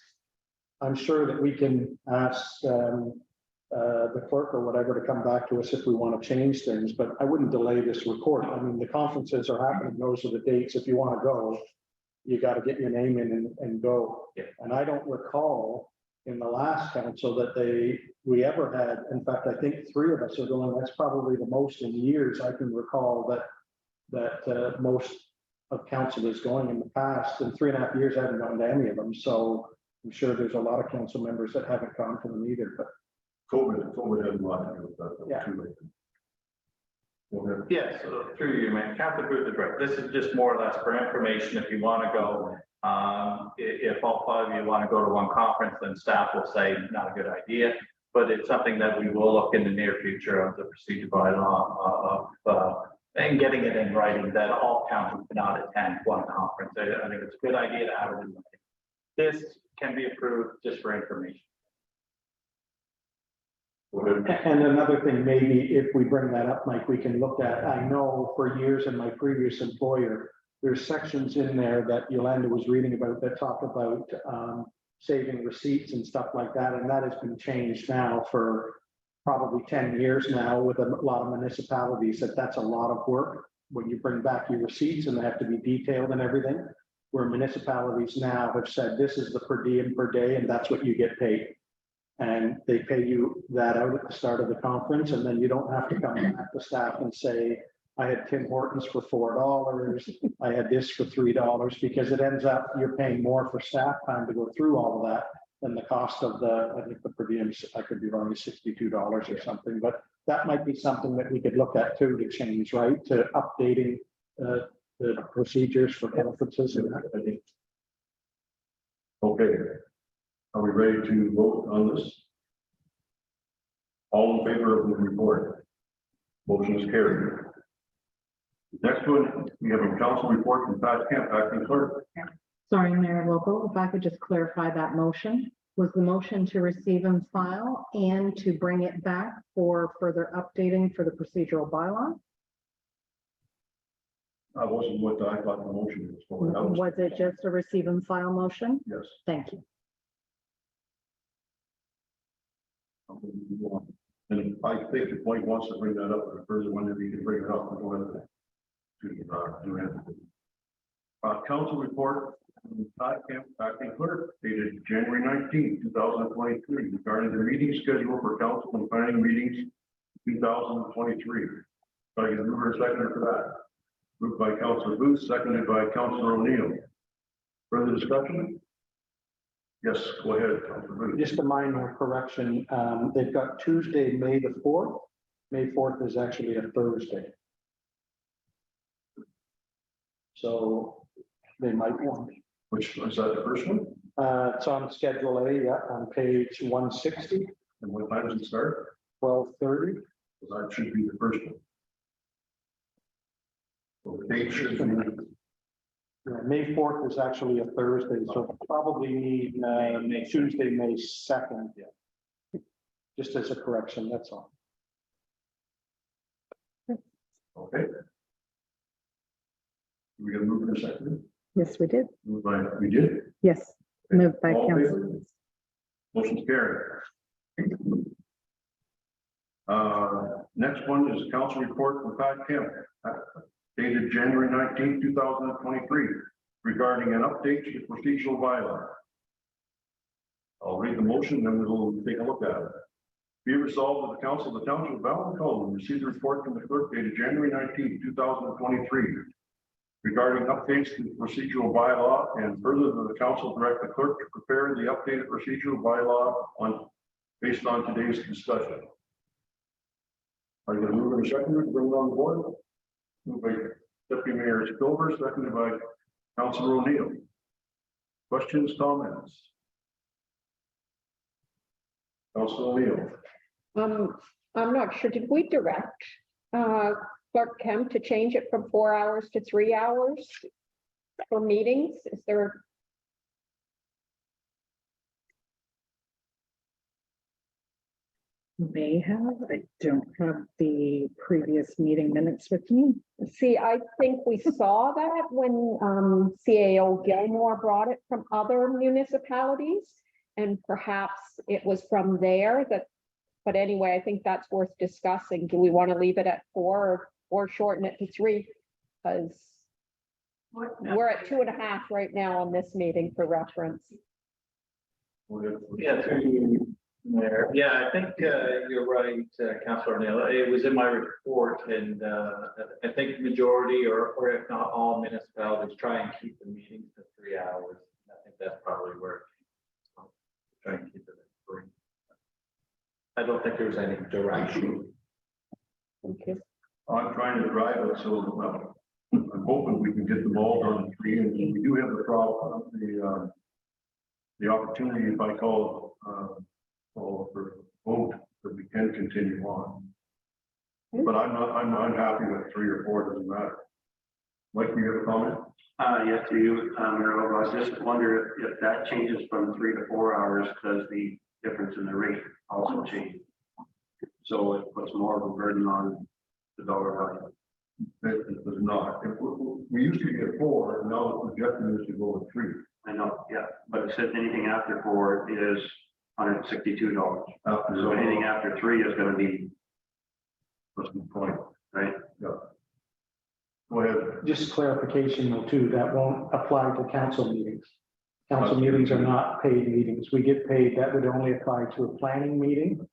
I'm sure that we can ask the clerk or whatever to come back to us if we want to change things, but I wouldn't delay this report. I mean, the conferences are happening, those are the dates. If you want to go, you got to get your name in and go. Yeah. And I don't recall in the last council that we ever had. In fact, I think 3 of us are going, that's probably the most in years I can recall that most of council is going in the past. In 3.5 years, I haven't gone to any of them. So I'm sure there's a lot of council members that haven't gone to them either, but COVID had a lot to do with that. Yeah. Go ahead. Yes, so through you, man, Councilor Booth is right. This is just more or less for information if you want to go. If all 5 of you want to go to one conference, then staff will say not a good idea. But it's something that we will look in the near future of the procedure bylaw and getting it in writing that all councils cannot attend one conference. I think it's a good idea to have it in writing. This can be approved just for information. and another thing, maybe if we bring that up, Mike, we can look at, I know for years in my previous employer, there's sections in there that Yolanda was reading about that talk about saving receipts and stuff like that. And that has been changed now for probably 10 years now with a lot of municipalities, that's a lot of work when you bring back your receipts and they have to be detailed and everything. Where municipalities now have said, this is the per diem per day and that's what you get paid. And they pay you that out at the start of the conference, and then you don't have to come back to staff and say, I had Tim Hortons for $4, I had this for $3, because it ends up, you're paying more for staff time to go through all of that than the cost of I think the per diem, I could be wrong, is $62 or something, but that might be something that we could look at too, to change, right? To updating the procedures for conferences and that. I think. Okay. Are we ready to vote on this? All in favor of the report? Motion is carried. Next one, we have a council report from Pat Kemp, acting clerk. Sorry, Mayor Local, if I could just clarify that motion. Was the motion to receive and file and to bring it back for further updating for the procedural bylaw? That wasn't what I thought the motion was for. That Was it just a receive and file motion? Yes. Thank you. And I think if Mike wants to bring that up further, whenever you can bring it up, go ahead. Do it. Council report, Pat Kemp, acting clerk, dated January 19, 2023, regarding the meeting schedule for council and planning meetings 2023. So I can move her second for that. Moved by Councilor Booth, seconded by Councilor O'Neill. Further discussion? Yes, go ahead, Councilor Booth. Just a minor correction, they've got Tuesday, May the 4th. May 4th is actually a Thursday. So they might want. Which is that the first one? It's on Schedule A, yeah, on page 160, And what time does it start? 12:30. Because that should be the first one. So the date should be. Yeah, May 4th is actually a Thursday, so probably need Tuesday, May 2nd. Yeah. Just as a correction, that's all. Okay. We gonna move in a second? Yes, we did. Moved by, we did? Yes, moved by All in Council. favor? Motion's carried. Next one is council report from Pat Kemp, dated January 19, 2023, regarding an update to the procedural bylaw. I'll read the motion, then we'll take a look at it. Be resolved that the council of the township of Ballincollig received a report from the clerk dated January 19, 2023, regarding updates to the procedural bylaw, and further that the council direct the clerk to prepare the updated procedural bylaw based on today's discussion. Are you going to move in a second to bring it on the board? Moved by Deputy Mayor Spilber, seconded by Councilor O'Neill. Questions, comments? Councilor O'Neill. I'm not sure, did we direct Clerk Kemp to change it from 4 hours to 3 hours for meetings? Is there? May have, I don't have the previous meeting minutes with me. See, I think we saw that when CAO Gilmore brought it from other municipalities. And perhaps it was from there that, but anyway, I think that's worth discussing. Do we want to leave it at 4 or shorten it to 3? Because we're at 2.5 right now on this meeting for reference. Yeah, through you, Mayor. Yeah, I think you're right, Councilor Neal. It was in my report, and I think majority or if not all municipalities try and keep the meetings to 3 hours. I think that's probably where try and keep it at 3. I don't think there's any direction. Thank you. I'm trying to drive it, so I'm hoping we can get them all done in 3, and we do have the problem, the opportunity, if I call for vote, that we can continue on. But I'm unhappy with 3 or 4, doesn't matter. Mike, you have a comment? Yes, to you, Mayor, I just wonder if that changes from 3 to 4 hours, does the difference in the rate also change? So it puts more of a burden on the dollar value. It does not. We used to get 4, and now the projection is to go with 3. I know, yeah, but it said anything after 4 is $162. So anything after 3 is gonna be, That's the point. right? Yeah. Go ahead. Just clarification though, too, that won't apply to council meetings. Council meetings are not paid meetings. We get paid, that would only apply to a planning meeting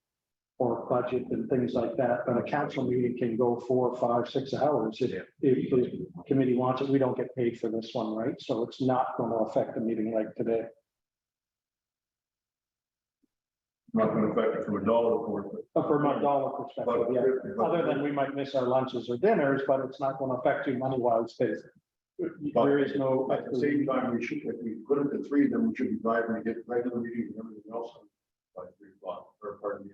or budget and things like that, but a council meeting can go 4, 5, 6 hours. If the committee wants it, we don't get paid for this one, right? So it's not going to affect a meeting like today. Not going to affect it from a dollar report, but From a dollar perspective, yeah. Other than we might miss our lunches or dinners, but it's not going to affect you money wise. There is no. at the same time, we should, if we put it to 3, then we should be driving to get regular meetings and everything else by 3 o'clock, or pardon me.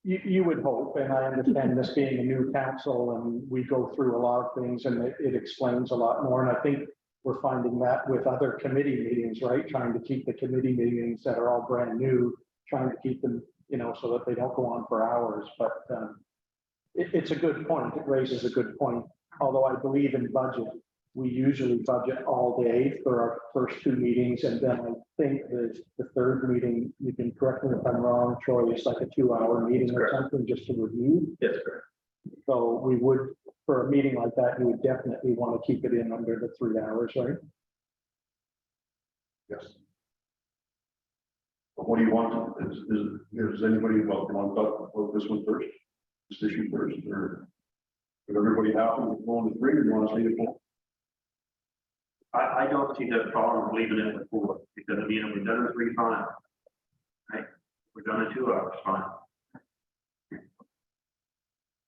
You would hope, and I understand this being a new council and we go through a lot of things and it explains a lot more. And I think we're finding that with other committee meetings, right? Trying to keep the committee meetings that are all brand new, trying to keep them, so that they don't go on for hours. But it's a good point. It raises a good point. Although I believe in budget, we usually budget all day for our first 2 meetings. And then I think the third meeting, you can correct me if I'm wrong, Troy, it's like a 2-hour meeting or something just to review. Yes, correct. So we would, for a meeting like that, you would definitely want to keep it in under the 3 hours, right? Yes. But what do you want? Is anybody want to talk about this one first? This issue first, or is everybody happy with going to 3, or do you want to stay at 4? I don't see the problem with leaving it at 4, because I mean, if we've done it 3 times, right? We're done it 2 hours, fine.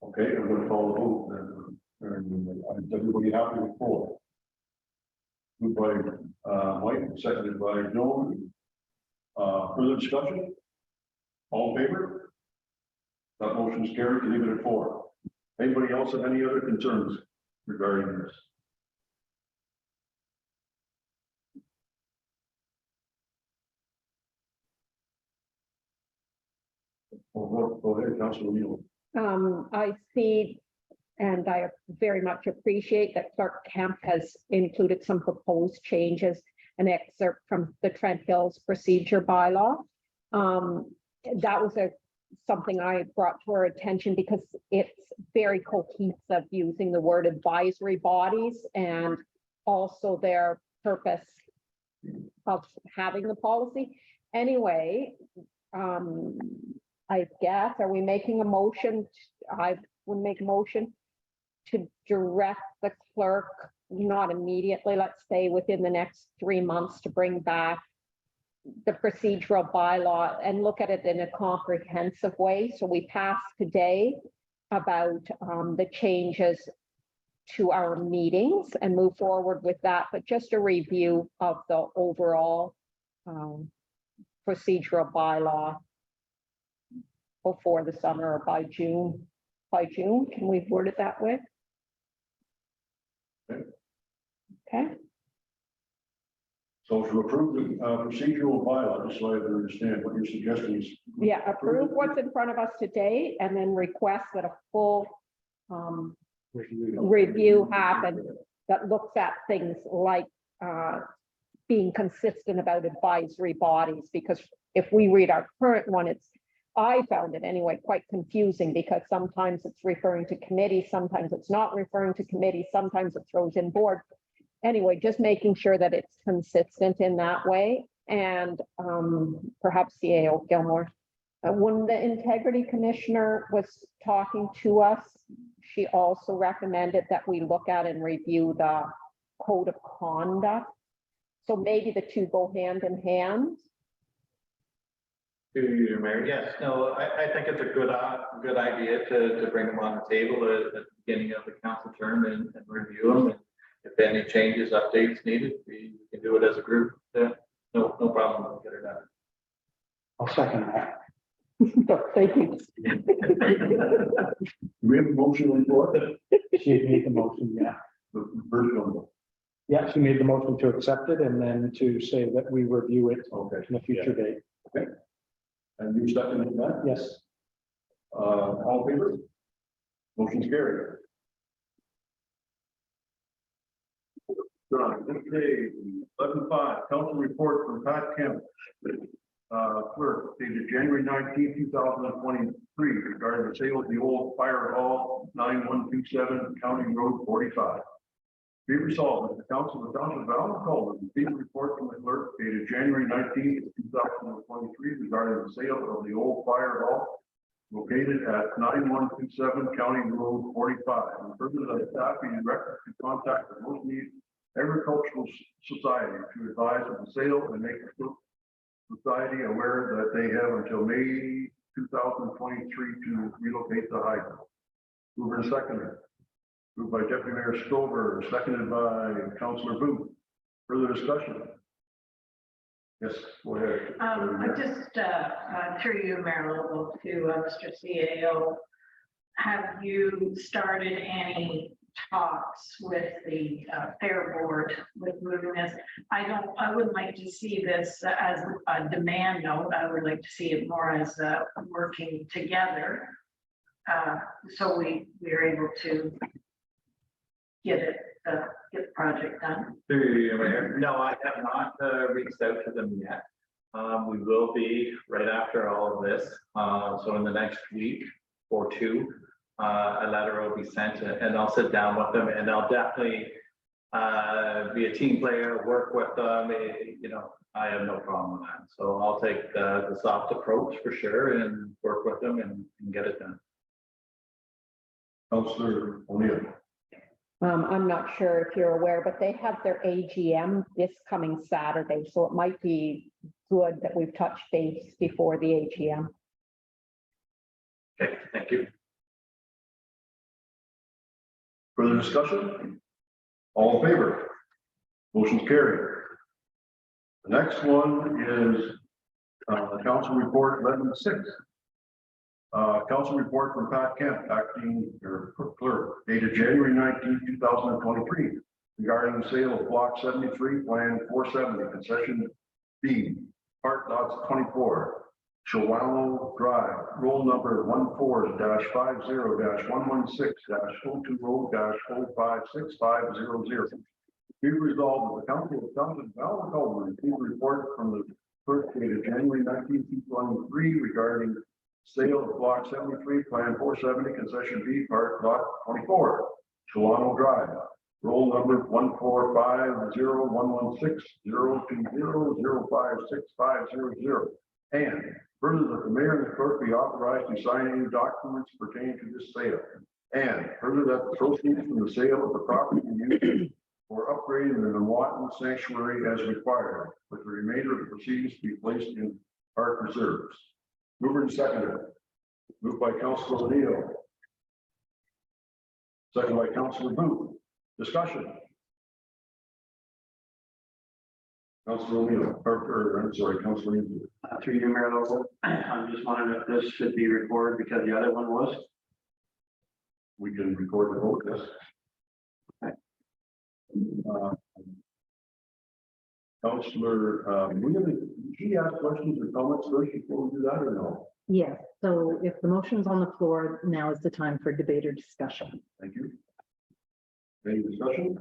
Okay, I'm going to call the vote then. Is everybody happy with 4? Moved by Mike, seconded by Joan. Further discussion? All in favor? That motion is carried to leave it at 4. Anybody else have any other concerns regarding this? Go ahead, Councilor Neal. I see, and I very much appreciate that Clerk Kemp has included some proposed changes, an excerpt from the Trent Hills procedure bylaw. That was something I brought to our attention because it's very cohesive using the word advisory bodies and also their purpose of having the policy. Anyway, I guess, are we making a motion? I would make a motion to direct the clerk, not immediately, let's say within the next 3 months, to bring back the procedural bylaw and look at it in a comprehensive way. So we passed today about the changes to our meetings and move forward with that, but just a review of the overall procedural bylaw before the summer or by June. By June, can we word it that way? Okay. So to approve the procedural bylaw, just so I understand what your suggestion is. Yeah, approve what's in front of us today and then request that a full review happen that looks at things like being consistent about advisory bodies, because if we read our current one, I found it anyway, quite confusing because sometimes it's referring to committee, sometimes it's not referring to committee, sometimes it throws in board. Anyway, just making sure that it's consistent in that way. and perhaps CAO Gilmore. When the integrity commissioner was talking to us, she also recommended that we look at and review the code of conduct. So maybe the two go hand in hand. To you, Mayor. Yes, no, I think it's a good idea to bring them on the table at the beginning of the council term and review them. And if any changes, updates needed, we can do it as a group. No problem, we'll get it done. I'll second that. Thank you. We have a motion on the floor. She had made the motion, yeah. The first one. Yeah, she made the motion to accept it and then to say that we review it Okay. in a future date. And you seconded that? Yes. All in favor? Motion's carried. Done. Okay, 11:05, council report from Pat Kemp. Clerk, dated January 19th, 2023, regarding the sale of the old fire hall 9127 County Road 45. Be resolved that the council of the township of Allen Colvin receive a report from the clerk dated January 19th, 2023, regarding the sale of the old fire hall located at 9127 County Road 45. And further, that staff be directed to contact the Most Need Agricultural Society to advise of the sale and make the society aware that they have until May 2023 to relocate the hydrant. Mover and seconder. Moved by Deputy Mayor Stover, seconded by Councillor Booth. Further discussion? Yes, go ahead. I just, through you, Mayor Lowell, to Mr. CAO, have you started any talks with the fair board with moving this? I wouldn't like to see this as a demand note. I would like to see it more as working together. So we are able to get the project done. Through you, Mayor. No, I have not reached out to them yet. We will be right after all of this. So in the next week or two, a letter will be sent and I'll sit down with them and I'll definitely be a team player, work with them. You know, I have no problem with that. So I'll take the soft approach for sure and work with them and get it done. Councillor O'Neill. I'm not sure if you're aware, but they have their AGM this coming Saturday, so it might be good that we've touched base before the AGM. Okay, thank you. Further discussion? All in favor? Motion's carried. The next one is the council report 11:6. Council report from Pat Kemp, acting clerk, dated January 19th, 2023, regarding the sale of block 73, plan 470, concession B, part lots 24, Chilwell Drive, roll number 14-50-116-02 road-056-56500. Be resolved that the council of Township of Allen Colvin received a report from the clerk dated January 19th, 2023, regarding sale of block 73, plan 470, concession B, part lot 24, Chilwell Drive, roll number 145-0116-020-056-500. And further, that the mayor and the clerk be authorized to sign any documents pertaining to this sale. And further, that the proceeds from the sale of the property be used for upgrading the Newatton Sanctuary as required, with the remainder of the proceeds to be placed in park reserves. Mover and seconder. Moved by Councilor O'Neill. Second by Councilor Booth. Discussion. Councilor O'Neill, I'm sorry, Councilor O'Neill. Through you, Mayor Lowell, I'm just wondering if this should be recorded because the other one was. We can record the vote, yes. Councilor, she ask questions or comments first before we do that or no? Yes, so if the motion's on the floor, now is the time for debate or discussion. Thank you. Any discussion?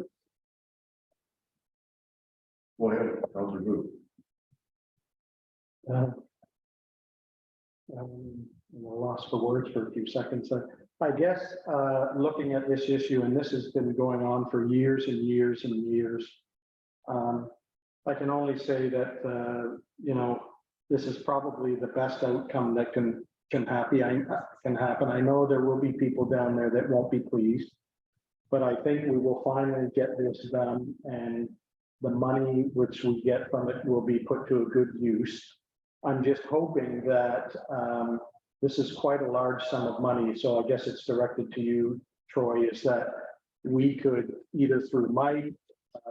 Go ahead, Councilor Booth. I'm lost for words for a few seconds. I guess, looking at this issue, and this has been going on for years and years and years. I can only say that, you know, this is probably the best outcome that can happen. I know there will be people down there that won't be pleased. But I think we will finally get this done, and the money which we get from it will be put to a good use. I'm just hoping that this is quite a large sum of money, so I guess it's directed to you, Troy, is that we could either through Mike,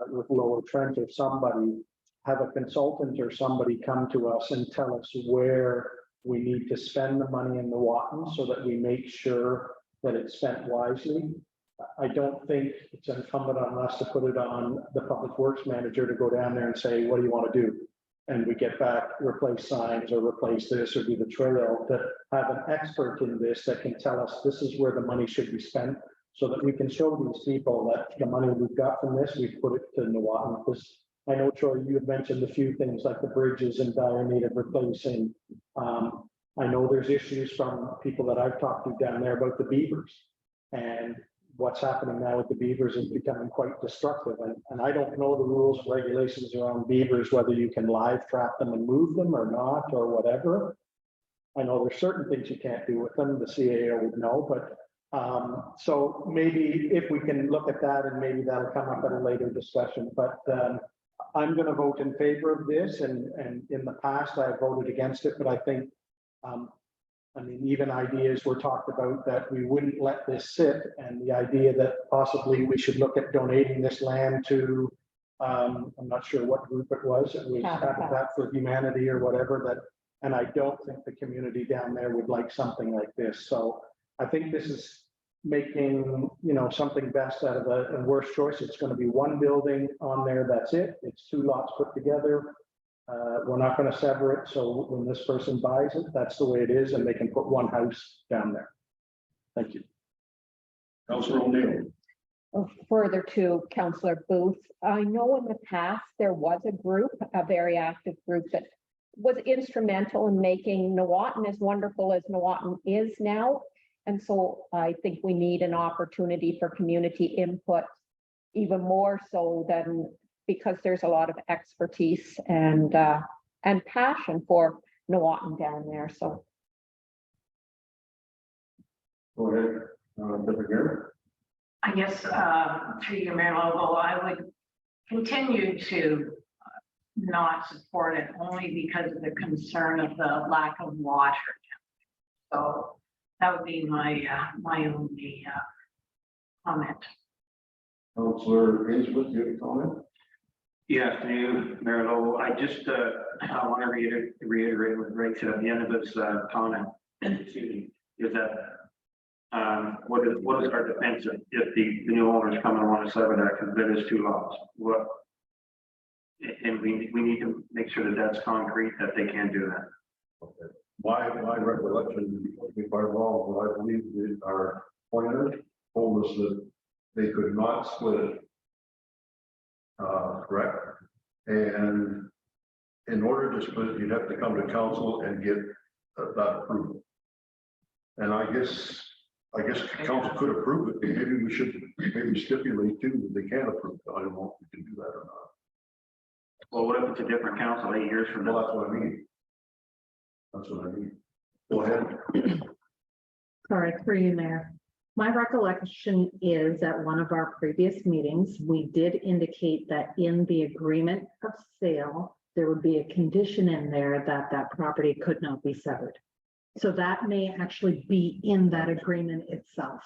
with Lower Trent or somebody, have a consultant or somebody come to us and tell us where we need to spend the money in the Wotton so that we make sure that it's spent wisely. I don't think it's incumbent on us to put it on the public works manager to go down there and say, what do you want to do? And we get back, replace signs or replace this or do the trail, to have an expert in this that can tell us this is where the money should be spent, so that we can show these people that the money we've got from this, we've put it to Nuwatan. Because I know, Troy, you had mentioned a few things like the bridges in dire need of replacing. I know there's issues from people that I've talked to down there about the beavers, and what's happening now with the beavers is becoming quite destructive. And I don't know the rules and regulations around beavers, whether you can live trap them and move them or not, or whatever. I know there's certain things you can't do with them. The CAO would know, but so maybe if we can look at that, and maybe that'll come up at a later discussion. But I'm going to vote in favor of this, and in the past I voted against it, but I think I mean, even ideas were talked about that we wouldn't let this sit, and the idea that possibly we should look at donating this land to, I'm not sure what group it was Habitat for Humanity or whatever, that, and I don't think the community down there would like something like this. So I think this is making, you know, something best out of a worst choice. It's going to be one building on there, that's it. It's two lots put together. We're not going to sever it, so when this person buys it, that's the way it is, and they can put one house down there. Thank you. Councillor O'Neill. Further to Councillor Booth, I know in the past there was a group, a very active group that was instrumental in making Nuwatan as wonderful as Nuwatan is now. And so I think we need an opportunity for community input, even more so than, because there's a lot of expertise and passion for Nuwatan down there. So. Go ahead, Deputy Mayor. I guess through your Mayor Lobo, I would continue to not support it only because of the concern of the lack of water. So that would be my only comment. Councillor Ainsworth, you have a comment? Yes, Mayor Lowe, I just I want to reiterate what Greg said at the end of his comment, excuse me, is that what is our defense if the new owners come and want to sever that because there is two lots? What, and we need to make sure that that's concrete, that they can do that. Okay. My recollection, if I'm wrong, I believe that our planner told us that they could not split it. Correct. And in order to split it, you'd have to come to council and get that approved. And I guess council could approve it. Maybe we should stipulate too that they can't approve it. I don't know if we can do that or not. Well, what if it's a different council 8 years from now? Well, that's what I mean. That's what I mean. Go ahead. Sorry, through you, Mayor. My recollection is at one of our previous meetings, we did indicate that in the agreement of sale, there would be a condition in there that that property could not be severed. So that may actually be in that agreement itself.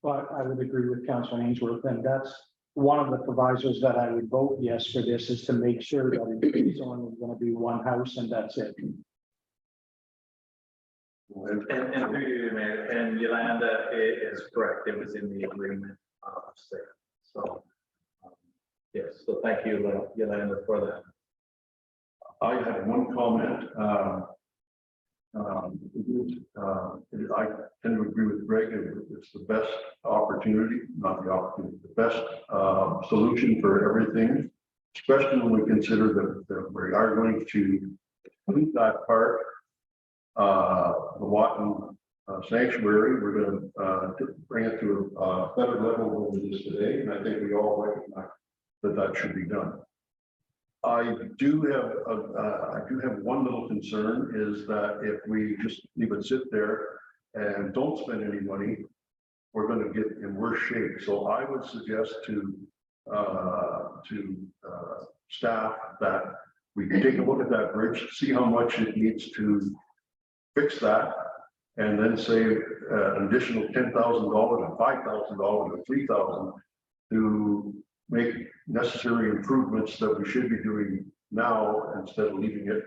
But I would agree with Councillor Ainsworth, and that's one of the provisos that I would vote yes for this, is to make sure that it's only going to be one house and that's it. And through you, Mayor, and Yolanda is correct. It was in the agreement of sale. So, yes, so thank you, Yolanda, for that. I had one comment. I tend to agree with Greg. It's the best opportunity, not the opportunity, the best solution for everything, especially when we consider that we are going to complete that part. The Wotton Sanctuary, we're going to bring it to a better level than it is today, and I think we all recognize that should be done. I do have one little concern is that if we just leave it sit there and don't spend any money, we're going to get in worse shape. So I would suggest to staff that we take a look at that bridge, see how much it needs to fix that, and then say an additional $10,000 or $5,000 or $3,000 to make necessary improvements that we should be doing now instead of leaving it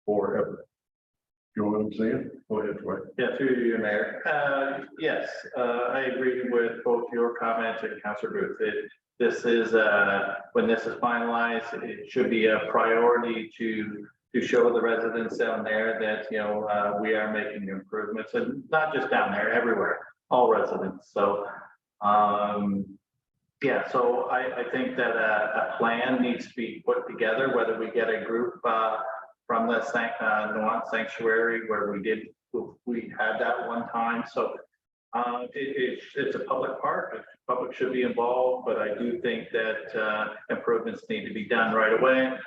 forever. You know what I'm saying? Go ahead, Troy. Yeah, through you, Mayor. Yes, I agree with both your comments and Councillor Booth. This is, when this is finalized, it should be a priority to show the residents down there that, you know, we are making improvements, and not just down there, everywhere, all residents. So, yeah, so I think that a plan needs to be put together, whether we get a group from the Nuance Sanctuary where we had that one time. So it's a public park. Public should be involved, but I do think that improvements need to be done right away.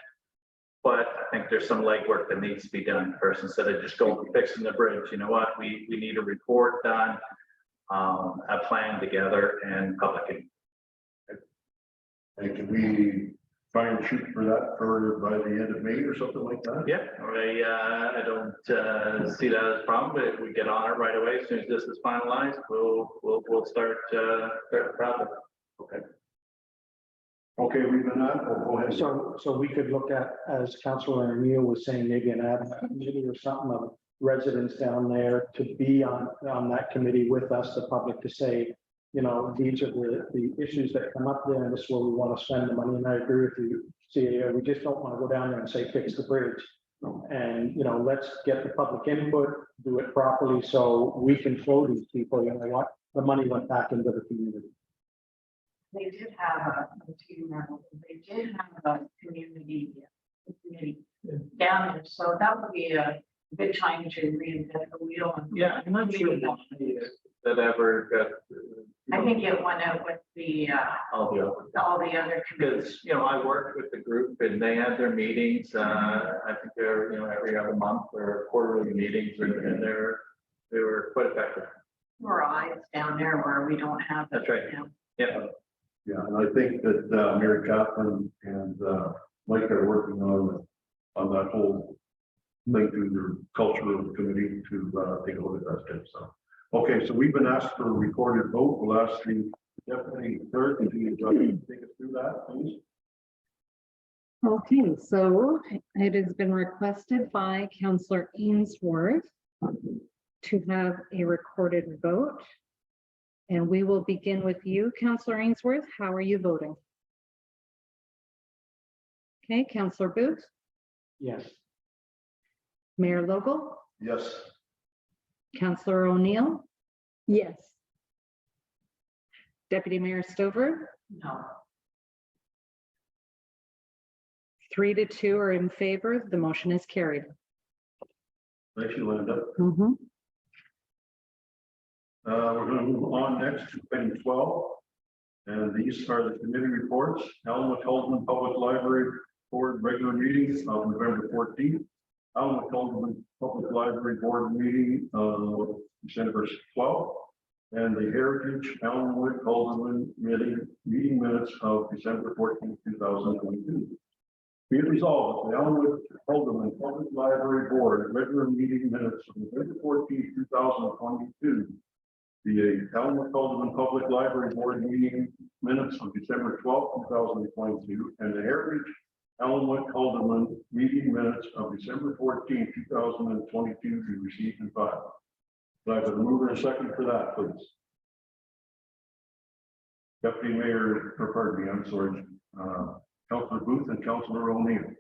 But I think there's some legwork that needs to be done first instead of just going fixing the bridge. You know what? We need a report done, a plan together, and public. And can we try and shoot for that by the end of May or something like that? Yeah, I don't see that as a problem, but if we get on it right away, as soon as this is finalized, we'll start the project. Okay. Okay, we've been on. Go ahead. So we could look at, as Councilor O'Neill was saying, maybe an ad hoc committee or something of residents down there to be on that committee with us, the public, to say, you know, these are the issues that come up there, and this is where we want to spend the money. And I agree with you. See, we just don't want to go down there and say, fix the bridge. And, you know, let's get the public input, do it properly so we can show these people, you know what, the money went back into the community. They did have a community down there, so that would be a good time to reinvent the wheel. Yeah, I'm not sure that ever got. I think it went out with the All the other committees. because, you know, I worked with the group and they had their meetings, I think they're, you know, every other month or quarterly meetings, and they were quite effective. Or eyes down there where we don't have. That's right. Yeah. Yeah, and I think that Mary Kaplan and Mike are working on that whole thing through their cultural committee to take a look at that stuff. So, okay, so we've been asked for a recorded vote. We'll ask the deputy clerk if you can take us through that, please. Okay, so it has been requested by Councillor Ainsworth to have a recorded vote. And we will begin with you, Councillor Ainsworth. How are you voting? Okay, Councillor Booth, Yes. Mayor Logal, Yes. Councillor O'Neill. Yes. Deputy Mayor Stover, No. 3 to 2 are in favor. The motion is carried. Thank you, Linda. Mhm. We're going to move on next to item 12. And these are the committee reports. Elmwood Haldeman Public Library Board regular meeting of November 14th. Elmwood Haldeman Public Library Board meeting of December 12th. And the Heritage Elmwood Haldeman meeting minutes of December 14th, 2022. Be it resolved that the Elmwood Haldeman Public Library Board regular meeting minutes of November 14th, 2022. The Elmwood Haldeman Public Library Board meeting minutes of December 12th, 2022, and the Heritage Elmwood Haldeman meeting minutes of December 14th, 2022 be received and filed. So I have a mover and a second for that, please. Deputy Mayor, or pardon me, I'm sorry, Councilor Booth and Councilor O'Neill.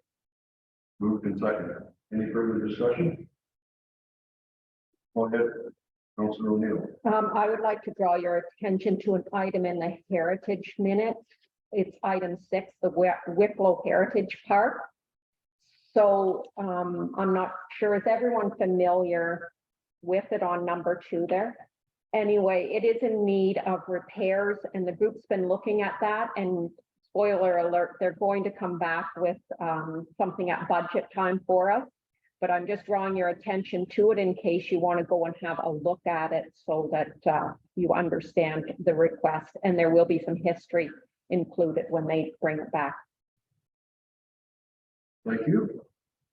Moved and seconded. Any further discussion? Go ahead. Councilor O'Neill. I would like to draw your attention to an item in the heritage minutes. It's item 6, the Wicklow Heritage Park. So I'm not sure, is everyone familiar with it on number 2 there? Anyway, it is in need of repairs and the group's been looking at that and spoiler alert, they're going to come back with something at budget time for us. But I'm just drawing your attention to it in case you want to go and have a look at it so that you understand the request. And there will be some history included when they bring it back. Thank you.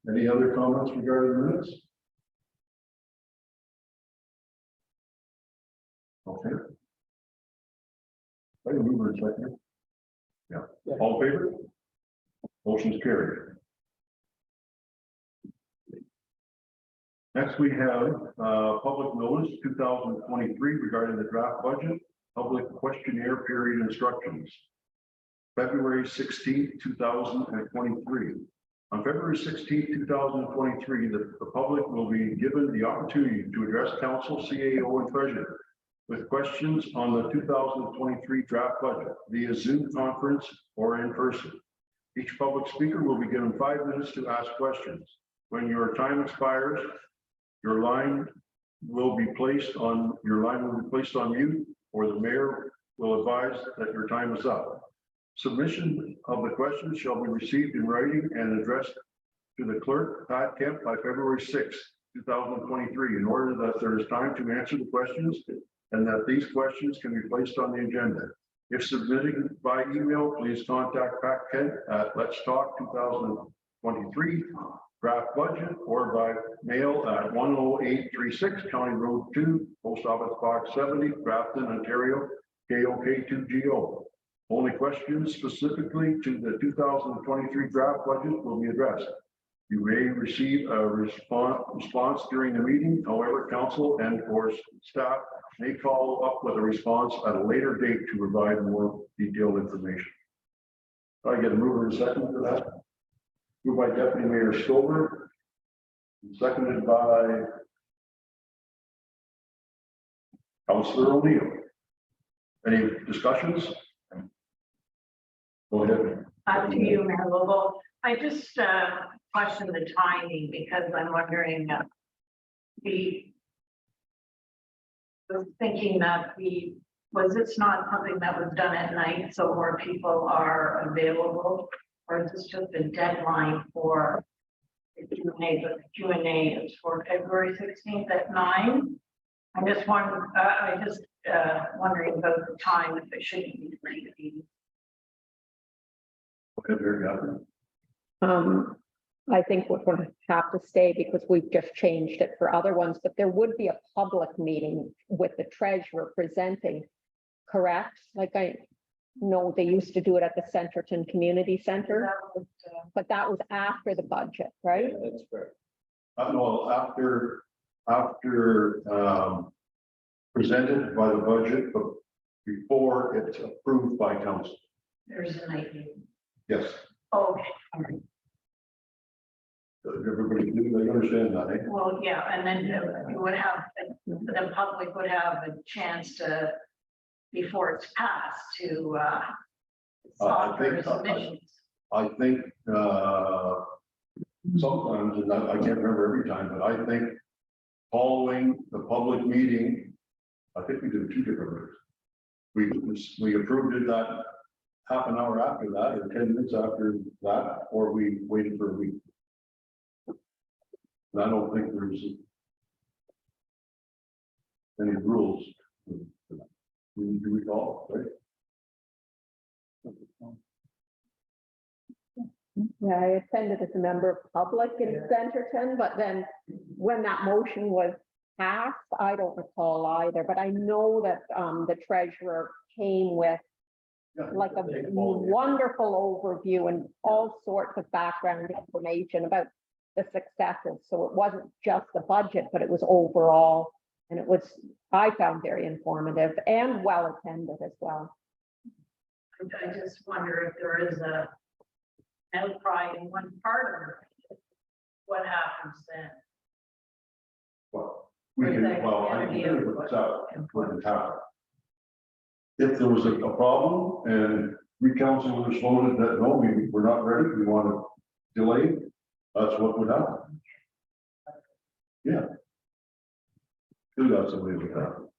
Any other comments regarding the minutes? Okay. I can move in a second. Yeah, all in favor? Motion's carried. Next, we have public notice 2023 regarding the draft budget, public questionnaire period instructions. February 16th, 2023. On February 16th, 2023, the public will be given the opportunity to address council, CAO, and treasurer with questions on the 2023 draft budget via Zoom conference or in person. Each public speaker will be given 5 minutes to ask questions. When your time expires, your line will be placed on mute, or the mayor will advise that your time is up. Submission of the questions shall be received in writing and addressed to the clerk, Pat Kemp, by February 6th, 2023, in order that there is time to answer the questions and that these questions can be placed on the agenda. If submitted by email, please contact Pat Kemp at Let's Talk 2023 draft budget, or by mail at 10836 County Road 2, Post Office Box 70, Grafton, Ontario, KOK2GO. Only questions specifically to the 2023 draft budget will be addressed. You may receive a response during the meeting. However, council and or staff may follow up with a response at a later date to provide more detailed information. I get a mover and second for that. Moved by Deputy Mayor Stover, seconded by Councillor O'Neill. Any discussions? Go ahead. Up to you, Mayor Lobo. I just question the timing because I'm wondering, was thinking that was this not something that was done at night so more people are available? Or is this just a deadline for the Q&A, but the Q&A is for February 16th at 9? I'm just wondering about the time, if it shouldn't be late. Okay, very good. I think we're going to have to stay because we've just changed it for other ones, but there would be a public meeting with the treasurer presenting, correct? Like I know they used to do it at the Centerton Community Center, but that was after the budget, right? Yeah, that's correct. No, after presented by the budget, but before it's approved by council. There's a night meeting. Yes. Okay. All right. Everybody, they understand that, eh? Well, yeah, and then you would have, the public would have a chance to, before it's passed, to stop their submissions. I think sometimes, and I can't remember every time, but I think following the public meeting, I think we did 2 different ways. We approved it that half an hour after that, or 10 minutes after that, or we waited for a week. And I don't think there's any rules. Do you recall, right? Yeah, I attended as a member of public in Centerton, but then when that motion was passed, I don't recall either, but I know that the treasurer came with like a wonderful overview and all sorts of background information about the successes. So it wasn't just the budget, but it was overall, and it was, I found, very informative and well attended as well. I just wonder if there is a outcry in one part of it, what happens then? Well, we can, well, I can put out for the town. If there was a problem and we council responded that, no, we're not ready, we want to delay, that's what would happen. Yeah. Do that somebody would happen.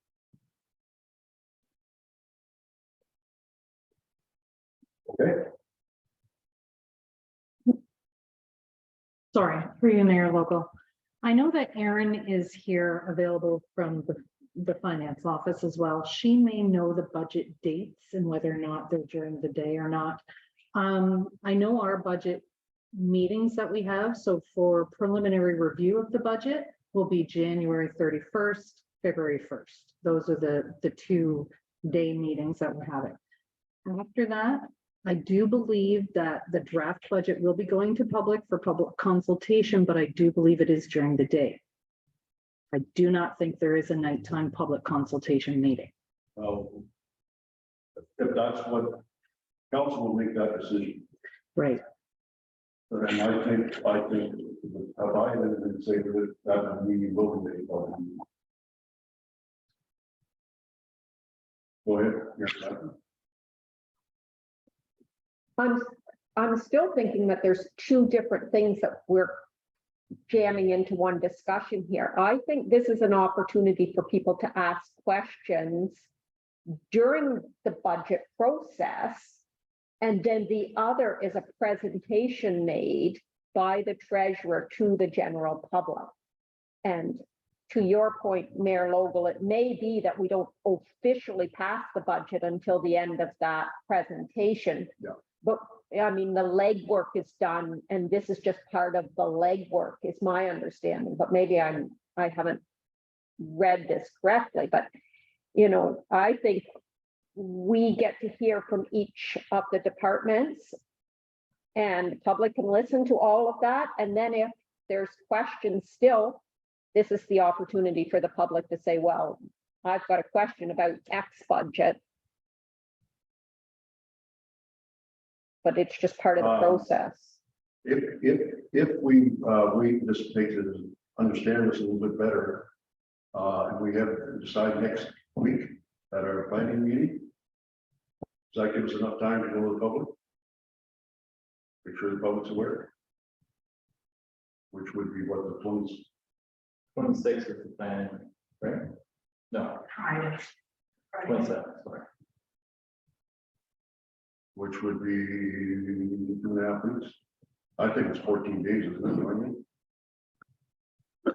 Okay, Sorry, through you, Mayor Local. I know that Erin is here available from the finance office as well. She may know the budget dates and whether or not they're during the day or not. I know our budget meetings that we have, so for preliminary review of the budget will be January 31st, February 1st. Those are the 2-day meetings that we're having. After that, I do believe that the draft budget will be going to public for public consultation, but I do believe it is during the day. I do not think there is a nighttime public consultation meeting. if that's what council will make that decision. Right. And I think, if I didn't say that meeting will be made. Go ahead. Yes, sir. I'm still thinking that there's two different things that we're jamming into one discussion here. I think this is an opportunity for people to ask questions during the budget process. And then the other is a presentation made by the treasurer to the general public. And to your point, Mayor Logal, it may be that we don't officially pass the budget until the end of that presentation. Yeah. But I mean, the legwork is done, and this is just part of the legwork, is my understanding. But maybe I haven't read this correctly. But you know, I think we get to hear from each of the departments, and the public can listen to all of that. And then if there's questions still, this is the opportunity for the public to say, well, I've got a question about X budget. But it's just part of the process. If we just take to understand this a little bit better, and we have to decide next week at our planning meeting, does that give us enough time to go to the public? Make sure the public's aware. Which would be what the 26th is the plan, right? No, Friday. 27th, sorry. which would be 2.5 weeks. I think it's 14 days, isn't it?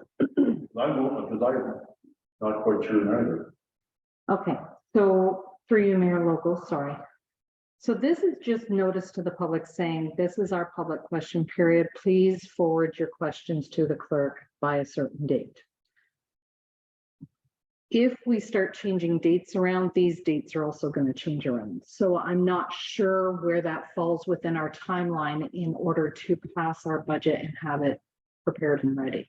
I won't, because I'm not quite sure either. Okay, so through you, Mayor Local, sorry. So this is just notice to the public saying, this is our public question period. Please forward your questions to the clerk by a certain date. If we start changing dates around, these dates are also going to change around. So I'm not sure where that falls within our timeline in order to pass our budget and have it prepared and ready.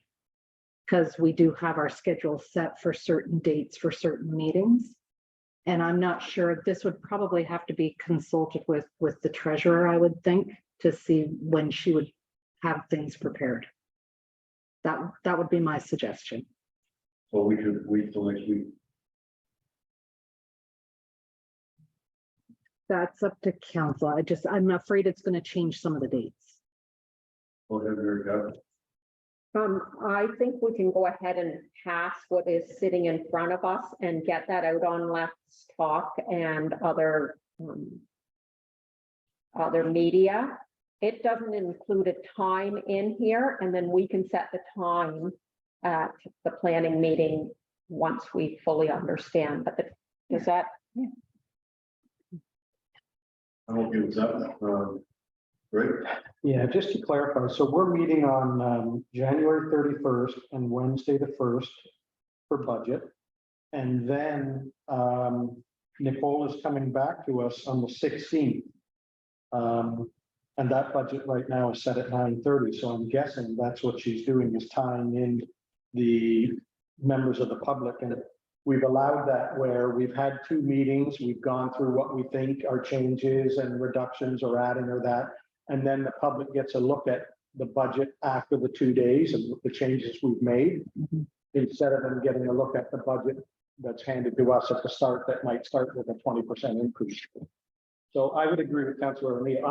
Because we do have our schedule set for certain dates for certain meetings. And I'm not sure, this would probably have to be consulted with the treasurer, I would think, to see when she would have things prepared. That would be my suggestion. So we could wait till next week. That's up to council. I'm afraid it's going to change some of the dates. Go ahead, Mary Beth. I think we can go ahead and pass what is sitting in front of us and get that out on Let's Talk and other media. It doesn't include a time in here, and then we can set the time at the planning meeting once we fully understand. But is that? I'm okay with that. Great. Yeah, just to clarify, so we're meeting on January 31st and Wednesday the 1st for budget. And then Nicole is coming back to us on the 16th. And that budget right now is set at 9:30. So I'm guessing that's what she's doing, is tying in the members of the public. And we've allowed that where we've had 2 meetings, we've gone through what we think are changes and reductions or adding or that. And then the public gets a look at the budget after the 2 days and the changes we've made, instead of them getting a look at the budget that's handed to us at the start that might start with a 20% increase. So I would agree with Councillor O'Neill.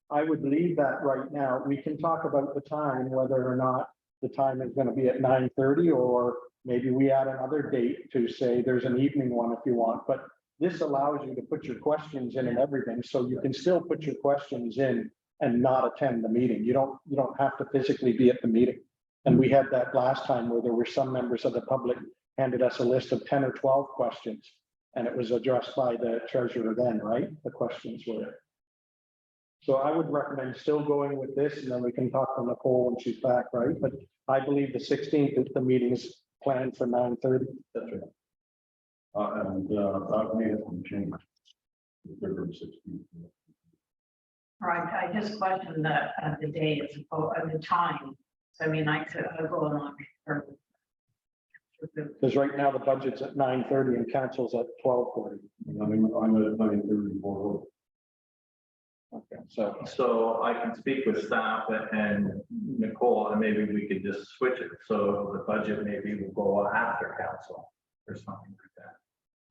I would leave that right now. We can talk about the time, whether or not the time is going to be at 9:30, or maybe we add another date to say there's an evening one if you want. But this allows you to put your questions in and everything, so you can still put your questions in and not attend the meeting. You don't have to physically be at the meeting. And we had that last time where there were some members of the public handed us a list of 10 or 12 questions. And it was addressed by the treasurer then, right? The questions were. So I would recommend still going with this, and then we can talk to Nicole when she's back, right? But I believe the 16th, the meeting is planned for 9:30. That's right. That may have been changed. February 16th. Right, I just questioned the day as opposed to the time. So I mean, I could go along. Because right now the budget's at 9:30 and council's at 12:40. I'm at 9:34. Okay, So I can speak with staff and Nicole, and maybe we could just switch it, so the budget maybe will go after council or something like that.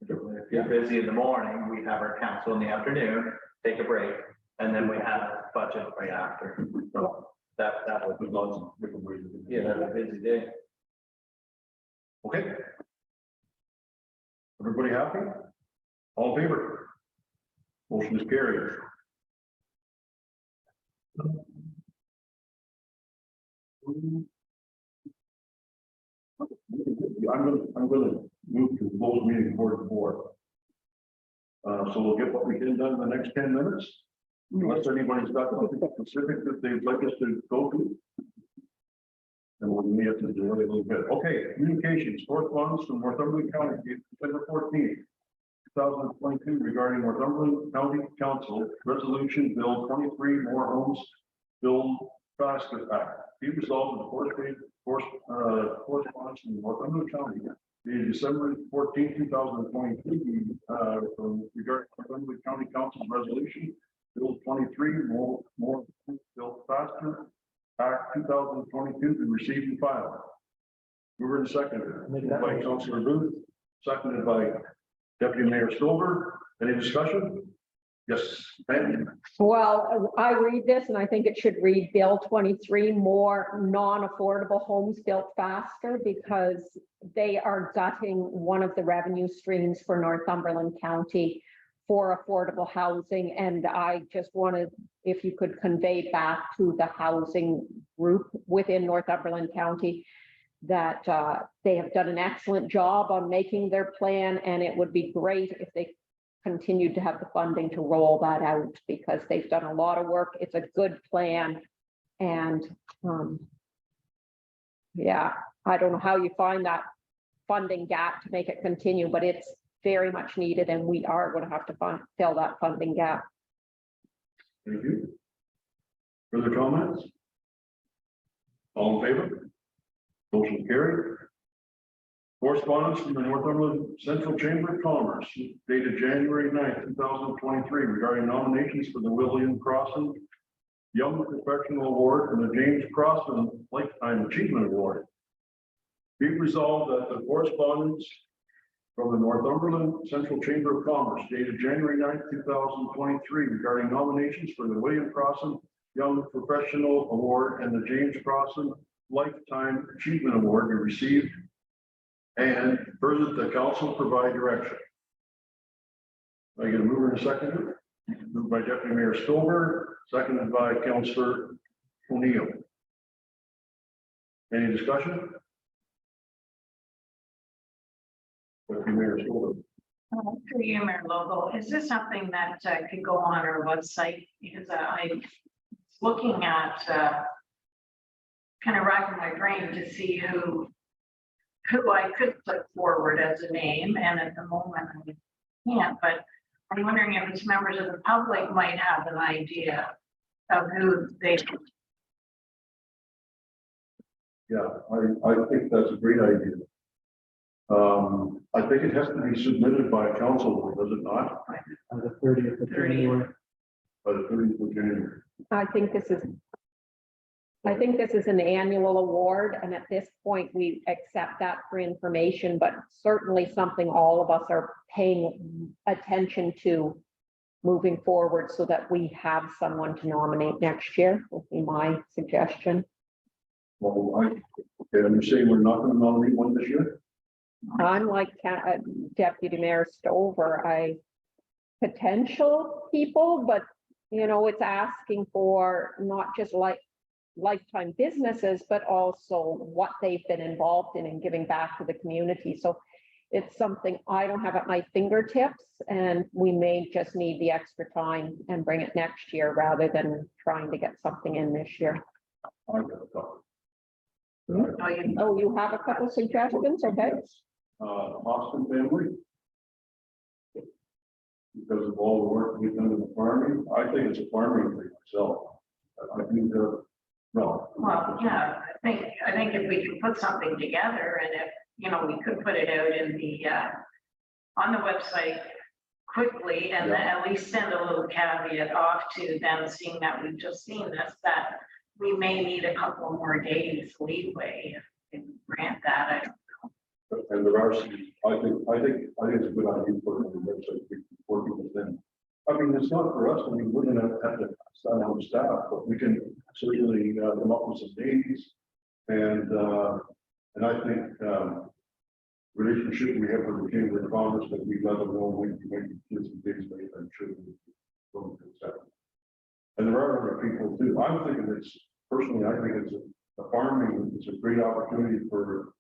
If you're busy in the morning, we have our council in the afternoon, take a break, and then we have budget right after. So that would be lots of different ways of doing it. Yeah, that's a busy day. Okay. Everybody happy? All in favor? Motion is carried. I'm gonna move to close meeting for the board. So we'll get what we can done in the next 10 minutes. Unless anybody's got something specific that they'd like us to go to. And we may have to do it a little bit. Okay, communications, correspondence from Northumberland County, December 14th, 2022, regarding Northumberland County Council Resolution Bill 23, More Homes Build Faster Act. Be resolved in the correspondence from Northumberland County, dated December 14th, 2022, regarding Northumberland County Council's Resolution Bill 23, More Homes Build Faster Act 2022, be received and filed. Mover and seconder, moved by Councilor Booth, seconded by Deputy Mayor Stover. Any discussion? Yes, ma'am. Well, I read this and I think it should read Bill 23, more non-affordable homes built faster, because they are gutting one of the revenue streams for Northumberland County for affordable housing. And I just wanted, if you could convey back to the housing group within Northumberland County that they have done an excellent job on making their plan, and it would be great if they continued to have the funding to roll that out, because they've done a lot of work. It's a good plan. And yeah, I don't know how you find that funding gap to make it continue, but it's very much needed, and we are going to have to fill that funding gap. Thank you. Further comments? All in favor? Motion carried. Correspondence from the Northumberland Central Chamber of Commerce dated January 9th, 2023, regarding nominations for the William Crossan Young Professional Award and the James Crossan Lifetime Achievement Award. Be resolved that the correspondence from the Northumberland Central Chamber of Commerce dated January 9th, 2023, regarding nominations for the William Crossan Young Professional Award and the James Crossan Lifetime Achievement Award be received, and further the council provide direction. I get a mover and a seconder. Moved by Deputy Mayor Stover, seconded by Councillor O'Neill. Any discussion? Deputy Mayor Stover. Through you, Mayor Logo, is this something that could go on our website? Because I'm looking at kind of racking my brain to see who I could put forward as a name, and at the moment I can't, but I'm wondering if it's members of the public might have an idea of who they. Yeah, I think that's a great idea. I think it has to be submitted by council, does it not? on the 30th of January. By the 30th of January. I think this is an annual award, and at this point, we accept that for information, but certainly something all of us are paying attention to moving forward, so that we have someone to nominate next year, would be my suggestion. Well, okay, I'm saying we're not going to nominate one this year? I'm like Deputy Mayor Stover, potential people, but you know, it's asking for not just like lifetime businesses, but also what they've been involved in and giving back to the community. So it's something I don't have at my fingertips, and we may just need the extra time and bring it next year rather than trying to get something in this year. I've got a couple. Oh, you have a couple suggestions? Okay. Austin family. Because of all the work we've done in the farming, I think it's a farming thing myself. I think, no. Well, yeah, I think if we can put something together and if, you know, we could put it out in the, on the website quickly and then at least send a little caveat off to them, seeing that we've just seen this, that we may need a couple more days leeway if we can grant that. And there are some, I think it's a good idea for the website, working with them. I mean, it's not for us, I mean, we're gonna have to sign on staff, but we can certainly come up with some days. And I think, relationship we have with the Chamber of Commerce, that we let them know when get some days later, I'm sure. And there are other people too. I'm thinking personally, I think it's a farming, it's a great opportunity for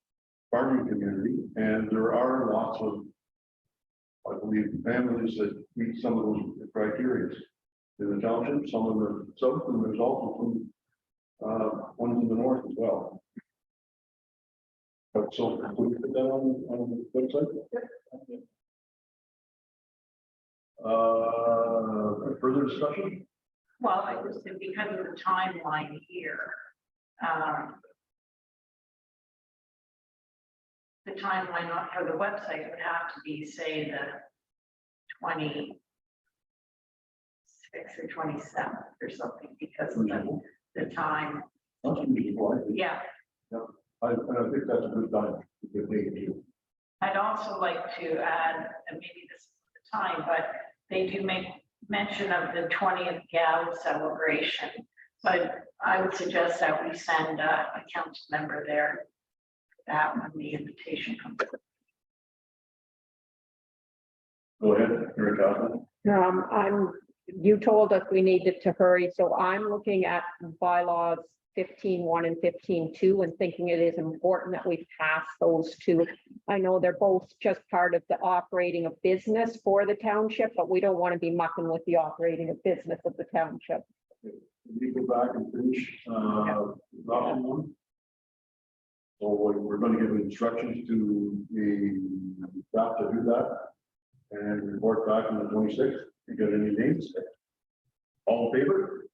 farming community, and there are lots of, I believe, families that meet some of those criteria in the township, some of the south, and there's also some ones in the north as well. But so we put that on the website. Further discussion? Well, I just think because of the timeline here, the timeline for the website would have to be, say, the 26th or 27th or something, because of the time. That's reasonable, I think. Yeah, I think that's a good time. A good day to do. I'd also like to add, and maybe this is the time, but they do make mention of the 20th Gal celebration. So I would suggest that we send a council member there that when the invitation comes. Go ahead, Mary Catherine. You told us we needed to hurry, so I'm looking at bylaws 15.1 and 15.2 and thinking it is important that we pass those two. I know they're both just part of the operating of business for the township, but we don't want to be mucking with the operating of business of the township. We go back and finish, option one. So we're going to give instructions to the staff to do that and report back on the 26th. You got any names? All in favor?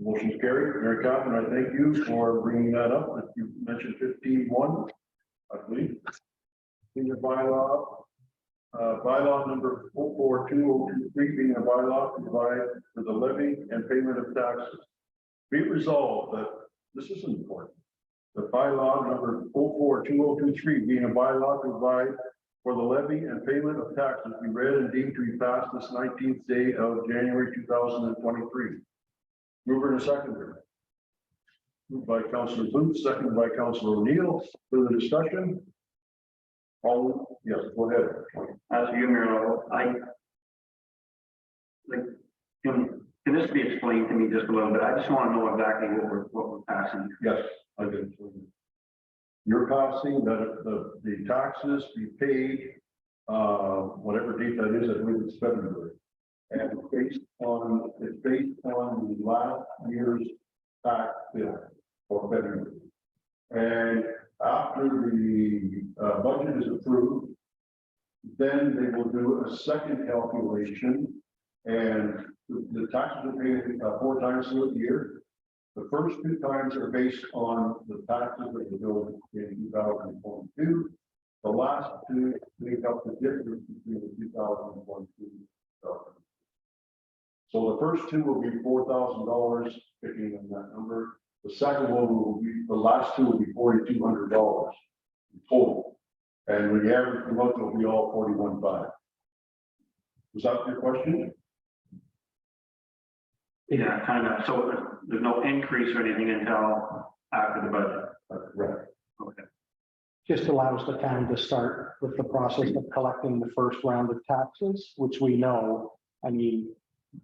Motion carried. Mary Catherine, I thank you for bringing that up. That you mentioned 15.1, I believe. In your bylaw, bylaw number 442023 being a bylaw to provide for the levy and payment of taxes. Be resolved that this is important. The bylaw number 442023 being a bylaw to provide for the levy and payment of taxes be read and deemed to be passed this 19th day of January 2023. Mover and seconder. Moved by Councillor Booth, seconded by Councillor O'Neill. Further discussion? All, yes, go ahead. As you, Mayor, can this be explained to me just a little bit? I just want to know exactly what we're passing. Yes, I did. You're passing that the taxes be paid, whatever date that is, I believe it's February. And it's based on the last year's tax bill for February. And after the budget is approved, then they will do a second calculation, and the taxes are paid 4 times through the year. The first 2 times are based on the taxes that were billed in 2022. The last 2 make up the difference between the 2022. So the first 2 will be $4,000, picking on that number. The second one will be, the last 2 will be $4,200 total. And when you average them out, it'll be all 41.5. Was that your question? Yeah, kind of. So there's no increase or anything until after the budget. That's correct. Okay. just allows the town to start with the process of collecting the first round of taxes, which we know, I mean,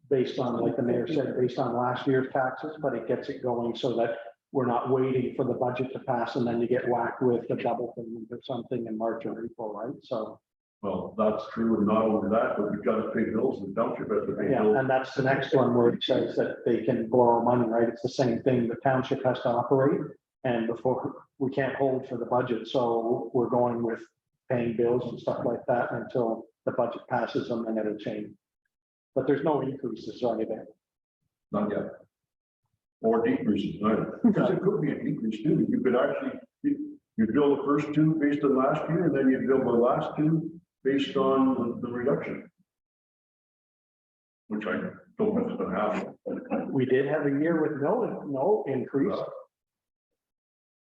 based on, like the mayor said, based on last year's taxes, but it gets it going so that we're not waiting for the budget to pass and then you get whacked with a double payment or something in March or April, right? So, Well, that's true, and not only that, but we've got to pay bills, and township has to pay yeah, bills. and that's the next one where it says that they can borrow money, right? It's the same thing. The township has to operate. And before, we can't hold for the budget, so we're going with paying bills and stuff like that until the budget passes and then it'll change. But there's no increases or anything. Not yet. Or decreases, either. Because it could be a decrease too. You could actually, you bill the first two based on last year, and then you bill the last two based on the reduction. Which I don't know if it's gonna happen. We did have a year with no increase.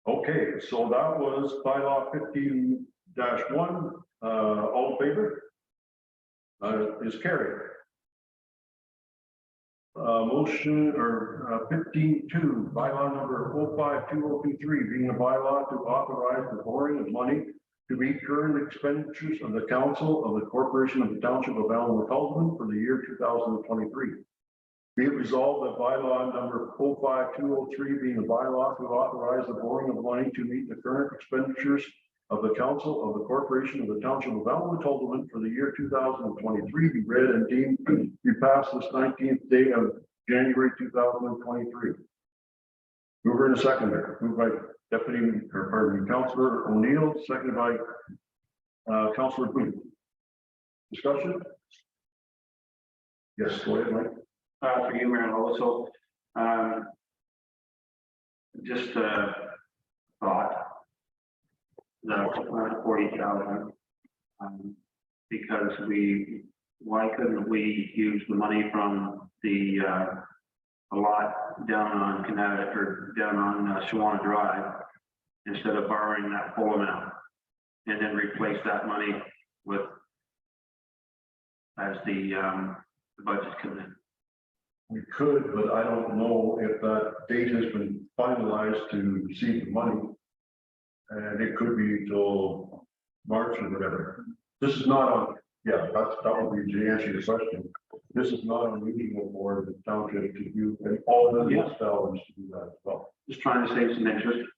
Okay, so that was bylaw 15-1, all in favor? Is carried. Motion or 15-2, bylaw number 052023, being a bylaw to authorize the borrowing of money to meet current expenditures of the council of the corporation of the township of Allen Cullinan for the year 2023. Be it resolved that bylaw number 05203 being a bylaw to authorize the borrowing of money to meet the current expenditures of the council of the corporation of the township of Allen Cullinan for the year 2023 be read and deemed to be passed this 19th day of January 2023. Mover and a seconder, moved by Councillor O'Neill, seconded by Councillor Booth. Discussion? Yes, go ahead, Mike. For you, Mayor, also, just a thought. The 40,000, because why couldn't we use the money from the a lot down on Connecticut or down on Shawana Drive instead of borrowing that full amount, and then replace that money with as the budget comes in. We could, but I don't know if that date has been finalized to receive the money. And it could be till March or whatever. This is not on, yeah, that would be to answer your question. This is not unusual for the township to do, and all the municipalities to do that as well. Just trying to save some interest.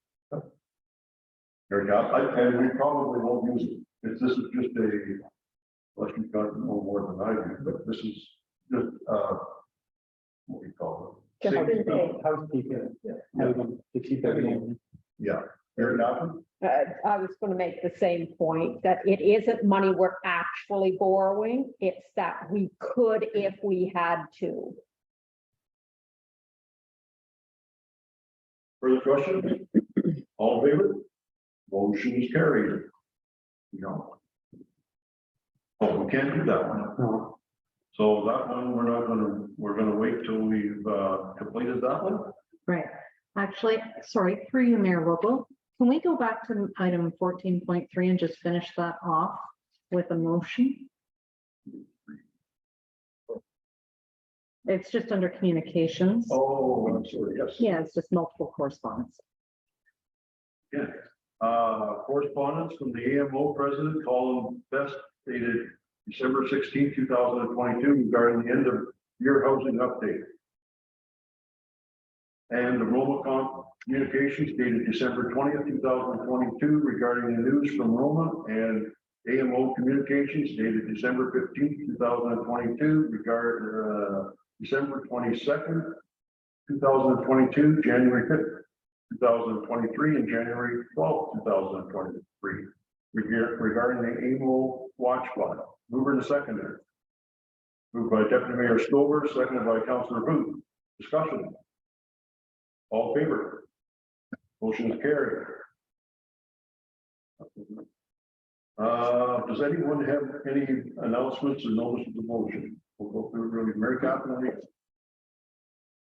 There you go. And we probably won't use it. This is just a, unless you've got no more than I do, but this is just, what we call it. Just Safety. in case. Housekeeping, to keep everything. Yeah. Here, nothing? I was going to make the same point, that it isn't money we're actually borrowing. It's that we could if we had to. Further question? All in favor? Motion is carried. No. Oh, we can't do that one. No. So that one, we're gonna wait till we've completed that one. Right. Actually, sorry, through you, Mayor Vogel. Can we go back to item 14.3 and just finish that off with a motion? It's just under communications. Oh, I'm sorry, yes. Yeah, it's just multiple correspondence. Yeah. Correspondence from the AMO president, Colin Best, dated December 16, 2022, regarding the end of year housing update. And the Roma Communications dated December 20th, 2022, regarding the news from Roma, and AMO Communications dated December 15th, 2022, regarding December 22nd, 2022, January 5th, 2023, and January 12th, 2023, regarding the AMO watch file. Mover and seconder. Moved by Deputy Mayor Stover, seconded by Councillor Booth. Discussion. All in favor? Motion is carried. Does anyone have any announcements or notice of the motion? We'll go through really. Mary Catherine.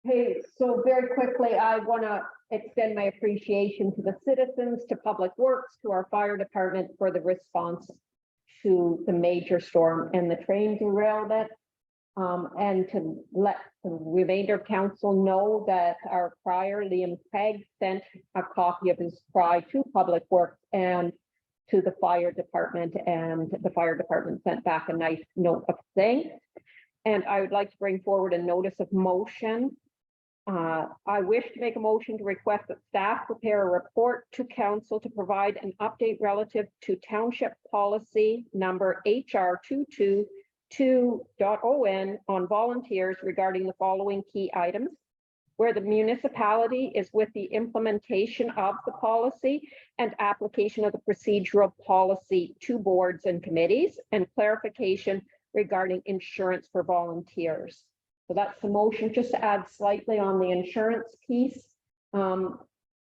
Hey, so very quickly, I want to extend my appreciation to the citizens, to Public Works, to our fire department for the response to the major storm and the train derailment. And to let the remainder of council know that our prior, Liam Craig, sent a copy of his cry to Public Works, and to the fire department, and the fire department sent back a nice note of thanks. And I would like to bring forward a notice of motion. I wish to make a motion to request that staff prepare a report to council to provide an update relative to township policy number HR 222.on on volunteers regarding the following key items. Where the municipality is with the implementation of the policy and application of the procedural policy to boards and committees, and clarification regarding insurance for volunteers. So that's the motion, just to add slightly on the insurance piece. When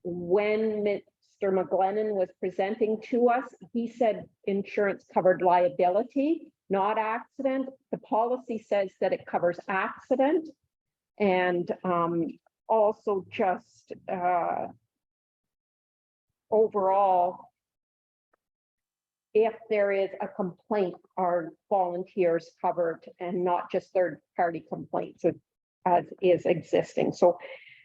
Mr. McGlennon was presenting to us, he said insurance covered liability, not accident. The policy says that it covers accident. And also just overall, if there is a complaint, are volunteers covered and not just third-party complaints as is existing. So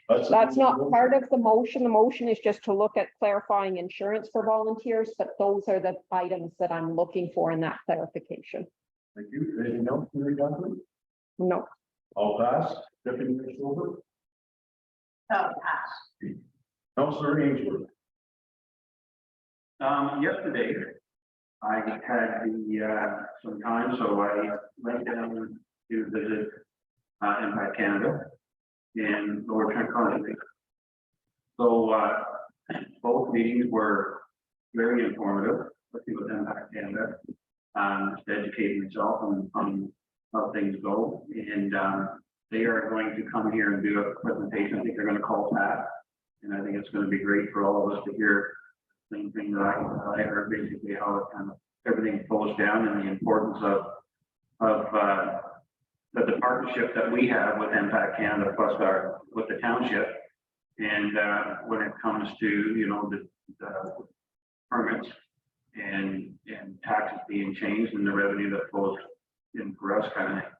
that's not part of the motion. The motion is just to look at clarifying insurance for volunteers, but those are the items that I'm looking for in that clarification. Thank you. Anything else, Mary Duncan? No. All pass. Deputy Mayor Silver. Pass. Councillor Ainsworth. Yesterday, I had some time, so I went down to visit Impact Canada in Lower Trent County. So both meetings were very informative, especially with Impact Canada, just educating myself on how things go. And they are going to come here and do a presentation. I think they're going to call Pat, and I think it's going to be great for all of us to hear the same thing that I heard, basically how it kind of everything flows down, and the importance of the partnership that we have with Impact Canada plus with the township. And when it comes to, you know, the permits and taxes being changed and the revenue that flows in for us kind of thing.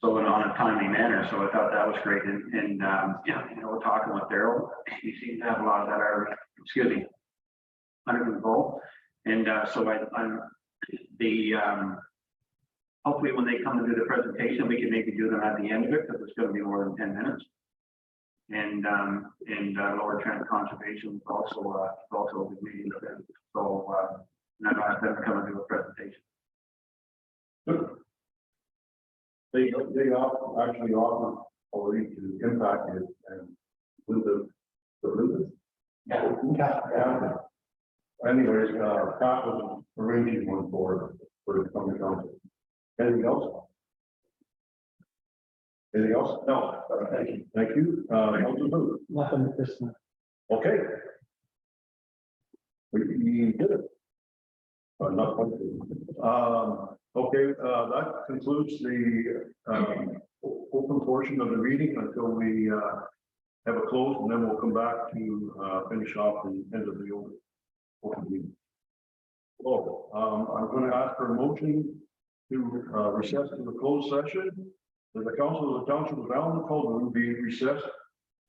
So on a timely manner. So I thought that was great. And yeah, you know, we're talking with Daryl. He seems to have a lot of that already, under control. And so I'm hopefully when they come to do the presentation, we can maybe do them at the end of it, because it's going to be more than 10 minutes. And Lower Trent Conservation is also the meeting event. So I'm going to come and do a presentation. Good. They actually offer already to impact it and with the business. Yeah. Anyways, Pat was arranging one for the coming council. Anything else? Anything else? No. Thank you. Thank you. Councilor Booth. Nothing at this time. Okay. We did it. Not one. Okay, that concludes the open portion of the meeting until we have a close, and then we'll come back to finish off the end of the open meeting. Well, I'm going to ask for a motion to recess to the closed session. The council of the township of Allen will be recessed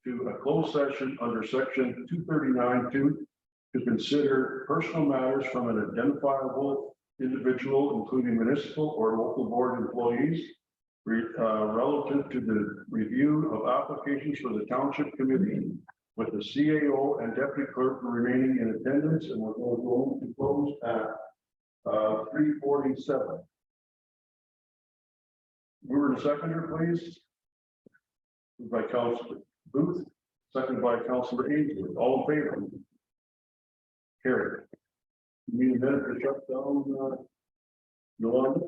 to a closed session under section 239(2) to consider personal matters from an identifiable individual, including municipal or local board employees, relative to the review of applications for the township committee, with the CAO and deputy clerk remaining in attendance, and we're going to close at 3:47. Mover and seconder, please. Moved by Councilor Booth, seconded by Councilor Ainsworth. All in favor? Carried. You need a minute to shut down, Yolanda?